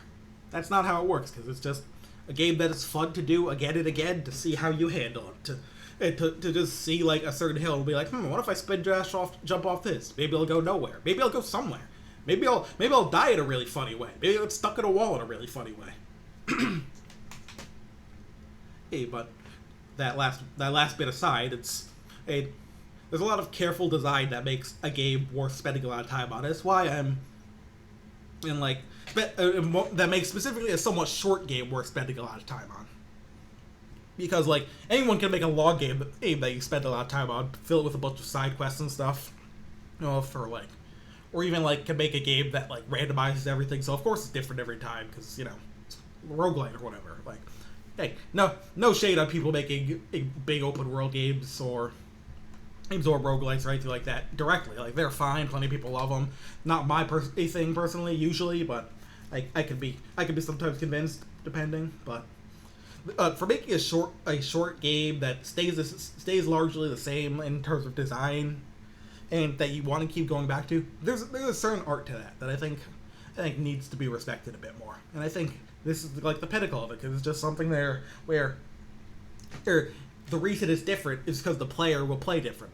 That's not how it works, because it's just a game that is fun to do again and again to see how you handle it. To just see like a certain hill and be like, what if I jump off this? Maybe I'll go nowhere. Maybe I'll go somewhere. Maybe I'll die in a really funny way. Maybe I'll get stuck in a wall in a really funny way. Hey, but that last bit aside, there's a lot of careful design that makes a game worth spending a lot of time on. That's why I'm in like that makes specifically a somewhat short game worth spending a lot of time on. Because like anyone can make a long game that you spend a lot of time on, fill it with a bunch of side quests and stuff, for like, or even like can make a game that like randomizes everything. So of course it's different every time because it's roguelite or whatever. Like, hey, no shade on people making big open world games or roguelites or anything like that directly. Like, they're fine. Plenty of people love them. Not my thing personally, usually, but I could be sometimes convinced, depending. But for making a short game that stays largely the same in terms of design, and that you want to keep going back to, there's a certain art to that I think needs to be respected a bit more. And I think this is like the pinnacle of it, because it's just something there where the reason it's different is because the player will play different.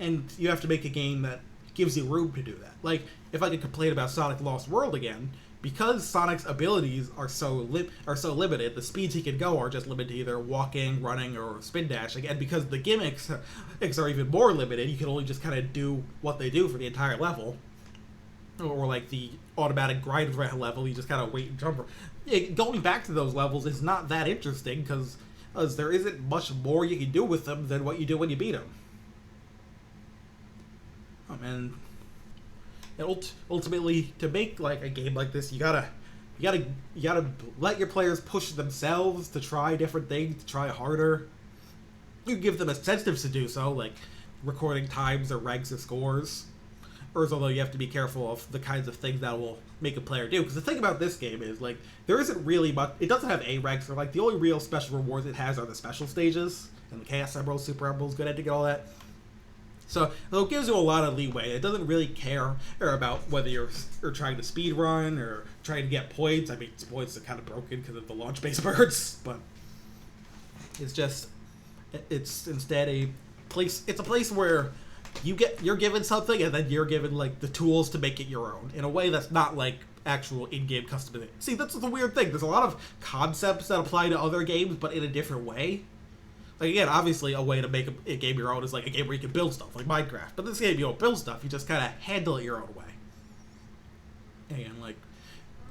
And you have to make a game that gives you room to do that. Like, if I could complain about Sonic Lost World again, because Sonic's abilities are so limited, the speeds he can go are just limited to either walking, running, or spin dashing, and because the gimmicks are even more limited, you can only just kind of do what they do for the entire level. Or like the automatic grind level, you just kind of wait and jump. Going back to those levels is not that interesting, because there isn't much more you can do with them than what you do when you beat them. And ultimately, to make like a game like this, you gotta let your players push themselves to try different things, to try harder. You give them incentives to do so, like recording times or ranks or scores. Although you have to be careful of the kinds of things that will make a player do. Because the thing about this game is, like, there isn't really much. It doesn't have A ranks, or like the only real special rewards it has are the special stages and the Chaos Emeralds, Super Emeralds, good ending, all that. So it gives you a lot of leeway. It doesn't really care about whether you're trying to speed run or trying to get points. I mean, points are kind of broken because of the launch-based birds, but it's instead a place. It's a place where you're given something, and then you're given like the tools to make it your own in a way that's not like actual in-game customization. See, that's the weird thing. There's a lot of concepts that apply to other games, but in a different way. Like, again, obviously a way to make a game your own is like a game where you can build stuff, like Minecraft. But this game, you don't build stuff, you just kind of handle it your own way. And like,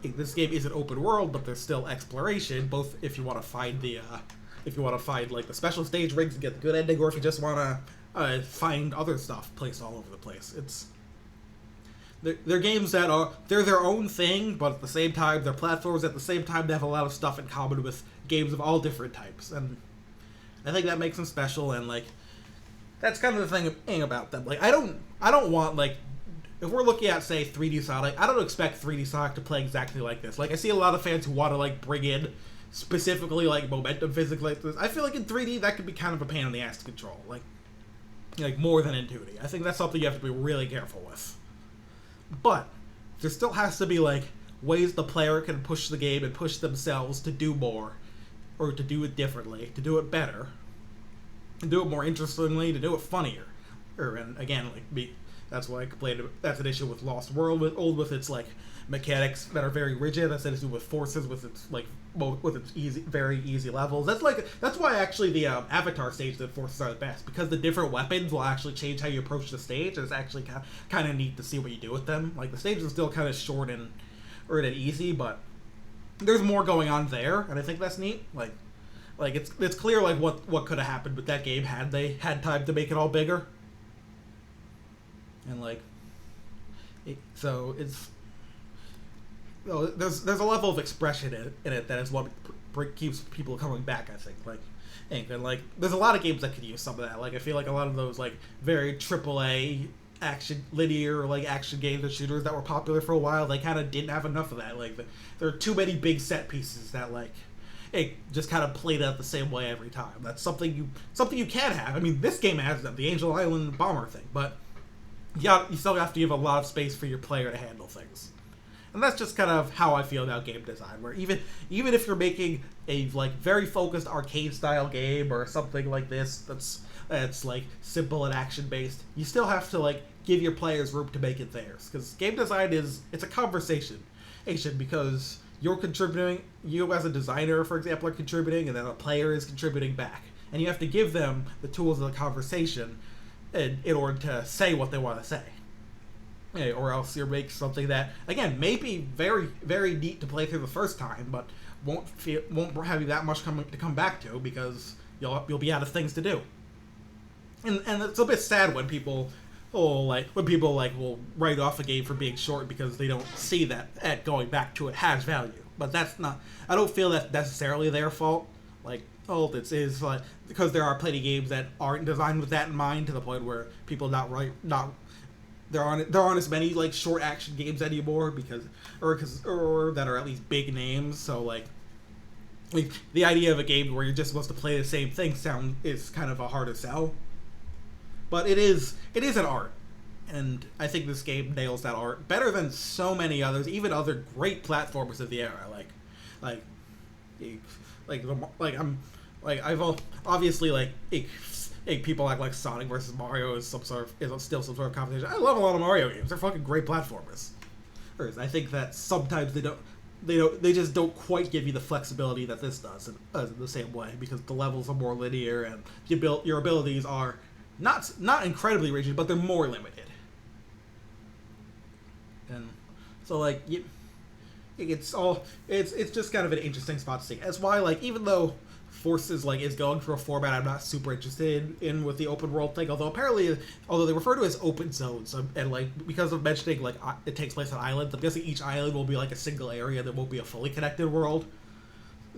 this game isn't open world, but there's still exploration, both if you want to find like the special stage rings and get the good ending, or if you just want to find other stuff placed all over the place. They're games that they're their own thing, but at the same time, they're platforms. At the same time, they have a lot of stuff in common with games of all different types, and I think that makes them special. And like, that's kind of the thing about them. Like, I don't want, like, if we're looking at, say, 3D Sonic, I don't expect 3D Sonic to play exactly like this. Like, I see a lot of fans who want to like bring in specifically like momentum physics like this. I feel like in 3D that could be kind of a pain in the ass to control. Like more than in 2D. I think that's something you have to be really careful with. But there still has to be like ways the player can push the game and push themselves to do more, or to do it differently, to do it better, to do it more interestingly, to do it funnier. And again, like that's why I complained. That's an issue with Lost World, with its like mechanics that are very rigid. That's an issue with Forces, with its like with its very easy levels. That's why actually the Avatar stage that Forces are the best, because the different weapons will actually change how you approach the stage. And it's actually kind of neat to see what you do with them. Like, the stages are still kind of short and easy, but there's more going on there, and I think that's neat. Like it's clear like what could have happened with that game had they had time to make it all bigger. And like, there's a level of expression in it that is what keeps people coming back. I think and like there's a lot of games that could use some of that. Like I feel like a lot of those like very AAA action linear like action games or shooters that were popular for a while, they kind of didn't have enough of that. Like there are too many big set pieces that like it just kind of played out the same way every time. That's something you can have. I mean, this game has them, the Angel Island bomber thing, but you still have to give a lot of space for your player to handle things. And that's just kind of how I feel about game design, where even if you're making a like very focused arcade style game or something like this that's like simple and action based, you still have to like give your players room to make it theirs, because game design it's a conversation because you're contributing, you as a designer, for example, are contributing, and then a player is contributing back. And you have to give them the tools of the conversation in order to say what they want to say. Or else you're making something that, again, may be very, very neat to play through the first time, but won't have you that much to come back to, because you'll be out of things to do. And it's a bit sad when people will write off a game for being short because they don't see that going back to it has value. But that's not. I don't feel that's necessarily their fault. Like, this is like because there are plenty of games that aren't designed with that in mind, to the point where people there aren't as many like short action games anymore or that are at least big names. So like the idea of a game where you're just supposed to play the same thing is kind of a harder sell. But it is an art, and I think this game nails that art better than so many others, even other great platformers of the era. I've obviously people act like Sonic versus Mario is still some sort of competition. I love a lot of Mario games; they're fucking great platformers. I think that sometimes they just don't quite give you the flexibility that this does in the same way, because the levels are more linear and your abilities are not incredibly rigid, but they're more limited. And so it's just kind of an interesting spot to see. That's why even though Forces is going for a format I'm not super interested in with the open world thing, although they refer to it as open zones, and because of mentioning it takes place on islands, I'm guessing each island will be a single area that won't be a fully connected world.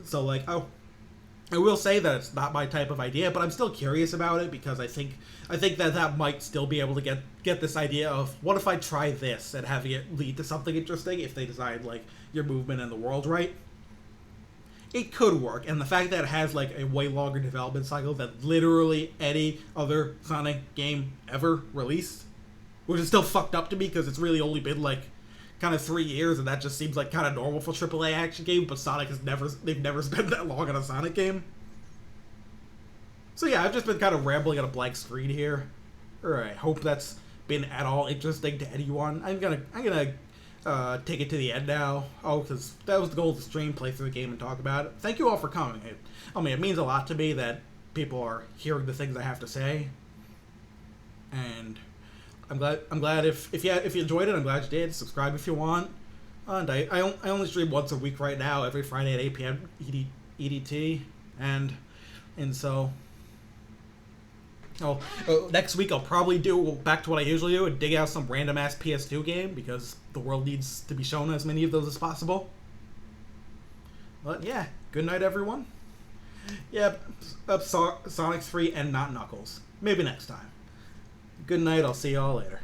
So I will say that it's not my type of idea, but I'm still curious about it, because I think that might still be able to get this idea of what if I try this and having it lead to something interesting if they design your movement and the world right. It could work, and the fact that it has a way longer development cycle than literally any other Sonic game ever released, which is still fucked up to me because it's really only been kind of 3 years, and that just seems kind of normal for AAA action game, but they've never spent that long on a Sonic game. So yeah, I've just been kind of rambling on a blank screen here. I hope that's been at all interesting to anyone. I'm gonna take it to the end now. Because that was the goal of the stream, play through the game and talk about it. Thank you all for coming. It means a lot to me that people are hearing the things I have to say. And I'm glad if you enjoyed it, I'm glad you did. Subscribe if you want. And I only stream once a week right now, every Friday at 8 p.m. EDT. And so... next week I'll probably do back to what I usually do and dig out some random ass PS2 game, because the world needs to be shown as many of those as possible. But yeah, good night everyone. Yep, Sonic 3 and not Knuckles. Maybe next time. Good night, I'll see y'all later.